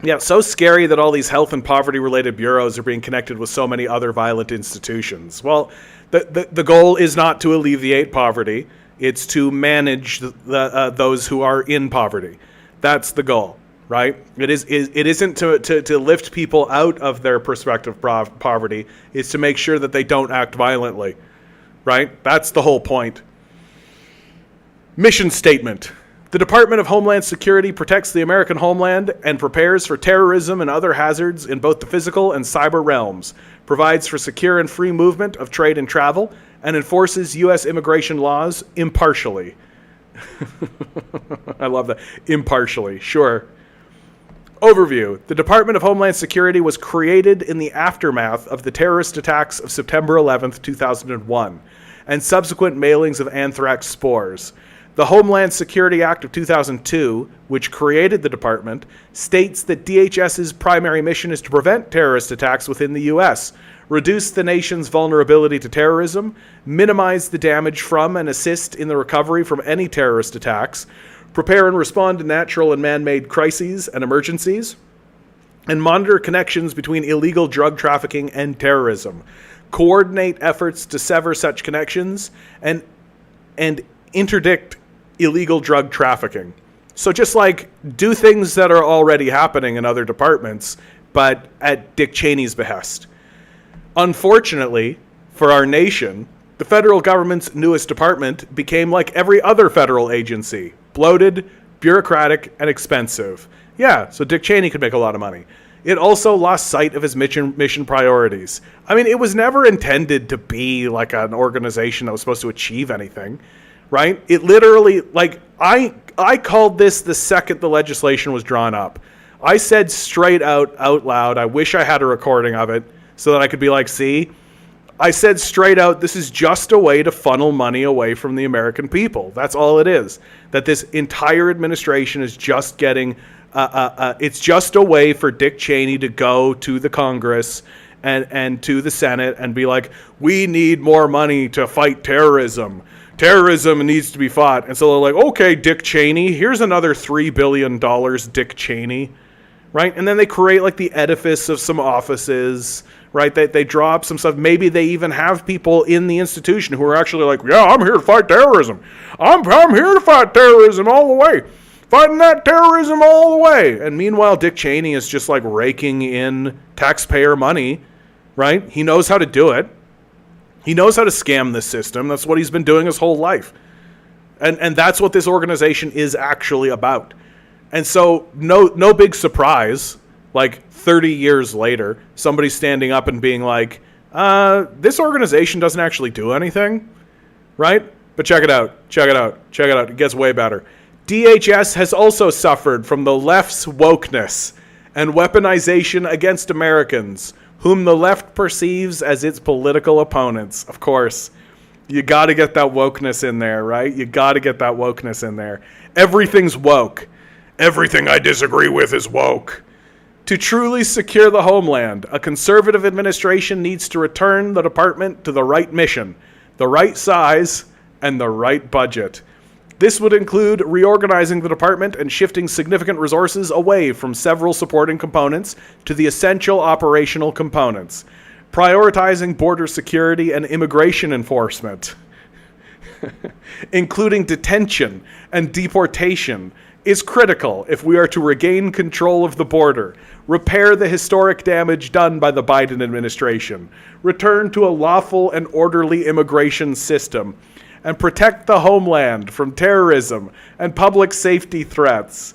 Yeah, so scary that all these health and poverty-related bureaus are being connected with so many other violent institutions. Well, the goal is not to alleviate poverty. It's to manage those who are in poverty. That's the goal, right? It isn't to lift people out of their prospective poverty. It's to make sure that they don't act violently, right? That's the whole point. Mission statement. The Department of Homeland Security protects the American homeland and prepares for terrorism and other hazards in both the physical and cyber realms, provides for secure and free movement of trade and travel, and enforces U.S. immigration laws impartially. I love that. Impartially, sure. Overview. The Department of Homeland Security was created in the aftermath of the terrorist attacks of September 11th, 2001, and subsequent mailings of anthrax spores. The Homeland Security Act of 2002, which created the department, states that DHS's primary mission is to prevent terrorist attacks within the U.S., reduce the nation's vulnerability to terrorism, minimize the damage from and assist in the recovery from any terrorist attacks, prepare and respond to natural and man-made crises and emergencies, and monitor connections between illegal drug trafficking and terrorism, coordinate efforts to sever such connections, and interdict illegal drug trafficking. So just like do things that are already happening in other departments, but at Dick Cheney's behest. Unfortunately for our nation, the federal government's newest department became like every other federal agency, bloated, bureaucratic, and expensive. Yeah, so Dick Cheney could make a lot of money. It also lost sight of his mission priorities. I mean, it was never intended to be like an organization that was supposed to achieve anything. Right? It literally, like, I called this the second the legislation was drawn up. I said straight out loud, I wish I had a recording of it so that I could be like, see? I said straight out, this is just a way to funnel money away from the American people. That's all it is. That this entire administration is just getting, it's just a way for Dick Cheney to go to the Congress and to the Senate and be like, we need more money to fight terrorism. Terrorism needs to be fought. And so they're like, okay, Dick Cheney, here's another $3 billion, Dick Cheney, right? And then they create like the edifice of some offices, right? They draw up some stuff. Maybe they even have people in the institution who are actually like, yeah, I'm here to fight terrorism. I'm here to fight terrorism all the way. Fighting that terrorism all the way. And meanwhile, Dick Cheney is just like raking in taxpayer money, right? He knows how to do it. He knows how to scam this system. That's what he's been doing his whole life. And that's what this organization is actually about. And so no big surprise, like 30 years later, somebody standing up and being like, this organization doesn't actually do anything, right? But check it out. It gets way better. DHS has also suffered from the left's wokeness and weaponization against Americans, whom the left perceives as its political opponents. Of course, you got to get that wokeness in there, right? You got to get that wokeness in there. Everything's woke. Everything I disagree with is woke. To truly secure the homeland, a conservative administration needs to return the department to the right mission, the right size, and the right budget. This would include reorganizing the department and shifting significant resources away from several supporting components to the essential operational components, prioritizing border security and immigration enforcement, including detention and deportation, is critical if we are to regain control of the border, repair the historic damage done by the Biden administration, return to a lawful and orderly immigration system, and protect the homeland from terrorism and public safety threats.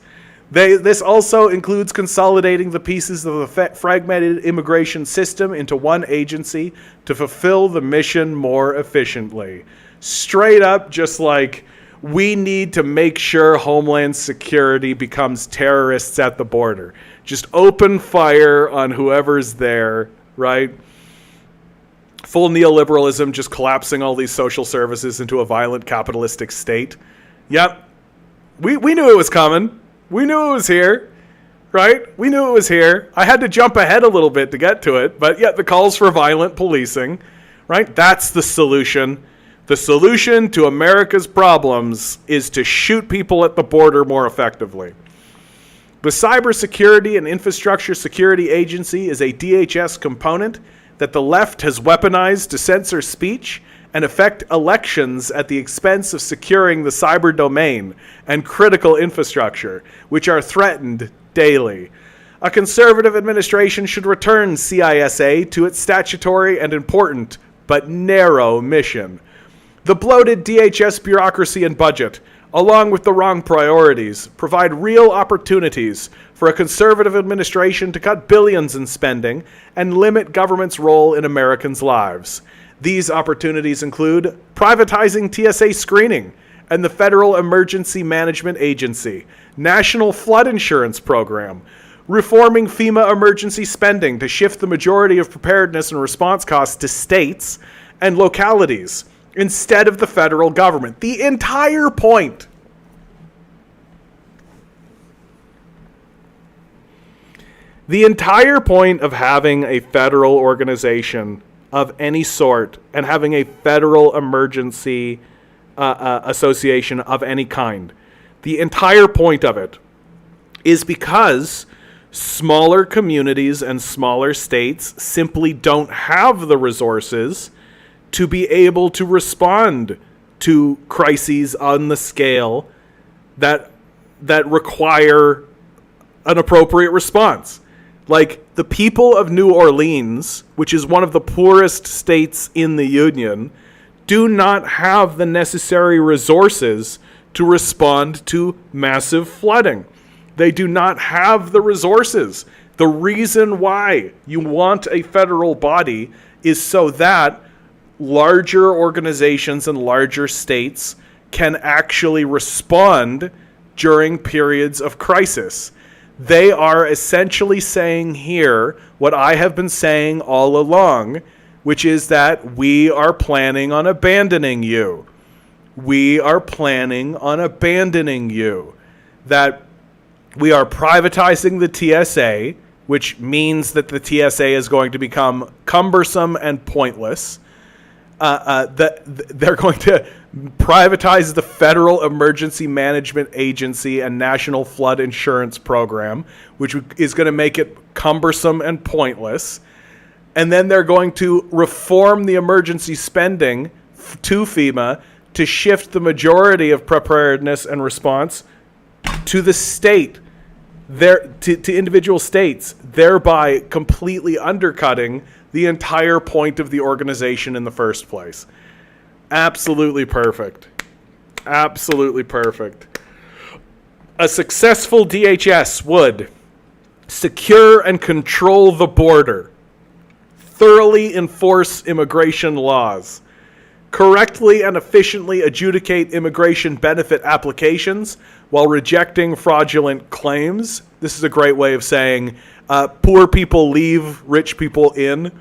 This also includes consolidating the pieces of the fragmented immigration system into one agency to fulfill the mission more efficiently. Straight up, just like, we need to make sure Homeland Security becomes terrorists at the border. Just open fire on whoever's there, right? Full neoliberalism, just collapsing all these social services into a violent capitalistic state. Yep. We knew it was coming. We knew it was here, right? We knew it was here. I had to jump ahead a little bit to get to it, but yet the calls for violent policing, right? That's the solution. The solution to America's problems is to shoot people at the border more effectively. The Cybersecurity and Infrastructure Security Agency is a DHS component that the left has weaponized to censor speech and affect elections at the expense of securing the cyber domain and critical infrastructure, which are threatened daily. A conservative administration should return CISA to its statutory and important but narrow mission. The bloated DHS bureaucracy and budget, along with the wrong priorities, provide real opportunities for a conservative administration to cut billions in spending and limit government's role in Americans' lives. These opportunities include privatizing TSA screening and the Federal Emergency Management Agency, National Flood Insurance Program, reforming FEMA emergency spending to shift the majority of preparedness and response costs to states and localities instead of the federal government. The entire point of having a federal organization of any sort and having a federal emergency association of any kind, the entire point of it is because smaller communities and smaller states simply don't have the resources to be able to respond to crises on the scale that require an appropriate response. Like, the people of New Orleans, which is one of the poorest states in the Union, do not have the necessary resources to respond to massive flooding. They do not have the resources. The reason why you want a federal body is so that larger organizations and larger states can actually respond during periods of crisis. They are essentially saying here what I have been saying all along, which is that we are planning on abandoning you. We are planning on abandoning you. That we are privatizing the TSA, which means that the TSA is going to become cumbersome and pointless. They're going to privatize the Federal Emergency Management Agency and National Flood Insurance Program, which is going to make it cumbersome and pointless. And then they're going to reform the emergency spending to FEMA to shift the majority of preparedness and response to the state, to individual states, thereby completely undercutting the entire point of the organization in the first place. Absolutely perfect. Absolutely perfect. A successful DHS would secure and control the border, thoroughly enforce immigration laws, correctly and efficiently adjudicate immigration benefit applications while rejecting fraudulent claims. This is a great way of saying poor people leave, rich people in.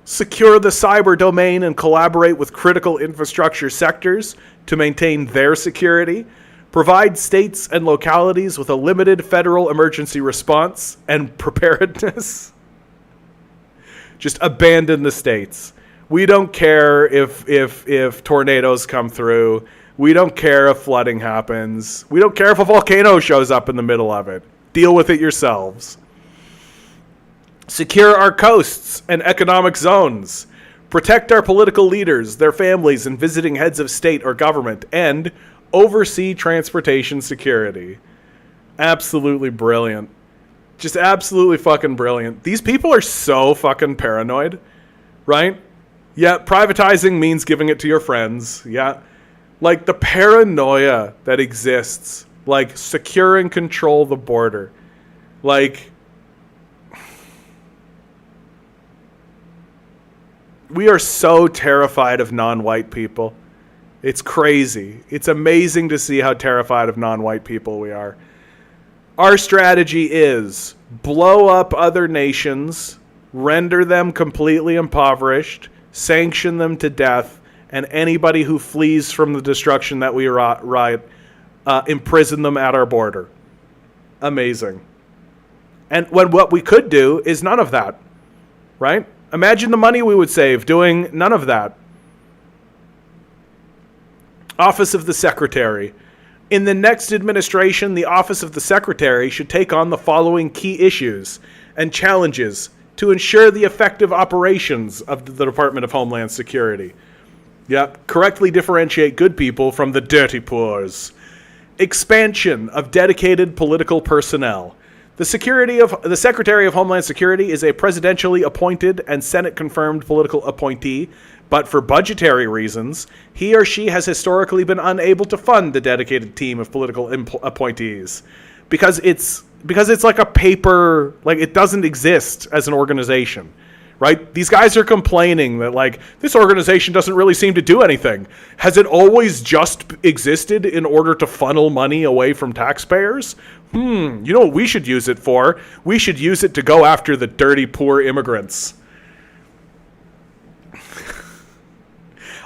Secure the cyber domain and collaborate with critical infrastructure sectors to maintain their security. Provide states and localities with a limited federal emergency response and preparedness. Just abandon the states. We don't care if tornadoes come through. We don't care if flooding happens. We don't care if a volcano shows up in the middle of it. Deal with it yourselves. Secure our coasts and economic zones. Protect our political leaders, their families, and visiting heads of state or government. And oversee transportation security. Absolutely brilliant. Just absolutely fucking brilliant. These people are so fucking paranoid, right? Yeah, privatizing means giving it to your friends. Yeah. Like the paranoia that exists. Like secure and control the border. Like we are so terrified of non-white people. It's crazy. It's amazing to see how terrified of non-white people we are. Our strategy is blow up other nations, render them completely impoverished, sanction them to death, and anybody who flees from the destruction that we riot, imprison them at our border. Amazing. And what we could do is none of that, right? Imagine the money we would save doing none of that. Office of the Secretary. In the next administration, the Office of the Secretary should take on the following key issues and challenges to ensure the effective operations of the Department of Homeland Security. Yep, correctly differentiate good people from the dirty poors. Expansion of dedicated political personnel. The Secretary of Homeland Security is a presidentially appointed and Senate-confirmed political appointee, but for budgetary reasons, he or she has historically been unable to fund the dedicated team of political appointees because it's like a paper, like it doesn't exist as an organization, right? These guys are complaining that like this organization doesn't really seem to do anything. Has it always just existed in order to funnel money away from taxpayers? You know what we should use it for? We should use it to go after the dirty, poor immigrants.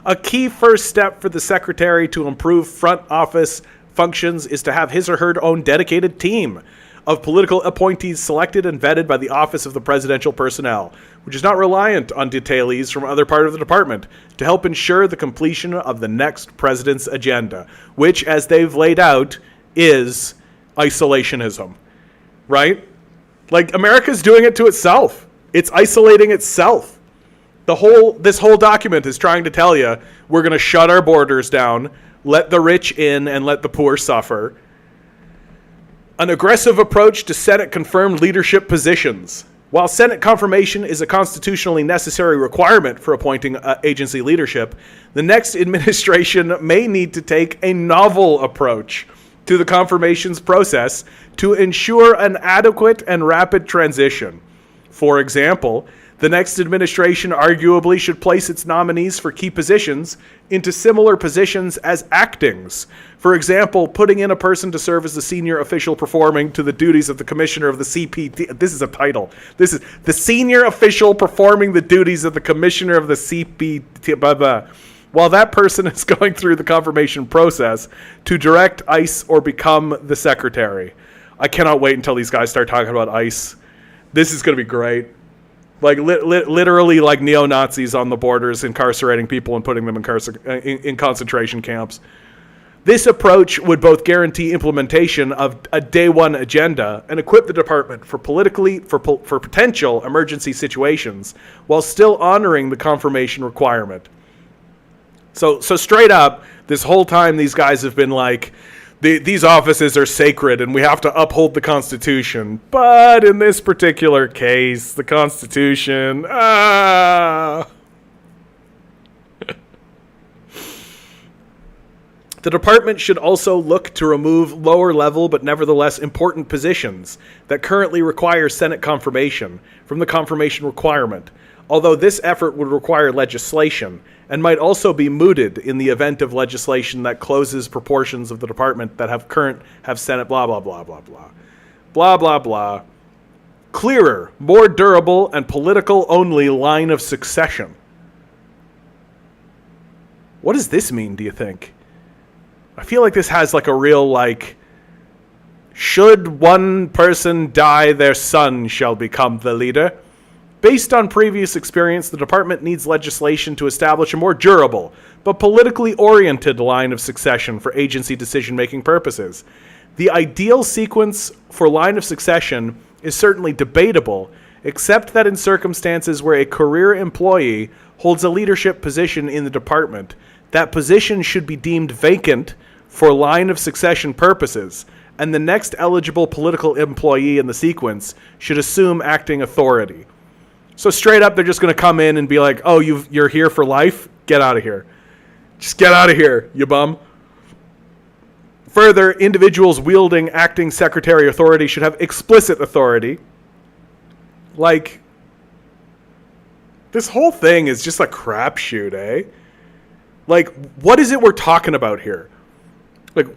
A key first step for the secretary to improve front office functions is to have his or her own dedicated team of political appointees selected and vetted by the Office of the Presidential Personnel, which is not reliant on detailees from other parts of the department, to help ensure the completion of the next president's agenda, which, as they've laid out, is isolationism, right? Like, America's doing it to itself. It's isolating itself. This whole document is trying to tell you we're going to shut our borders down, let the rich in, and let the poor suffer. An aggressive approach to Senate-confirmed leadership positions. While Senate confirmation is a constitutionally necessary requirement for appointing agency leadership, the next administration may need to take a novel approach to the confirmations process to ensure an adequate and rapid transition. For example, the next administration arguably should place its nominees for key positions into similar positions as actings. For example, putting in a person to serve as the senior official performing to the duties of the commissioner of the CPT. This is a title. This is the senior official performing the duties of the commissioner of the CPT. Blah, blah. While that person is going through the confirmation process to direct ICE or become the secretary. I cannot wait until these guys start talking about ICE. This is going to be great. Like literally like neo-Nazis on the borders incarcerating people and putting them in concentration camps. This approach would both guarantee implementation of a day one agenda and equip the department for potential emergency situations while still honoring the confirmation requirement. So straight up, this whole time these guys have been like, these offices are sacred and we have to uphold the Constitution. But in this particular case, the Constitution... The department should also look to remove lower level but nevertheless important positions that currently require Senate confirmation from the confirmation requirement, although this effort would require legislation and might also be mooted in the event of legislation that closes proportions of the department that have Senate blah blah blah blah blah. Blah blah blah. Clearer, more durable, and political only line of succession. What does this mean, do you think? I feel like this has like a real should one person die, their son shall become the leader. Based on previous experience, the department needs legislation to establish a more durable, but politically oriented line of succession for agency decision-making purposes. The ideal sequence for line of succession is certainly debatable, except that in circumstances where a career employee holds a leadership position in the department, that position should be deemed vacant for line of succession purposes, and the next eligible political employee in the sequence should assume acting authority. So straight up, they're just going to come in and be like, oh, you're here for life? Get out of here. Just get out of here, you bum. Further, individuals wielding acting secretary authority should have explicit authority. This whole thing is just a crapshoot, eh? What is it we're talking about here?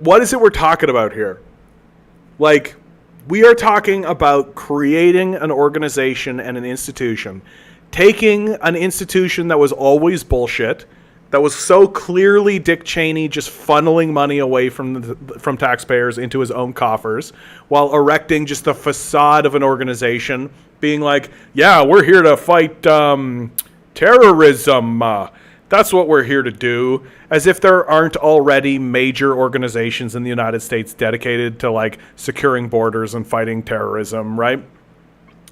What is it we're talking about here? We are talking about creating an organization and an institution, taking an institution that was always bullshit, that was so clearly Dick Cheney just funneling money away from taxpayers into his own coffers, while erecting just the facade of an organization, being like, yeah, we're here to fight terrorism. That's what we're here to do. As if there aren't already major organizations in the United States dedicated to securing borders and fighting terrorism, right?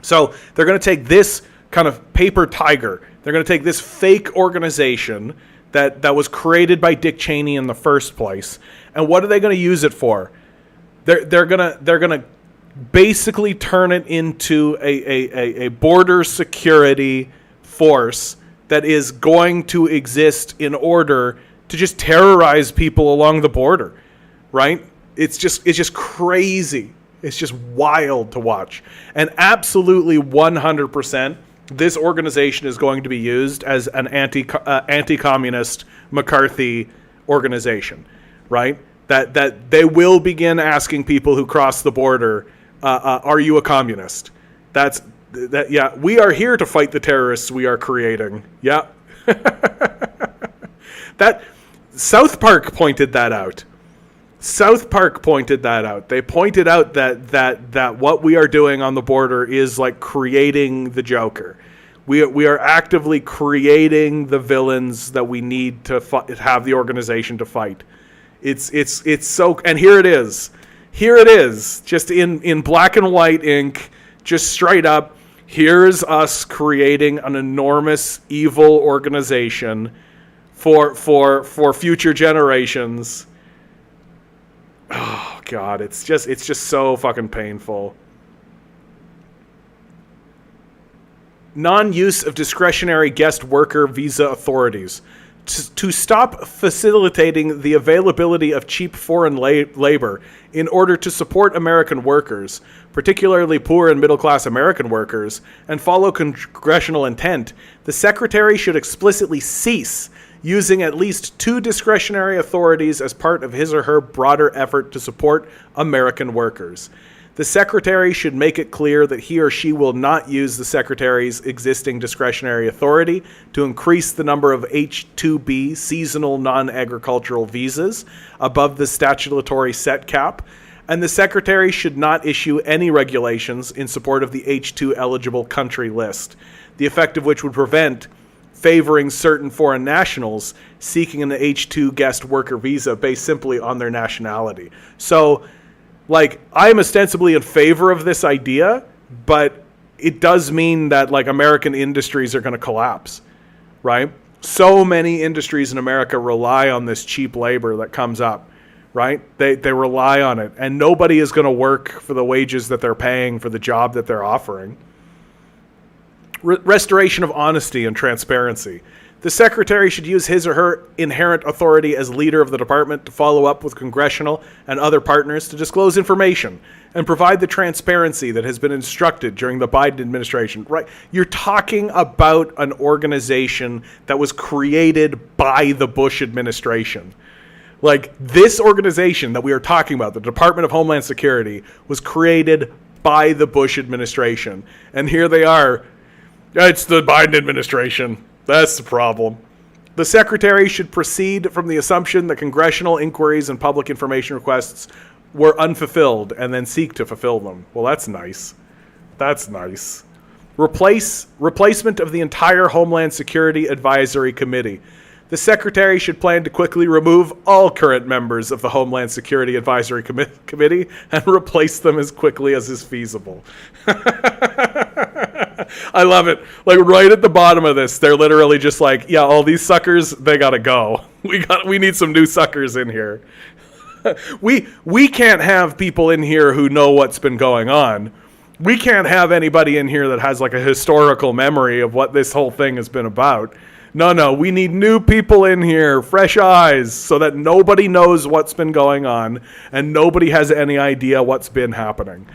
So they're going to take this kind of paper tiger. They're going to take this fake organization that was created by Dick Cheney in the first place. And what are they going to use it for? They're gonna basically turn it into a border security force that is going to exist in order to just terrorize people along the border, right? It's just crazy. It's just wild to watch. And absolutely 100%, this organization is going to be used as an anti-communist McCarthy organization, right? That they will begin asking people who cross the border, are you a communist? Yeah, we are here to fight the terrorists we are creating. Yeah. That South Park pointed that out. They pointed out that what we are doing on the border is creating the Joker. We are actively creating the villains that we need to have the organization to fight. It's so, and here it is, just in black and white ink, just straight up. Here's us creating an enormous evil organization for future generations. Oh God, it's just so fucking painful. Non-use of discretionary guest worker visa authorities. To stop facilitating the availability of cheap foreign labor in order to support American workers, particularly poor and middle-class American workers, and follow congressional intent, the Secretary should explicitly cease using at least 2 discretionary authorities as part of his or her broader effort to support American workers. The Secretary should make it clear that he or she will not use the Secretary's existing discretionary authority to increase the number of H-2B seasonal non-agricultural visas above the statutory set cap, and the Secretary should not issue any regulations in support of the H-2 eligible country list, the effect of which would prevent favoring certain foreign nationals seeking an H-2 guest worker visa based simply on their nationality. So, I'm ostensibly in favor of this idea, but it does mean that, American industries are going to collapse, right? So many industries in America rely on this cheap labor that comes up, right? They rely on it, and nobody is going to work for the wages that they're paying for the job that they're offering. Restoration of honesty and transparency. The Secretary should use his or her inherent authority as leader of the department to follow up with congressional and other partners to disclose information and provide the transparency that has been instructed during the Biden administration. Right? You're talking about an organization that was created by the Bush administration. Like, this organization that we are talking about, the Department of Homeland Security, was created by the Bush administration. And here they are. It's the Biden administration. That's the problem. The Secretary should proceed from the assumption that congressional inquiries and public information requests were unfulfilled and then seek to fulfill them. Well, that's nice. That's nice. Replacement of the entire Homeland Security Advisory Committee. The Secretary should plan to quickly remove all current members of the Homeland Security Advisory Committee and replace them as quickly as is feasible. I love it. Like, right at the bottom of this, they're literally just like, yeah, all these suckers, they gotta go. We need some new suckers in here. We can't have people in here who know what's been going on. We can't have anybody in here that has like a historical memory of what this whole thing has been about. No, we need new people in here, fresh eyes, so that nobody knows what's been going on and nobody has any idea what's been happening.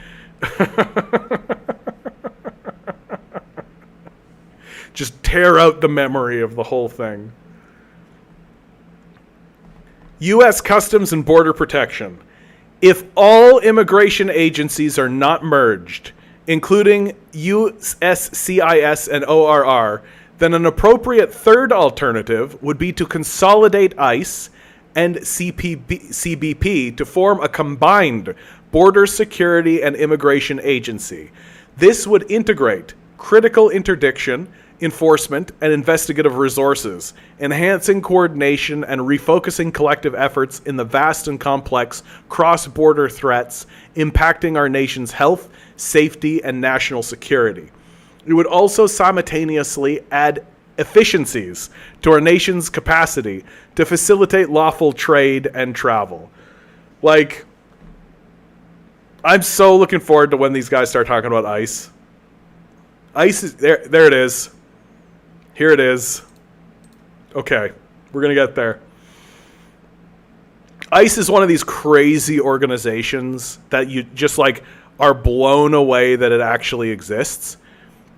Just tear out the memory of the whole thing. U.S. Customs and Border Protection. If all immigration agencies are not merged, including USCIS and ORR, then an appropriate third alternative would be to consolidate ICE and CBP to form a combined border security and immigration agency. This would integrate critical interdiction, enforcement, and investigative resources, enhancing coordination and refocusing collective efforts in the vast and complex cross-border threats impacting our nation's health, safety, and national security. It would also simultaneously add efficiencies to our nation's capacity to facilitate lawful trade and travel. Like, I'm so looking forward to when these guys start talking about ICE. ICE is there. There it is. Here it is. Okay, we're going to get there. ICE is one of these crazy organizations that you just like are blown away that it actually exists.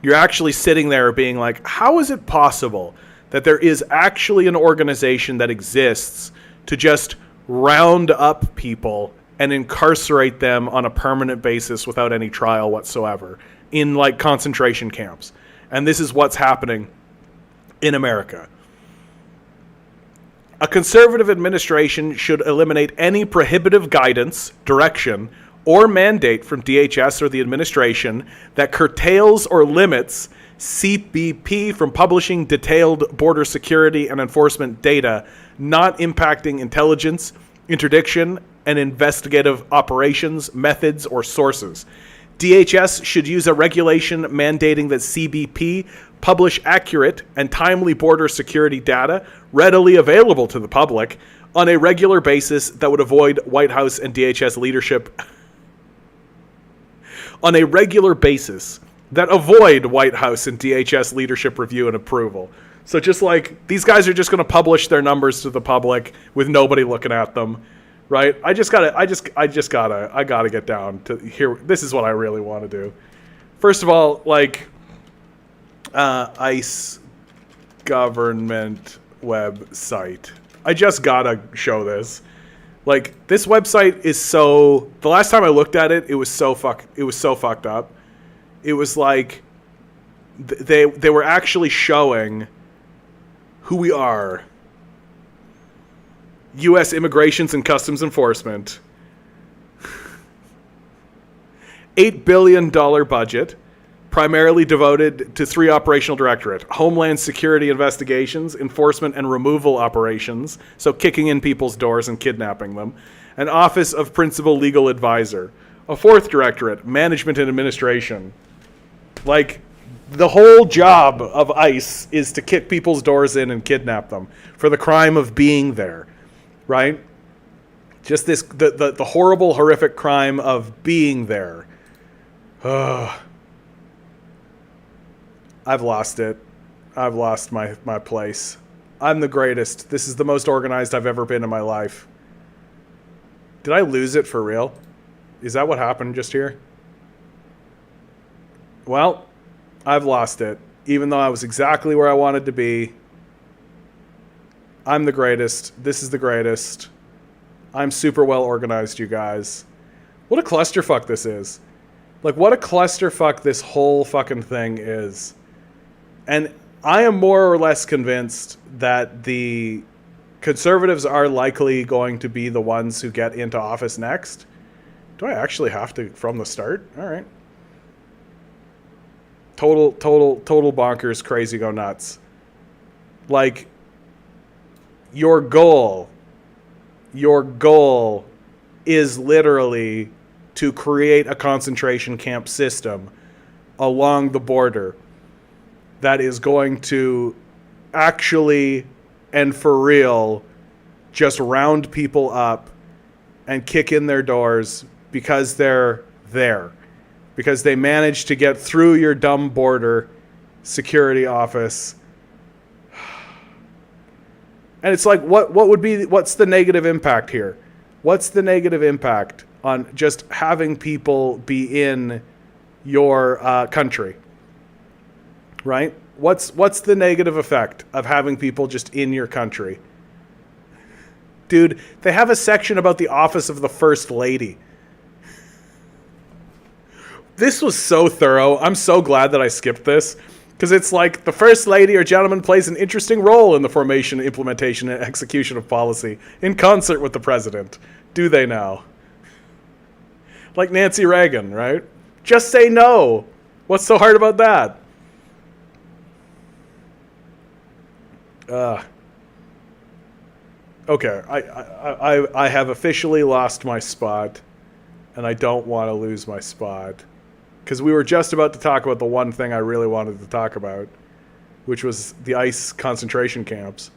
You're actually sitting there being like, how is it possible that there is actually an organization that exists to just round up people and incarcerate them on a permanent basis without any trial whatsoever in like concentration camps? And this is what's happening in America. A conservative administration should eliminate any prohibitive guidance, direction, or mandate from DHS or the administration that curtails or limits CBP from publishing detailed border security and enforcement data not impacting intelligence, interdiction, and investigative operations, methods, or sources. DHS should use a regulation mandating that CBP publish accurate and timely border security data readily available to the public on a regular basis that would avoid White House and DHS leadership on a regular basis that avoid White House and DHS leadership review and approval. So just like these guys are just going to publish their numbers to the public with nobody looking at them, right? I gotta get down to here. This is what I really want to do. First of all, like ICE government website. I just gotta show this. Like, this website is so... The last time I looked at it, it was so fucked up. It was like... They were actually showing who we are. U.S. Immigrations and Customs Enforcement. $8 billion budget, primarily devoted to 3 operational directorate: Homeland Security investigations, enforcement and removal operations, so kicking in people's doors and kidnapping them, an Office of Principal Legal Advisor, a 4th directorate, Management and Administration. Like, the whole job of ICE is to kick people's doors in and kidnap them for the crime of being there, right? Just this, the horrible, horrific crime of being there. I've lost it. I've lost my place. I'm the greatest. This is the most organized I've ever been in my life. Did I lose it for real? Is that what happened just here? Well, I've lost it. Even though I was exactly where I wanted to be. I'm the greatest. This is the greatest. I'm super well organized, you guys. What a clusterfuck this is. Like, what a clusterfuck this whole fucking thing is. And I am more or less convinced that the conservatives are likely going to be the ones who get into office next. Do I actually have to from the start? All right. Total bonkers, crazy, go nuts. Like, your goal is literally to create a concentration camp system along the border that is going to actually and for real just round people up and kick in their doors because they're there. Because they managed to get through your dumb border security office. And it's like, what's the negative impact here? What's the negative impact on just having people be in your country? Right? What's the negative effect of having people just in your country? Dude, they have a section about the office of the First Lady. This was so thorough. I'm so glad that I skipped this. Because it's like the First Lady or Gentleman plays an interesting role in the formation, implementation, and execution of policy in concert with the President. Do they now? Like Nancy Reagan, right? Just say no. What's so hard about that? Okay, I have officially lost my spot, and I don't want to lose my spot. Because we were just about to talk about the one thing I really wanted to talk about, which was the ICE concentration camps,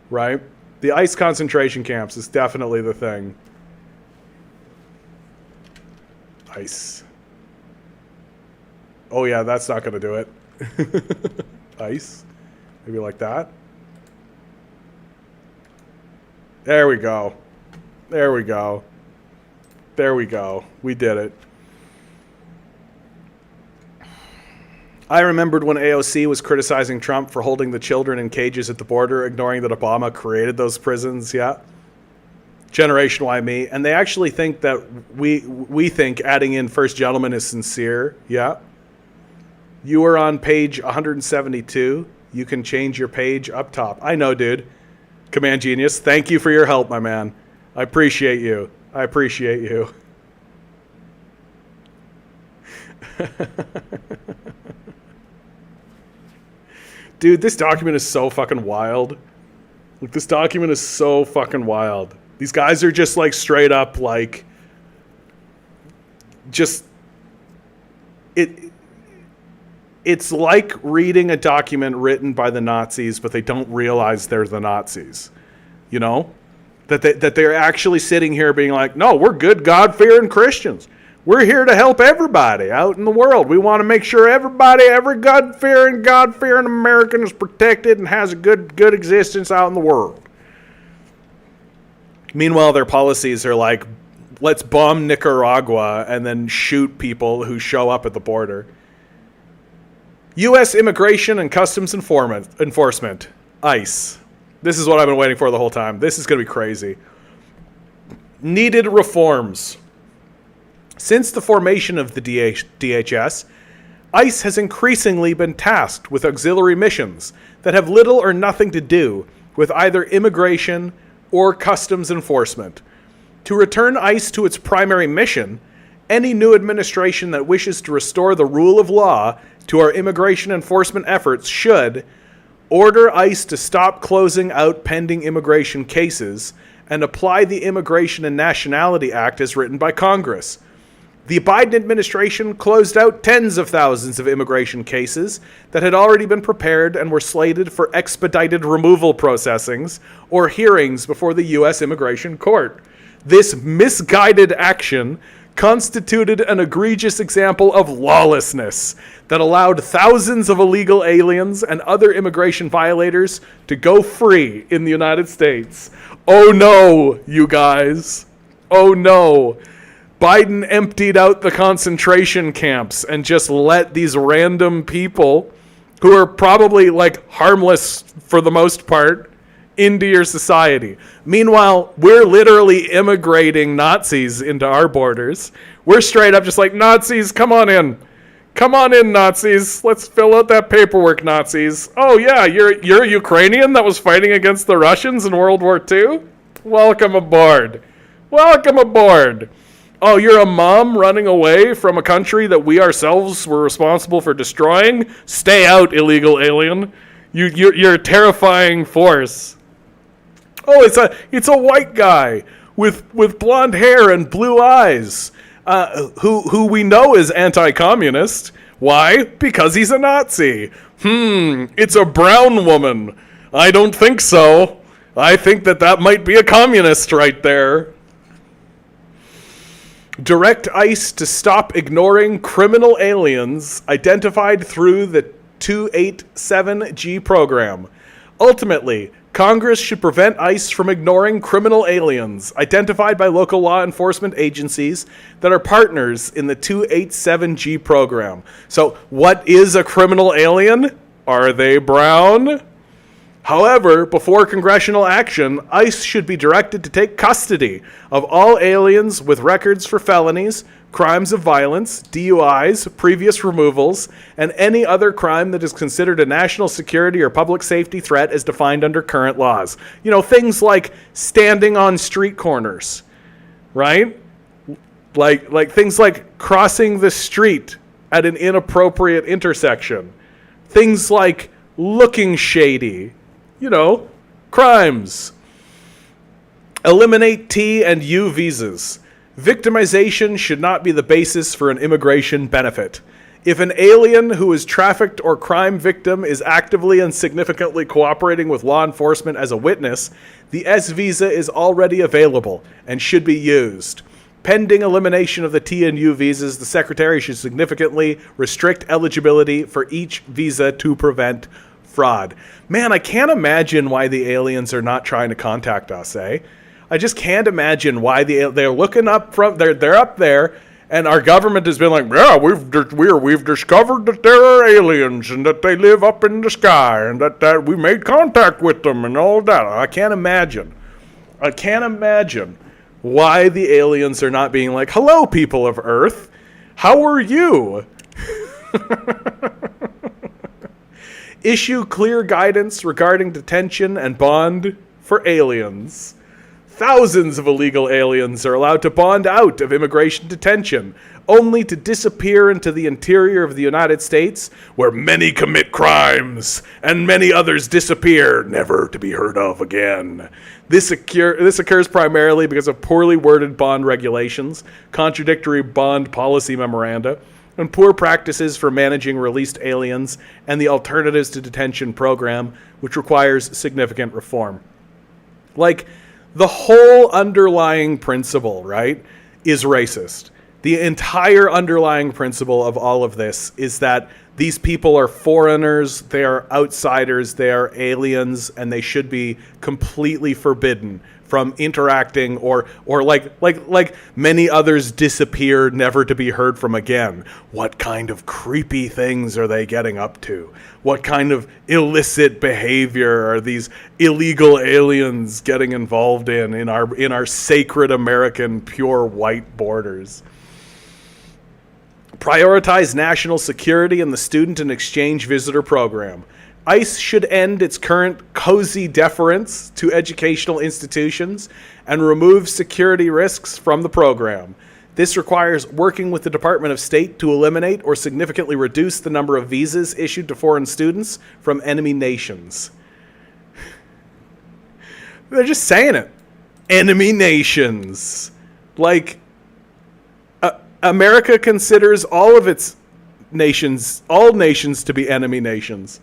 right? The ICE concentration camps is definitely the thing. ICE. Oh yeah, that's not going to do it. ICE. Maybe like that. There we go. There we go. There we go. We did it. I remembered when AOC was criticizing Trump for holding the children in cages at the border, ignoring that Obama created those prisons. Yeah. Generation Y me. And they actually think that we think adding in First Gentleman is sincere. Yeah. You are on page 172. You can change your page up top. I know, dude. Command Genius, thank you for your help, my man. I appreciate you. I appreciate you. Dude, this document is so fucking wild. Like, this document is so fucking wild. These guys are just, like, straight up, like, just... It's like reading a document written by the Nazis, but they don't realize they're the Nazis. You know? That they're actually sitting here being like, no, we're good God-fearing Christians. We're here to help everybody out in the world. We want to make sure everybody, every God-fearing American is protected and has a good existence out in the world. Meanwhile, their policies are like, let's bomb Nicaragua and then shoot people who show up at the border. U.S. Immigration and Customs Enforcement, ICE. This is what I've been waiting for the whole time. This is going to be crazy. Needed reforms. Since the formation of the DHS, ICE has increasingly been tasked with auxiliary missions that have little or nothing to do with either immigration or customs enforcement. To return ICE to its primary mission, any new administration that wishes to restore the rule of law to our immigration enforcement efforts should order ICE to stop closing out pending immigration cases and apply the Immigration and Nationality Act as written by Congress. The Biden administration closed out tens of thousands of immigration cases that had already been prepared and were slated for expedited removal processings or hearings before the U.S. Immigration Court. This misguided action constituted an egregious example of lawlessness that allowed thousands of illegal aliens and other immigration violators to go free in the United States. Oh no, you guys. Oh no. Biden emptied out the concentration camps and just let these random people, who are probably like harmless for the most part, into your society. Meanwhile, we're literally immigrating Nazis into our borders. We're straight up just like, Nazis, come on in. Come on in, Nazis. Let's fill out that paperwork, Nazis. Oh yeah, you're a Ukrainian that was fighting against the Russians in World War II? Welcome aboard. Welcome aboard. Oh, you're a mom running away from a country that we ourselves were responsible for destroying? Stay out, illegal alien. You're a terrifying force. Oh, it's a white guy with blonde hair and blue eyes, who we know is anti-communist. Why? Because he's a Nazi. It's a brown woman. I don't think so. I think that might be a communist right there. Direct ICE to stop ignoring criminal aliens identified through the 287G program. Ultimately, Congress should prevent ICE from ignoring criminal aliens identified by local law enforcement agencies that are partners in the 287G program. So, what is a criminal alien? Are they brown? However, before congressional action, ICE should be directed to take custody of all aliens with records for felonies, crimes of violence, DUIs, previous removals, and any other crime that is considered a national security or public safety threat as defined under current laws. You know, things like standing on street corners, right? Like things like crossing the street at an inappropriate intersection. Things like looking shady. You know, crimes. Eliminate T and U visas. Victimization should not be the basis for an immigration benefit. If an alien who is trafficked or crime victim is actively and significantly cooperating with law enforcement as a witness, the S visa is already available and should be used. Pending elimination of the T and U visas, the Secretary should significantly restrict eligibility for each visa to prevent fraud. Man, I can't imagine why the aliens are not trying to contact us, eh? I just can't imagine why they're looking up from they're up there, and our government has been like, yeah, we've discovered that there are aliens and that they live up in the sky and that we made contact with them and all that. I can't imagine why the aliens are not being like, hello, people of Earth, how are you? Issue clear guidance regarding detention and bond for aliens. Thousands of illegal aliens are allowed to bond out of immigration detention, only to disappear into the interior of the United States, where many commit crimes and many others disappear, never to be heard of again. This occurs primarily because of poorly worded bond regulations, contradictory bond policy memoranda, and poor practices for managing released aliens and the Alternatives to Detention program, which requires significant reform. Like, the whole underlying principle, right, is racist. The entire underlying principle of all of this is that these people are foreigners, they are outsiders, they are aliens, and they should be completely forbidden from interacting or like many others disappear, never to be heard from again. What kind of creepy things are they getting up to? What kind of illicit behavior are these illegal aliens getting involved in our sacred American pure white borders? Prioritize national security in the student and exchange visitor program. ICE should end its current cozy deference to educational institutions and remove security risks from the program. This requires working with the Department of State to eliminate or significantly reduce the number of visas issued to foreign students from enemy nations. They're just saying it. Enemy nations. Like, America considers all of its nations, all nations, to be enemy nations.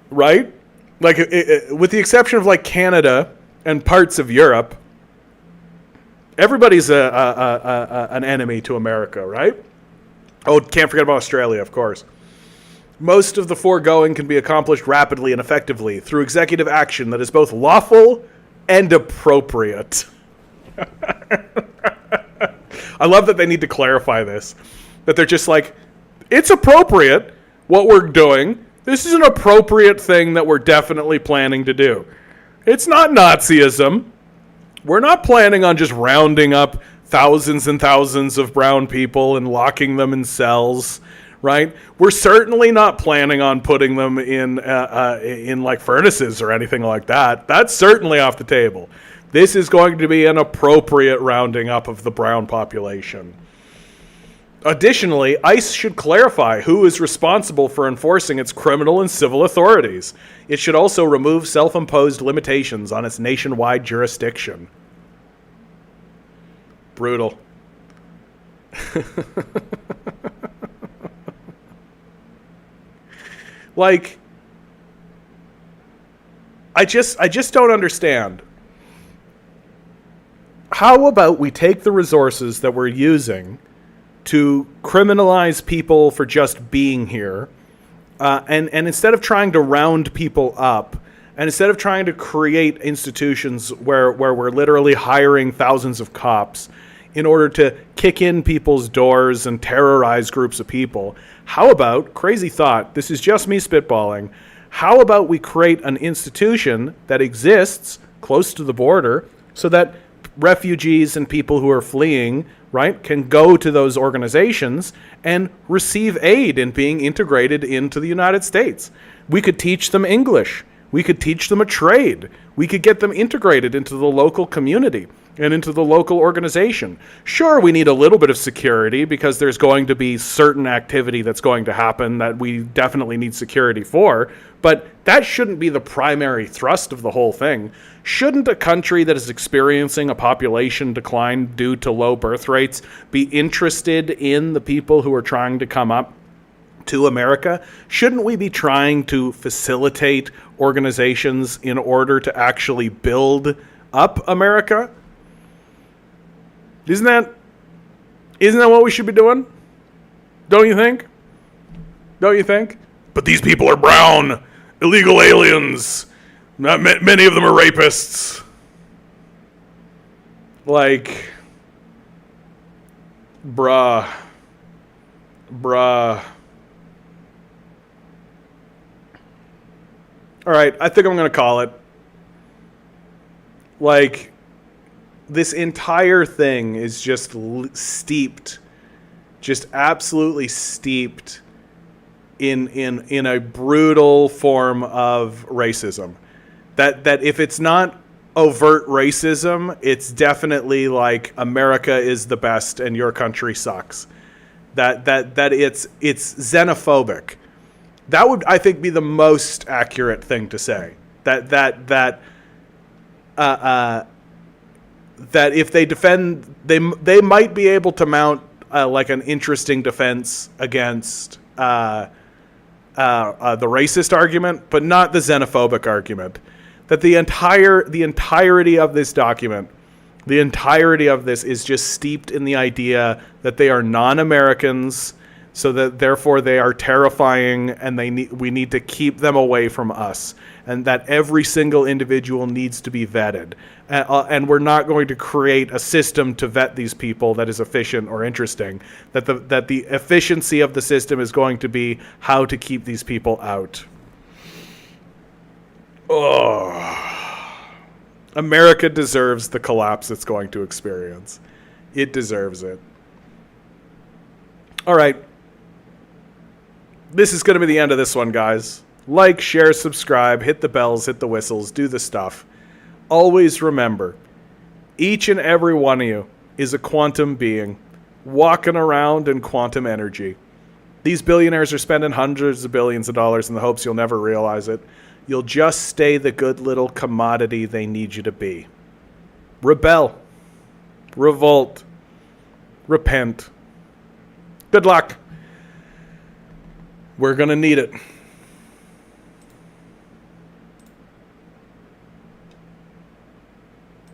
Right? Like, with the exception of like Canada and parts of Europe, Everybody's an enemy to America, right? Oh, can't forget about Australia, of course. Most of the foregoing can be accomplished rapidly and effectively through executive action that is both lawful and appropriate. I love that they need to clarify this. That they're just like, it's appropriate what we're doing. This is an appropriate thing that we're definitely planning to do. It's not Nazism. We're not planning on just rounding up thousands and thousands of brown people and locking them in cells, right? We're certainly not planning on putting them in like furnaces or anything like that. That's certainly off the table. This is going to be an appropriate rounding up of the brown population. Additionally, ICE should clarify who is responsible for enforcing its criminal and civil authorities. It should also remove self-imposed limitations on its nationwide jurisdiction. Brutal. Like, I just don't understand. How about we take the resources that we're using to criminalize people for just being here, and instead of trying to round people up, and instead of trying to create institutions where we're literally hiring thousands of cops in order to kick in people's doors and terrorize groups of people, how about, crazy thought, this is just me spitballing, how about we create an institution that exists close to the border so that refugees and people who are fleeing, right, can go to those organizations and receive aid in being integrated into the United States. We could teach them English. We could teach them a trade. We could get them integrated into the local community and into the local organization. Sure, we need a little bit of security because there's going to be certain activity that's going to happen that we definitely need security for, but that shouldn't be the primary thrust of the whole thing. Shouldn't a country that is experiencing a population decline due to low birth rates be interested in the people who are trying to come up to America? Shouldn't we be trying to facilitate organizations in order to actually build up America? Isn't that what we should be doing? Don't you think? Don't you think? But these people are brown, illegal aliens. Not many of them are rapists. Like, bruh. All right, I think I'm going to call it. Like, this entire thing is just steeped, just absolutely steeped in a brutal form of racism. That if it's not overt racism, it's definitely like America is the best and your country sucks. That it's xenophobic. That would, I think, be the most accurate thing to say. That if they defend, they might be able to mount like an interesting defense against the racist argument, but not the xenophobic argument. That the entirety of this document, the entirety of this is just steeped in the idea that they are non-Americans, so that therefore they are terrifying, and we need to keep them away from us, and that every single individual needs to be vetted, and we're not going to create a system to vet these people that is efficient or interesting. That the efficiency of the system is going to be how to keep these people out. Oh, America deserves the collapse it's going to experience. It deserves it. All right. This is going to be the end of this one, guys. Like, share, subscribe, hit the bells, hit the whistles, do the stuff. Always remember, each and every one of you is a quantum being walking around in quantum energy. These billionaires are spending hundreds of billions of dollars in the hopes you'll never realize it. You'll just stay the good little commodity they need you to be. Rebel. Revolt. Repent. Good luck. We're going to need it.